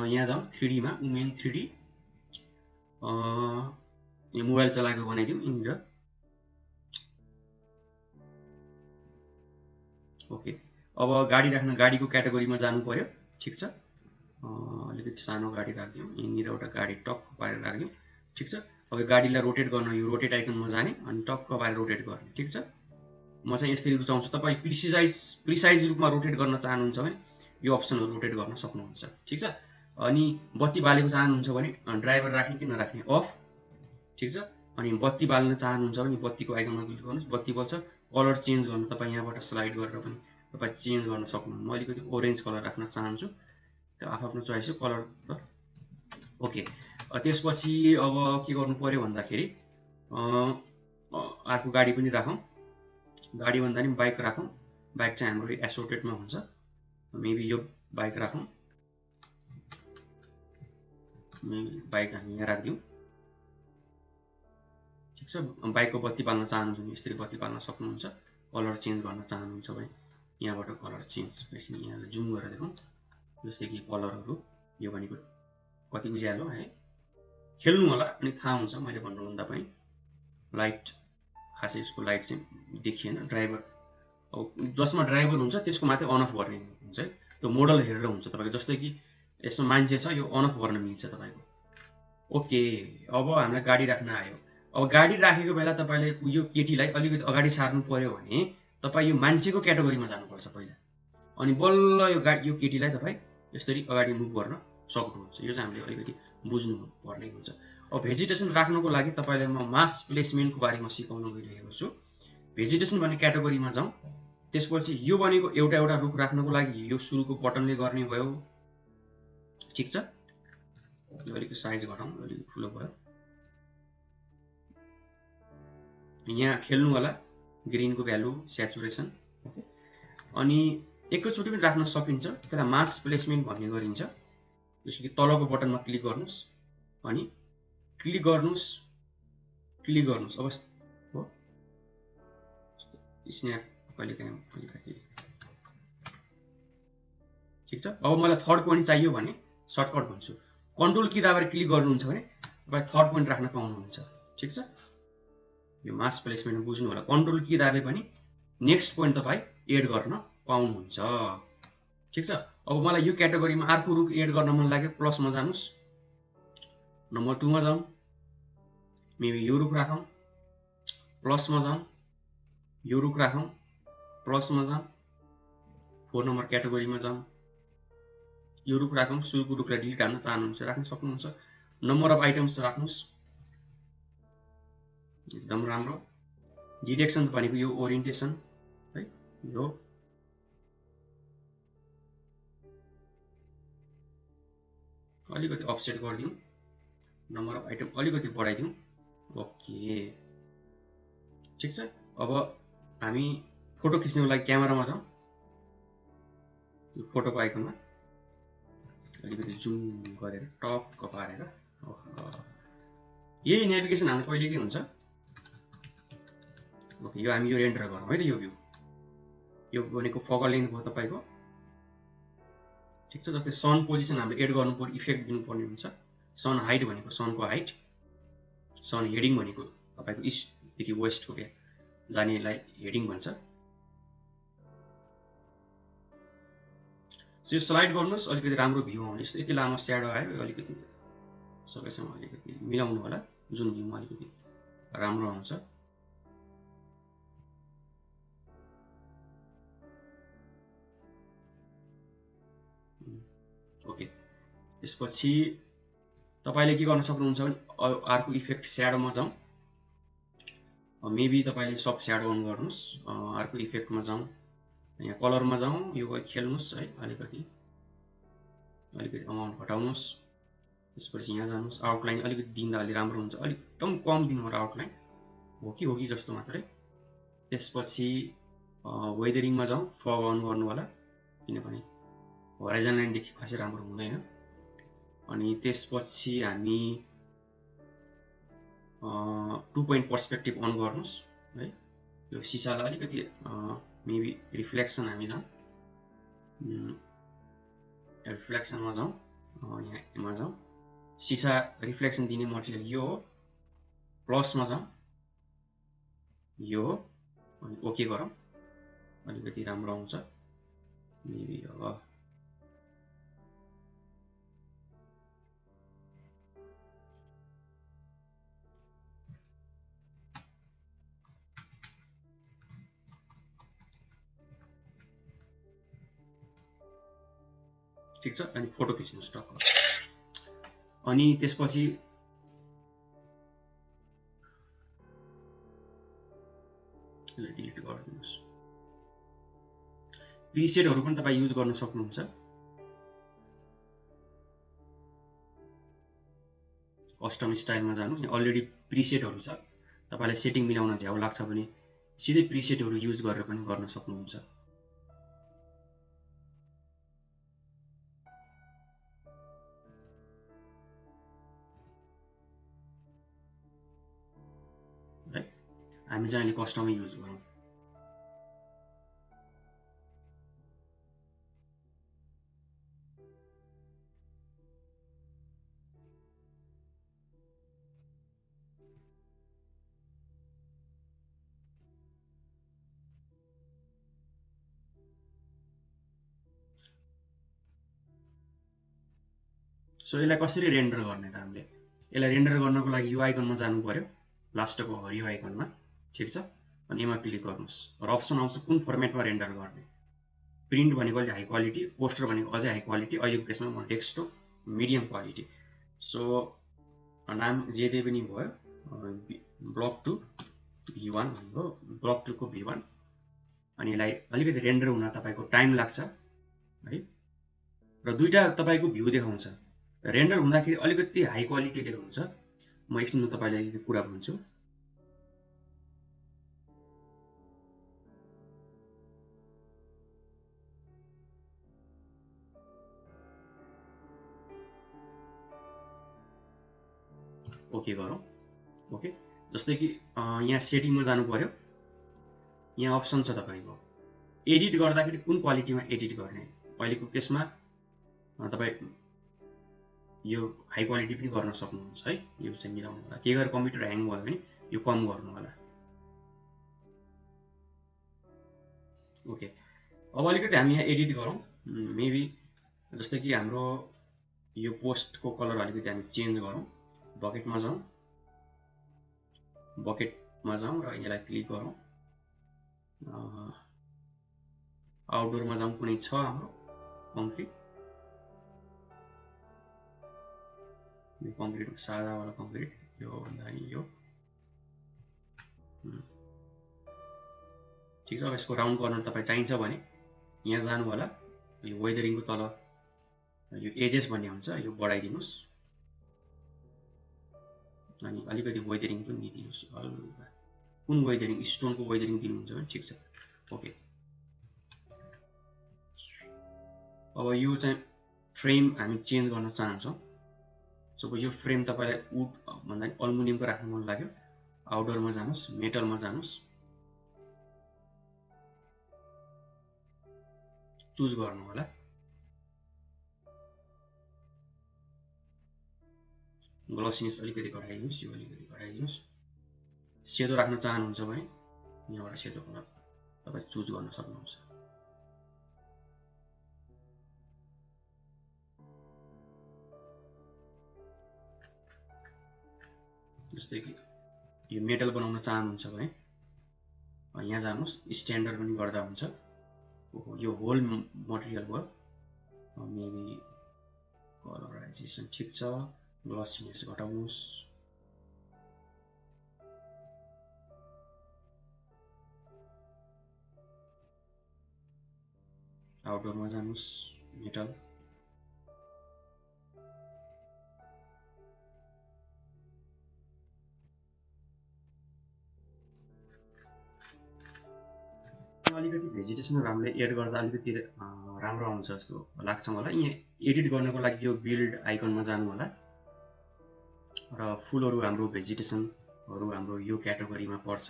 यहाँ जाउँ 3D मा, उमेन 3D, यो मोबाइल चलाएको बनाइदिउँ यहाँनिर। ओके, अब गाडी राख्न गाडीको क्याटेगोरीमा जानु पर्यो। ठिक छ, अलिकति सानो गाडी राखिदिउँ, यहाँनिर एउटा गाडी टक्क पारेर राखिदिउँ। ठिक छ, अब गाडीलाई रोटेट गर्न यो रोटेट आइकनमा जाने अनि टक्क पारेर रोटेट गर्ने। ठिक छ, म चाहिँ यस्तै रुचाउँछु। तपाईँ प्रिसाइज रूपमा रोटेट गर्न चाहनुहुन्छ भने यो अप्सनहरू रोटेट गर्न सक्नुहुन्छ। ठिक छ, अनि बत्ती बालेको चाहनुहुन्छ भने ड्राइभर राख्ने कि नराख्ने अफ। ठिक छ, अनि बत्ती बाल्न चाहनुहुन्छ भने बत्तीको आइकनमा क्लिक गर्नुहोस्, बत्ती बल्छ। कलर चेन्ज गर्न तपाईँ यहाँबाट स्लाइड गरेर पनि तपाईँ चेन्ज गर्न सक्नुहुन्छ। म अलिकति ओरेन्ज कलर राख्न चाहन्छु, त्यो आफ्नो चोइस हो कलर त। ओके, त्यसपछि अब के गर्नु पर्यो भन्दाखेरि अर्को गाडी पनि राखौँ। गाडी भन्दा नि बाइक राखौँ। बाइक चाहिँ हाम्रो एसोर्टेडमा हुन्छ, मेबी यो बाइक राखौँ। बाइक हामी यहाँ राखिदिउँ। ठिक छ, बाइकको बत्ती बाल्न चाहनुहुन्छ भने यसरी बत्ती बाल्न सक्नुहुन्छ। कलर चेन्ज गर्न चाहनुहुन्छ भने यहाँबाट कलर चेन्ज, एकछिन यहाँ जुम गरेर देखौँ। जस्तै कि कलरहरू यो भनेको कति उज्यालो है, खेल्नु होला अनि थाहा हुन्छ मैले भन्नुभन्दा पनि। लाइट खासै यसको लाइट चाहिँ देखिएन। ड्राइभर अब जसमा ड्राइभर हुन्छ त्यसको मात्रै अन अफ गर्ने हुन्छ है, त्यो मोडल हेरेर हुन्छ तपाईँको। जस्तै कि यसमा मान्छे छ, यो अन अफ गर्न मिल्छ तपाईँको। ओके, अब हामीलाई गाडी राख्न आयो। अब गाडी राखेको बेला तपाईँले यो केटीलाई अलिकति अगाडि सार्नु पर्यो भने तपाईँ यो मान्छेको क्याटेगोरीमा जानुपर्छ पहिला, अनि बल्ल यो केटीलाई तपाईँ यसरी अगाडि मुभ गर्न सक्नुहुन्छ। यो चाहिँ हामीले अलिकति बुझ्नु पर्ने हुन्छ। अब भेजिटेसन राख्नुको लागि तपाईँलाई म मास प्लेसमेन्टको बारेमा सिकाउन गइरहेको छु। भेजिटेसन भन्ने क्याटेगोरीमा जाउँ। त्यसपछि यो भनेको एउटा एउटा रुख राख्नको लागि यो सुरुको बटनले गर्ने भयो। ठिक छ, यो अलिकति साइज घटाउँ, अलिकति ठुलो भयो। यहाँ खेल्नु होला ग्रिनको भ्यालु, स्याचुरेसन। अनि एकैचोटि पनि राख्न सकिन्छ, त्यसलाई मास प्लेसमेन्ट भन्ने गरिन्छ। जस्तो कि तलको बटनमा क्लिक गर्नुहोस् अनि क्लिक गर्नुहोस्। अब हो स्न्याप कहिलेकाहीँ अलिकति। ठिक छ, अब मलाई थर्ड पोइन्ट चाहियो भने सर्टकट भन्छु, कन्ट्रोल की दाबेर क्लिक गर्नुहुन्छ भने तपाईँ थर्ड पोइन्ट राख्न पाउनुहुन्छ। ठिक छ, यो मास प्लेसमेन्ट बुझ्नु होला। कन्ट्रोल की दाबे पनि नेक्स्ट पोइन्ट तपाईँ एड गर्न पाउनुहुन्छ। ठिक छ, अब मलाई यो क्याटेगोरीमा अर्को रुख एड गर्न मन लाग्यो, प्लसमा जानुहोस्, नम्बर 2 मा जाउँ, मेबी यो रुख राखौँ। प्लसमा जाउँ, यो रुख राखौँ, प्लसमा जाउँ। 4 नम्बर क्याटेगोरीमा जाउँ, यो रुख राखौँ। सुरुको रुखलाई डिलिट हाल्न चाहनुहुन्छ राख्न सक्नुहुन्छ। नम्बर अफ आइटम्स राख्नुहोस्, एकदम राम्रो। डिरेक्सन भनेको यो ओरिएन्टेसन है, यो अलिकति अफसेट गरिदिउँ। नम्बर अफ आइटम अलिकति बढाइदिउँ। ओके, ठिक छ। अब हामी फोटो खिच्नको लागि क्यामेरामा जाउँ। फोटोको आइकनमा अलिकति जुम गरेर टक्क पारेर, यही नेभिगेसन हाम्रो पहिलेकै हुन्छ। ओके, यो हामी यो एन्टर गरौँ है त। यो भ्यू, यो भनेको फोकल लेन्थ भयो तपाईँको। ठिक छ, जस्तै सन पोजिसन हामीले एड गर्नु पर्यो, इफेक्ट दिनुपर्ने हुन्छ। सन हाइट भनेको सनको हाइट, सन हेडिङ भनेको तपाईँको इस्टदेखि वेस्टको जानेलाई हेडिङ भन्छ। यो स्लाइड गर्नुहोस्, अलिकति राम्रो भ्यू आउने। यति लामो स्याडो आयो, अलिकति सकेसम्म अलिकति मिलाउनु होला, जुन भ्यूमा अलिकति राम्रो आउँछ। ओके, त्यसपछि तपाईँले के गर्न सक्नुहुन्छ भने अर्को इफेक्ट स्याडोमा जाउँ। मेबी तपाईँले सब स्याडो अन गर्नुहोस्। अर्को इफेक्टमा जाउँ, यहाँ कलरमा जाउँ, यो खेल्नुहोस् है, अलिकति अमाउन्ट घटाउनुहोस्। त्यसपछि यहाँ जानुहोस्, आउटलाइन अलिकति दिँदा अलि राम्रो हुन्छ। एकदम कम दिनु होला आउटलाइन, हो कि जस्तो मात्रै। त्यसपछि वेदरिङमा जाउँ, फग अन गर्नु होला, किनभने होराइजन लाइनदेखि खासै राम्रो हुँदैन। अनि त्यसपछि हामी 2 पोइन्ट पर्सपेक्टिभ अन गर्नुहोस् है। यो सिसालाई अलिकति मेबी रिफ्लेक्सन हामी जाउँ, रिफ्लेक्सनमा जाउँ, यहाँमा जाउँ। सिसा रिफ्लेक्सन दिने मटेरियल यो हो। प्लसमा जाउँ, यो हो। अनि ओके गरौँ, अलिकति राम्रो आउँछ मेबी। अब ठिक छ। अनि फोटो खिच्नुहोस् टक्क, अनि त्यसपछि डिलिट गरिदिनुहोस्। प्रिसेटहरू पनि तपाईँ युज गर्न सक्नुहुन्छ। कस्टम स्टाइलमा जानुहोस्, अलरेडी प्रिसेटहरू छ, तपाईँलाई सेटिङ मिलाउन झ्याउ लाग्छ भने सिधै प्रिसेटहरू युज गरेर पनि गर्न सक्नुहुन्छ। हामी चाहिँ अहिले कस्टमै युज गरौँ। सो यसलाई कसरी रेन्डर गर्ने त हामीले? यसलाई रेन्डर गर्नको लागि यो आइकनमा जानु पर्यो, लास्टको हरियो आइकनमा, ठिक छ। अनि यसमा क्लिक गर्नुहोस् र अप्सन आउँछ कुन फर्मेटमा रेन्डर गर्ने। प्रिन्ट भनेको अलि हाई क्वालिटी, पोस्टर भनेको अझै हाई क्वालिटी, अहिलेको केसमा म डेस्कटप मिडियम क्वालिटी। सो नाम जे दे पनि भयो, ब्लक 2 v1 भनेको ब्लक 2 को v1। अनि यसलाई अलिकति रेन्डर हुन तपाईँको टाइम लाग्छ है, र दुईटा तपाईँको भ्यू देखाउँछ। रेन्डर हुँदाखेरि अलिकति हाई क्वालिटी देखाउँछ। म एकछिनमा तपाईँलाई यो कुरा भन्छु। ओके गरौँ। ओके, जस्तै कि यहाँ सेटिङमा जानु पर्यो, यहाँ अप्सन छ तपाईँको एडिट गर्दाखेरि कुन क्वालिटीमा एडिट गर्ने। अहिलेको केसमा तपाईँ यो हाई क्वालिटी पनि गर्न सक्नुहुन्छ है, यो चाहिँ मिलाउनु होला। के गरेर कम्प्युटर ह्याङ भयो भने यो कम गर्नु होला। ओके, अब अलिकति हामी यहाँ एडिट गरौँ। मेबी जस्तै कि हाम्रो यो पोस्टको कलर अलिकति हामी चेन्ज गरौँ। बकेटमा जाउँ, बकेटमा जाउँ र यसलाई क्लिक गरौँ। आउटडोरमा जाउँ, कुनै छ हाम्रो कङ्क्रिट, यो कङ्क्रिट सादावाला कङ्क्रिट, यो भन्दा नि यो ठिक छ। अब यसको राउन्ड कर्नर तपाईँ चाहिन्छ भने यहाँ जानु होला, यो वेदरिङको तल यो एजेस भन्ने हुन्छ, यो बढाइदिनुहोस्। अनि अलिकति वेदरिङ पनि दिदिनुहोस् हल्का। कुन वेदरिङ? स्टोनको वेदरिङ दिनुहुन्छ भने ठिक छ। ओके, अब यो चाहिँ फ्रेम हामी चेन्ज गर्न चाहन्छौँ। सपोज यो फ्रेम तपाईँलाई वुड भन्दा नि अल्मुनियमको राख्नु मन लाग्यो, आउटडोरमा जानुहोस्, मेटलमा जानुहोस्, चुज गर्नु होला। ग्लसिनेस अलिकति घटाइदिनुहोस्, यो अलिकति घटाइदिनुहोस्। सेतो राख्न चाहनुहुन्छ भने यहाँबाट सेतो कलर तपाईँ चुज गर्न सक्नुहुन्छ। जस्तै कि यो मेटल बनाउन चाहनुहुन्छ भने यहाँ जानुहोस्, स्ट्यान्डर्ड पनि गर्दा हुन्छ। यो होल मटेरियल भयो, मेबी कलराइजेसन ठिक छ, ग्लसिनेस घटाउनुहोस्। आउटडोरमा जानुहोस्, मेटल, अलिकति भेजिटेसनहरू हामीले एड गर्दा अलिकति राम्रो आउँछ जस्तो लाग्छ मलाई। यहाँ एडिट गर्नको लागि यो बिल्ड आइकनमा जानु होला र फुलहरू हाम्रो भेजिटेसनहरू हाम्रो यो क्याटेगोरीमा पर्छ,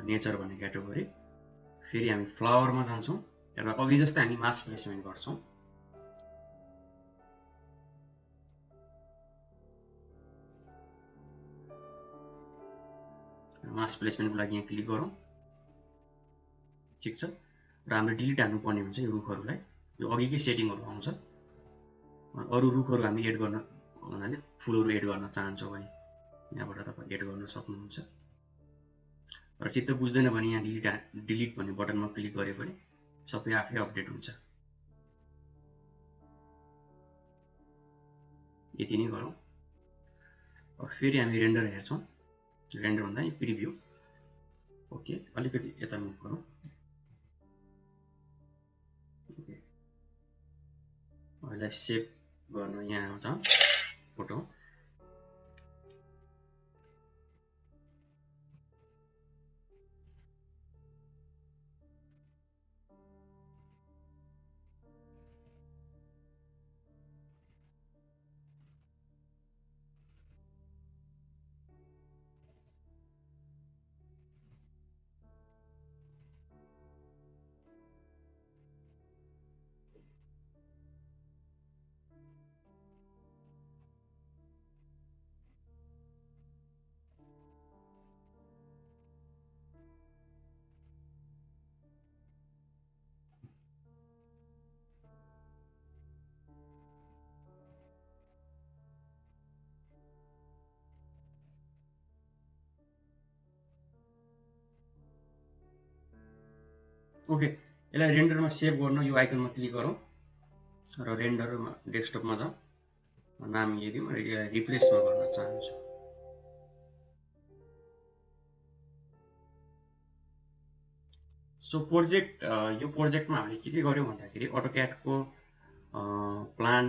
नेचर भन्ने क्याटेगोरी। फेरि हामी फ्लावरमा जान्छौँ र अघि जस्तै हामी मास प्लेसमेन्ट गर्छौँ। मास प्लेसमेन्टको लागि यहाँ क्लिक गरौँ, ठिक छ। र हामीले डिलिट हाल्नुपर्ने हुन्छ यो रुखहरूलाई, यो अघिकै सेटिङहरू आउँछ। अरू रुखहरू हामी एड गर्न भन्नाले फुलहरू एड गर्न चाहन्छौँ भने यहाँबाट तपाईँ एड गर्न सक्नुहुन्छ। र चित्त बुझ्दैन भने यहाँ डिलिट भन्ने बटनमा क्लिक गरे पनि सबै आफै अपडेट हुन्छ। यति नै गरौँ। अब फेरि हामी रेन्डर हेर्छौँ, रेन्डर भन्दा नि प्रिभ्यू। ओके, अलिकति यता मुभ गरौँ। यसलाई सेभ गर्न यहाँ आउँछ फोटो। ओके, यसलाई रेन्डरमा सेभ गर्न यो आइकनमा क्लिक गरौँ र रेन्डरमा डेस्कटपमा जाउँ। नाम यही दिउँ, रिप्लेसमा गर्न चाहन्छु। सो यो प्रोजेक्टमा हामीले के गर्यौँ भन्दाखेरि अटोक्याडको प्लान,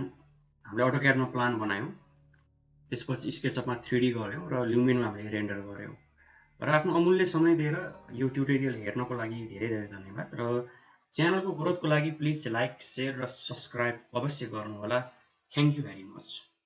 हामीले अटोक्याडमा प्लान बनायौँ, त्यसपछि स्केचअपमा 3D गऱ्यौँ र ल्युमिनमा हामीले रेन्डर गऱ्यौँ। र आफ्नो अमूल्य समय दिएर यो ट्युटोरियल हेर्नको लागि धेरै धेरै धन्यवाद। र च्यानलको ग्रोथको लागि प्लिज लाइक, सेयर र सब्सक्राइब अवश्य गर्नुहोला। Thank you very much.